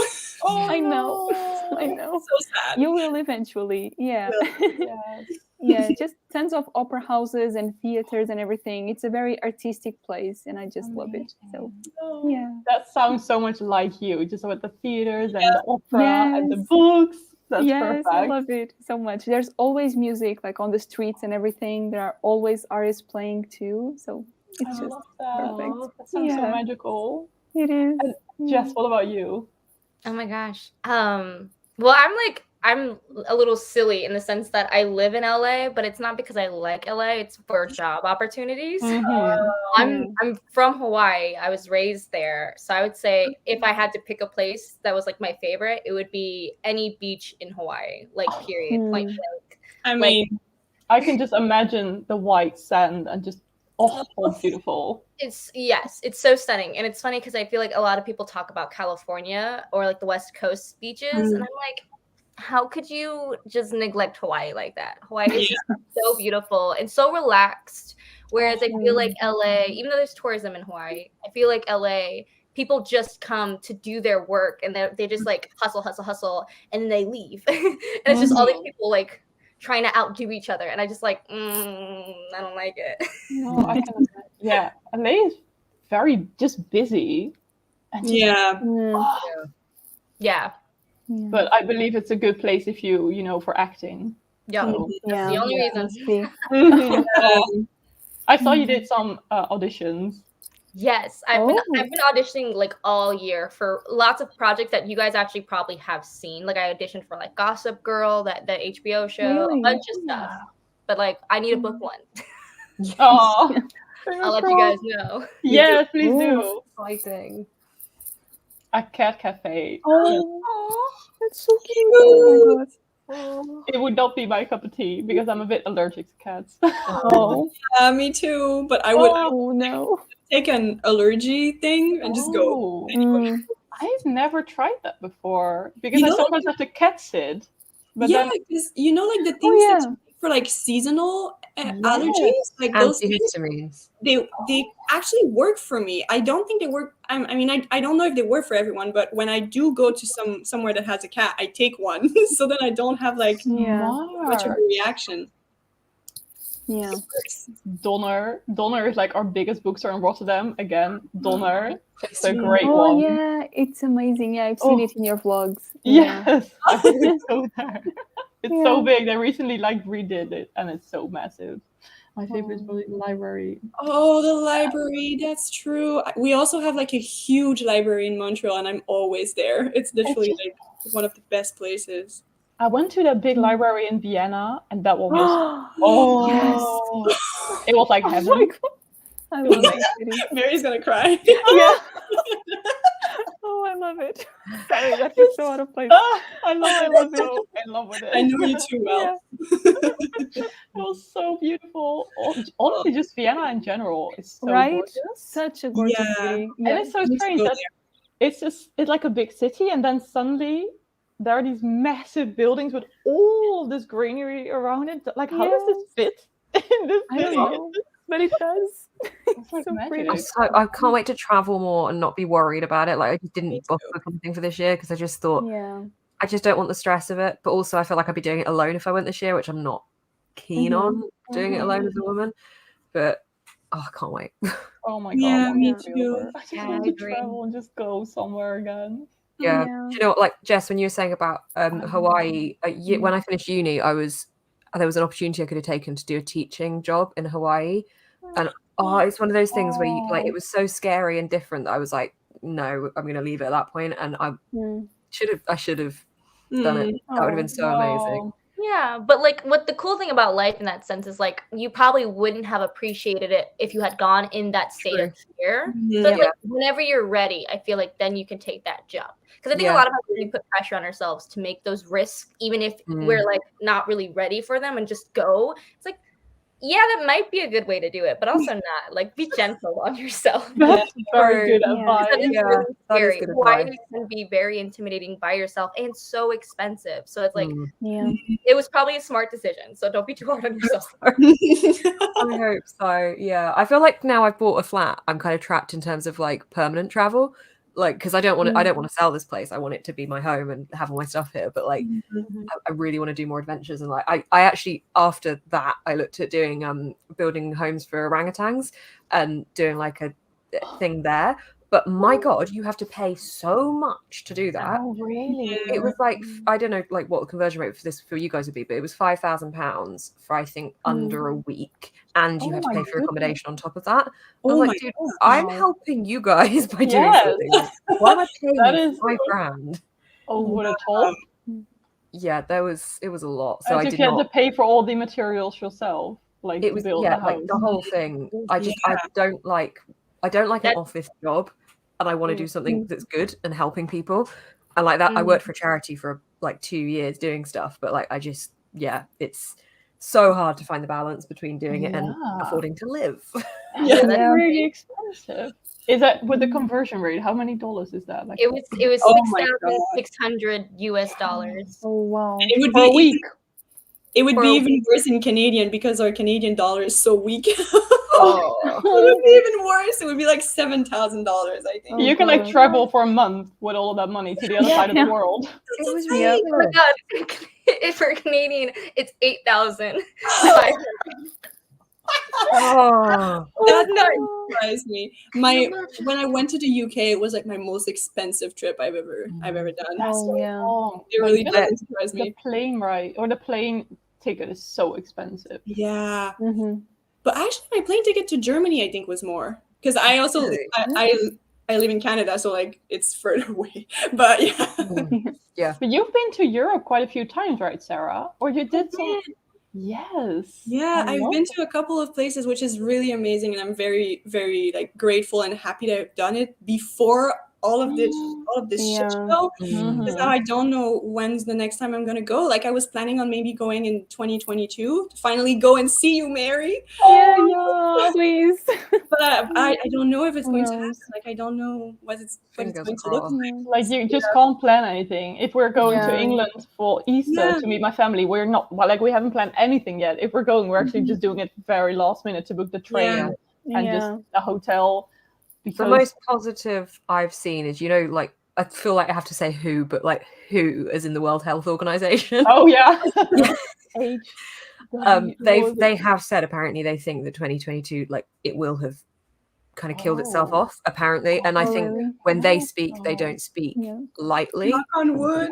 A: Oh,
I: I know.
A: no.
I: I know.
F: So sad.
I: You will eventually. Yeah.
A: Yes.
I: Yeah, just tons of opera houses and theaters and everything. It's a very artistic place, and I just love it. So
A: Oh,
I: yeah.
A: that sounds so much like you, just with the theaters and the opera and the
I: Yes.
A: books. That's
I: Yes, I
A: perfect.
I: love it so much. There's always music, like on the streets and everything. There are always artists playing too. So
A: I
I: it's just
A: love that.
I: perfect.
A: That sounds so
I: Yeah.
A: magical.
I: It is.
A: And Jess, what about you?
H: Oh my gosh. Well, I'm a little silly in the sense that I live in LA, but it's not because I like LA, it's for job opportunities. I'm from Hawaii. I was raised there. So I would say if I had to pick a place that was like my favorite, it would be any beach in Hawaii. Like period. Like
F: I mean,
A: I can just imagine the white sand and just beautiful.
H: it's so stunning. And it's funny because I feel like a lot of people talk about California or like the West Coast beaches. And I'm like, how could you just neglect Hawaii like that? Hawaii is just so beautiful and so relaxed. Whereas I feel like LA, even though there's tourism in Hawaii, I feel like LA, people just come to do their work and they just like hustle, and then they leave. And it's just all these people like trying to outdo each other. And I just like, I don't like it.
A: No, I can imagine. Yeah, LA is very just busy. And just,
H: Yeah.
A: But I believe it's a good place if you know, for acting.
H: Yeah.
A: So,
H: That's the only reason.
A: I saw you did some auditions.
H: Yes, I've been auditioning like all year for lots of projects that you guys actually probably have seen. Like I auditioned for like Gossip Girl, the HBO show, a bunch of stuff. But like I need to book one.
A: Oh,
H: I'll let you guys know.
A: Yes, please do.
G: Exciting.
A: A cat cafe.
I: Oh, that's so cute. Oh my god.
A: It would not be my cup of tea because I'm a bit allergic to cats.
I: Oh,
F: me too. But I would
I: oh no.
F: take an allergy thing and just go.
A: I've never tried that before because
F: You
A: I
F: know,
A: sometimes have to cat sit. But
F: yeah,
A: then,
F: because you know, like the things that you make for like seasonal allergies, like those things,
G: Antihistamines.
F: they actually work for me. I don't think they work. I mean, I don't know if they work for everyone, but when I do go to somewhere that has a cat, I take one, so then I don't have like much of a reaction.
I: Yeah.
A: Donner is like our biggest bookstore in Rotterdam. Again, Donner. It's a great
I: Oh
A: one.
I: yeah, it's amazing. Yeah, I've seen it in your vlogs.
A: Yes, I would go there. It's so big. They recently like redid it, and it's so massive. My favorite is probably the library.
F: Oh, the library. That's true. We also have like a huge library in Montreal, and I'm always there. It's literally like one of the best places.
A: I went to that big library in Vienna, and that one was it was like heaven.
I: my god. I love it.
F: Mary's gonna cry.
A: Yeah.
I: Oh, I love it. Sorry, that is so out of place.
A: I love it. So in love with it.
F: I know you too well.
A: It was so beautiful. Honestly, just Vienna in general is so gorgeous.
I: Such a gorgeous city.
A: And it's so strange that it's like a big city, and then suddenly there are these massive buildings with all this greenery around it. Like, how does this fit in this city?
I: I don't know, but it does.
A: It's like
I: So
A: magic.
I: pretty.
G: I can't wait to travel more and not be worried about it. Like I just didn't book anything for this year because I just thought
I: Yeah.
G: I just don't want the stress of it. But also I feel like I'd be doing it alone if I went this year, which I'm not keen on doing it alone as a woman. But I can't wait.
A: Oh my god,
F: Yeah,
A: I want
F: me
A: to feel
F: too.
A: her. I just
H: Yeah,
A: want
H: I
A: to
H: agree.
A: travel and just go somewhere again.
G: Yeah.
I: Yeah.
G: Do you know what, like Jess, when you were saying about Hawaii, when I finished uni, there was an opportunity I could have taken to do a teaching job in Hawaii, and it's one of those things where you, like, it was so scary and different that I was like, no, I'm gonna leave it at that point, and I should have done it. That would have been so amazing.
H: Yeah, but like what the cool thing about life in that sense is like you probably wouldn't have appreciated it if you had gone in that state of fear. So it's like whenever you're ready, I feel like then you can take that jump. Because I think a lot of us we put pressure on ourselves to make those risks, even if we're like not really ready for them, and just go. It's like, yeah, that might be a good way to do it, but also not. Like, be gentle on yourself.
A: That's very good advice.
H: That is really
G: that is
H: scary.
G: good
H: Hawaii
G: advice.
H: can be very intimidating by yourself and so expensive. So it's like,
I: Yeah.
H: it was probably a smart decision. So don't be too hard on yourself.
G: I hope so. Yeah, I feel like now I've bought a flat, I'm kind of trapped in terms of like permanent travel, like because I don't want to sell this place. I want it to be my home and have all my stuff here. But like, I really want to do more adventures, and like I actually after that I looked at doing building homes for orangutans and doing like a thing there. But my God, you have to pay so much to do that.
A: Oh, really?
G: It was like, I don't know like what the conversion rate for you guys would be, but it was £5,000 for I think under a week, and you have to pay for accommodation on top of that. I was like, dude, I'm helping you guys by doing something. Why am I paying £5,000?
A: Oh, what a toll.
G: Yeah, it was a lot. So I
A: you
G: did
A: had
G: not
A: to pay for all the materials yourself, like
G: it was
A: to build the house.
G: like the whole thing. I don't like an office job, and I want to do something that's good and helping people. And like that, I worked for a charity for like 2 years doing stuff, but like I just it's so hard to find the balance between doing it and affording to live.
A: That's really expensive. Is that with the conversion rate? How many dollars is that? Like
H: it was $6,600 US.
I: Oh wow!
F: And it would
A: for
F: be
A: a week.
F: It would be even worse in Canadian because our Canadian dollar is so weak.
G: Oh.
F: It would be even worse. It would be like $7,000, I think.
A: You can like travel for a month with all of that money to the other side of the world.
G: It was
H: Oh my God. For Canadian, it's $8,000.
G: Oh,
F: That surprised me. When I went to the UK, it was like my most expensive trip I've ever done.
I: Oh yeah.
F: It really doesn't surprise
A: The
F: me.
A: plane ride or the plane ticket is so expensive.
F: Yeah.
I: Mm-hmm.
F: But actually, my plane ticket to Germany, I think, was more because I also I live in Canada, so like it's further away. But yeah,
A: But you've been to Europe quite a few times, right, Sarah? Or you did some? Yes.
F: yeah. I've been to a couple of places, which is really amazing, and I'm very, very like grateful and happy to have done it before all of this shit show. Because now I don't know when's the next time I'm gonna go. Like I was planning on maybe going in 2022 to finally go and see you, Mary.
I: Yeah, please.
F: But I don't know if it's going to happen. Like I don't know what it's going to look like.
A: Like you just can't plan anything. If we're going to England for Easter to meet my family, we're not we haven't planned anything yet. If we're going, we're actually just doing it very last minute to book the train and just a hotel.
G: The most positive I've seen is, like I feel like I have to say WHO, but like WHO as in the World Health Organization.
A: Oh yeah.
G: They have said apparently they think that 2022 like it will have kind of killed itself off apparently, and I think when they speak they don't speak lightly.
F: Knock on wood.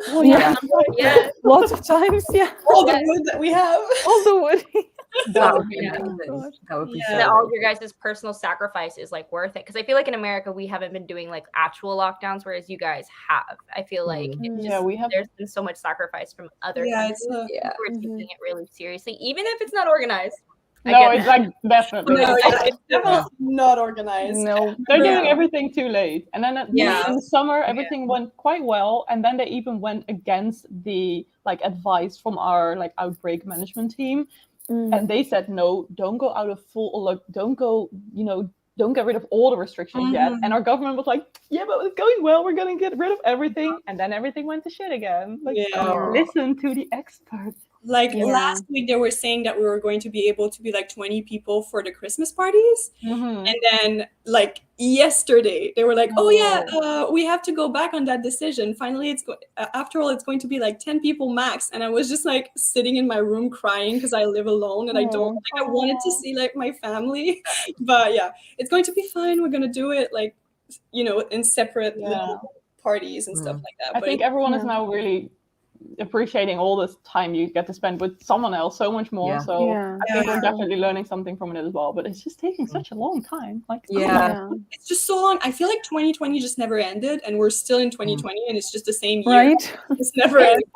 I: Oh yeah. Lots of times. Yeah.
F: All the wood that we have.
I: All the wood.
G: That would be amazing. That would be
H: that all of your guys' personal sacrifice is like worth it, because I feel like in America we haven't been doing like actual lockdowns, whereas you guys have. I feel like it's just, there's been so much sacrifice from other countries who are taking it really seriously, even if it's not organized.
A: No, it's like definitely.
F: No, it's definitely not organized.
A: No, they're doing everything too late. And then in the summer, everything went quite well. And then they even went against the like advice from our like outbreak management team. And they said, no, don't go out of full, like, don't go, don't get rid of all the restrictions yet. And our government was like, yeah, but it's going well. We're going to get rid of everything. And then everything went to shit again. Like, listen to the experts.
F: Like
I: Yeah.
F: last week, they were saying that we were going to be able to be like 20 people for the Christmas parties.
A: Mhm.
F: And then like yesterday, they were like, oh yeah, we have to go back on that decision. Finally, after all, it's going to be like 10 people max. And I was just like sitting in my room crying because I live alone and I don't like, I wanted to see like my family. But yeah, it's going to be fine. We're going to do it like, you know, in separate little parties and stuff like that.
A: I think everyone is now really appreciating all this time you get to spend with someone else so much more.
G: Yeah.
A: So
I: Yeah.
A: I think we're definitely learning something from it as well. But it's just taking such a long time. Like
F: it's just so long. I feel like 2020 just never ended, and we're still in 2020, and it's just the same year.
I: Right?
F: It's never ending.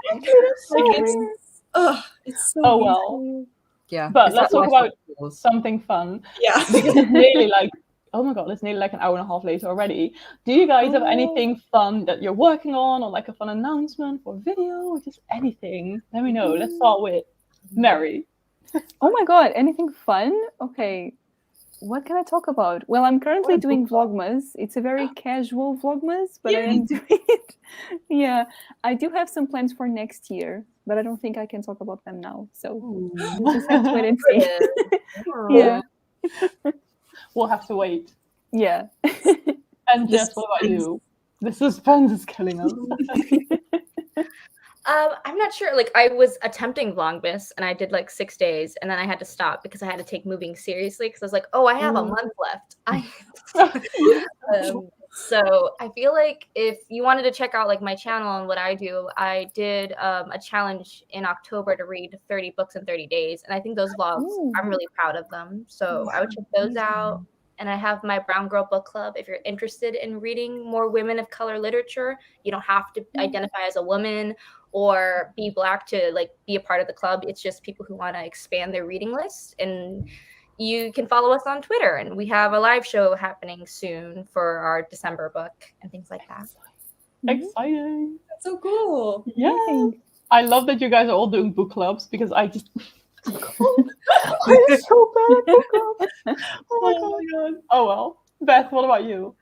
A: Like,
F: it's so
A: oh well.
G: Yeah.
A: But
G: It's
A: let's
G: like
A: talk
G: life
A: about something fun.
F: Yeah.
A: Because it's nearly like, oh my god, it's nearly like an hour and a half later already. Do you guys have anything fun that you're working on, or like a fun announcement or video, or just anything? Let me know. Let's start with Mary.
I: Oh my god, anything fun? Okay. What can I talk about? Well, I'm currently doing Vlogmas. It's a very casual Vlogmas, but I am doing it. Yeah, I do have some plans for next year, but I don't think I can talk about them now. So we'll just have to wait and see. Yeah.
A: We'll have to wait.
I: Yeah.
A: And Jess, what about you? The suspense is killing us.
H: I'm not sure. Like, I was attempting Vlogmas, and I did like 6 days, and then I had to stop because I had to take moving seriously. Because I was like, oh, I have a month left. So I feel like if you wanted to check out like my channel and what I do, I did a challenge in October to read 30 books in 30 days, and I think those vlogs, I'm really proud of them. So I would check those out. And I have my Brown Girl Book Club. If you're interested in reading more women of color literature, you don't have to identify as a woman or be Black to like be a part of the club. It's just people who want to expand their reading list. And you can follow us on Twitter. And we have a live show happening soon for our December book and things like that.
A: Exciting.
F: That's so cool.
A: Yeah. I love that you guys are all doing book clubs because I just... I'm so bad at book clubs. Oh my god. Oh well. Beth, what about you?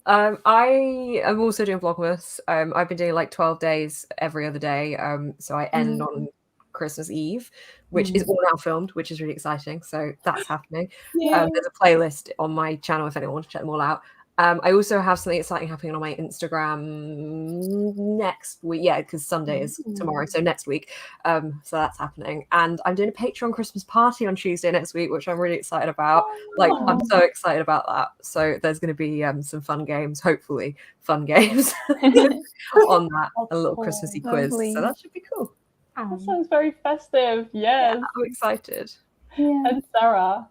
G: I am also doing Vlogmas. I've been doing like 12 days every other day. So I end on Christmas Eve, which is all now filmed, which is really exciting. So that's happening. There's a playlist on my channel if anyone wants to check them all out. I also have something exciting happening on my Instagram next week. Yeah, because Sunday is tomorrow, so next week. So that's happening. And I'm doing a Patreon Christmas party on Tuesday next week, which I'm really excited about. Like, I'm so excited about that. So there's going to be some fun games, hopefully fun games on that. A little Christmassy quiz. So that should be cool.
A: That sounds very festive. Yes.
G: Yeah, I'm excited.
I: Yeah.
A: And Sara?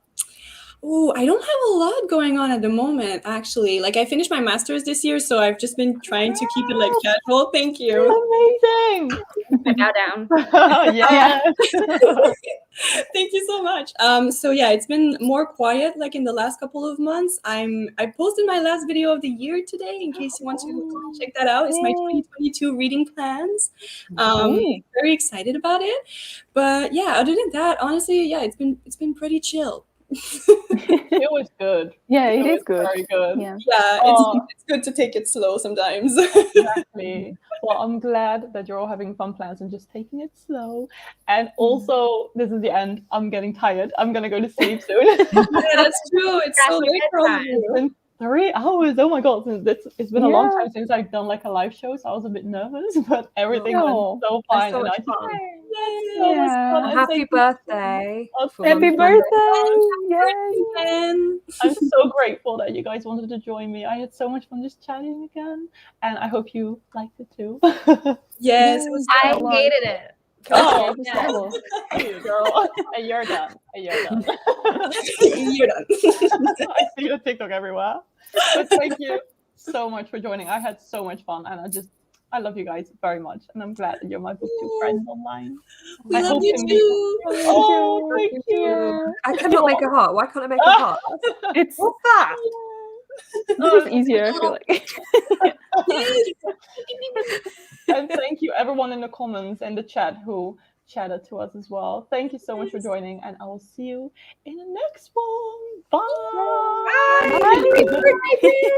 F: Oh, I don't have a lot going on at the moment, actually. Like, I finished my master's this year, so I've just been trying to keep it like casual. Thank you.
A: Amazing.
H: I bow down.
A: Yeah.
F: Thank you so much. So yeah, it's been more quiet like in the last couple of months. I posted my last video of the year today in case you want to check that out. It's my 2022 reading plans. Very excited about it. But yeah, other than that, honestly, yeah, it's been pretty chill.
A: It was good.
I: Yeah, it is good.
A: Very good.
I: Yeah,
F: it's good to take it slow sometimes.
A: Exactly. Well, I'm glad that you're all having fun plans and just taking it slow. And also, this is the end. I'm getting tired. I'm gonna go to sleep soon.
F: Yeah, that's true. It's so late for all of you.
A: It's been 3 hours. Oh my god! It's been a long time since I've done like a live show, so I was a bit nervous, but everything went so fine.
G: So
A: And
G: much
A: I just
G: fun.
A: so much fun. And
G: Happy
A: thank you
G: birthday.
I: Happy birthday! Yes.
A: I'm so grateful that you guys wanted to join me. I had so much fun just chatting again, and I hope you liked it too.
F: Yes, it was
H: I hated it.
A: Oh,
H: Yeah.
A: you girl. And you're done.
F: You're done.
A: I see your TikTok everywhere. But thank you so much for joining. I had so much fun, and I love you guys very much, and I'm glad that you're my Booktube friends online.
F: We love you too.
A: Oh, thank you.
G: I cannot make a heart. Why can't I make a heart?
I: It's
G: What's that?
I: it's easier, I feel like.
A: And thank you everyone in the comments and the chat who chatted to us as well. Thank you so much for joining, and I will see you in the next one. Bye.
H: Bye.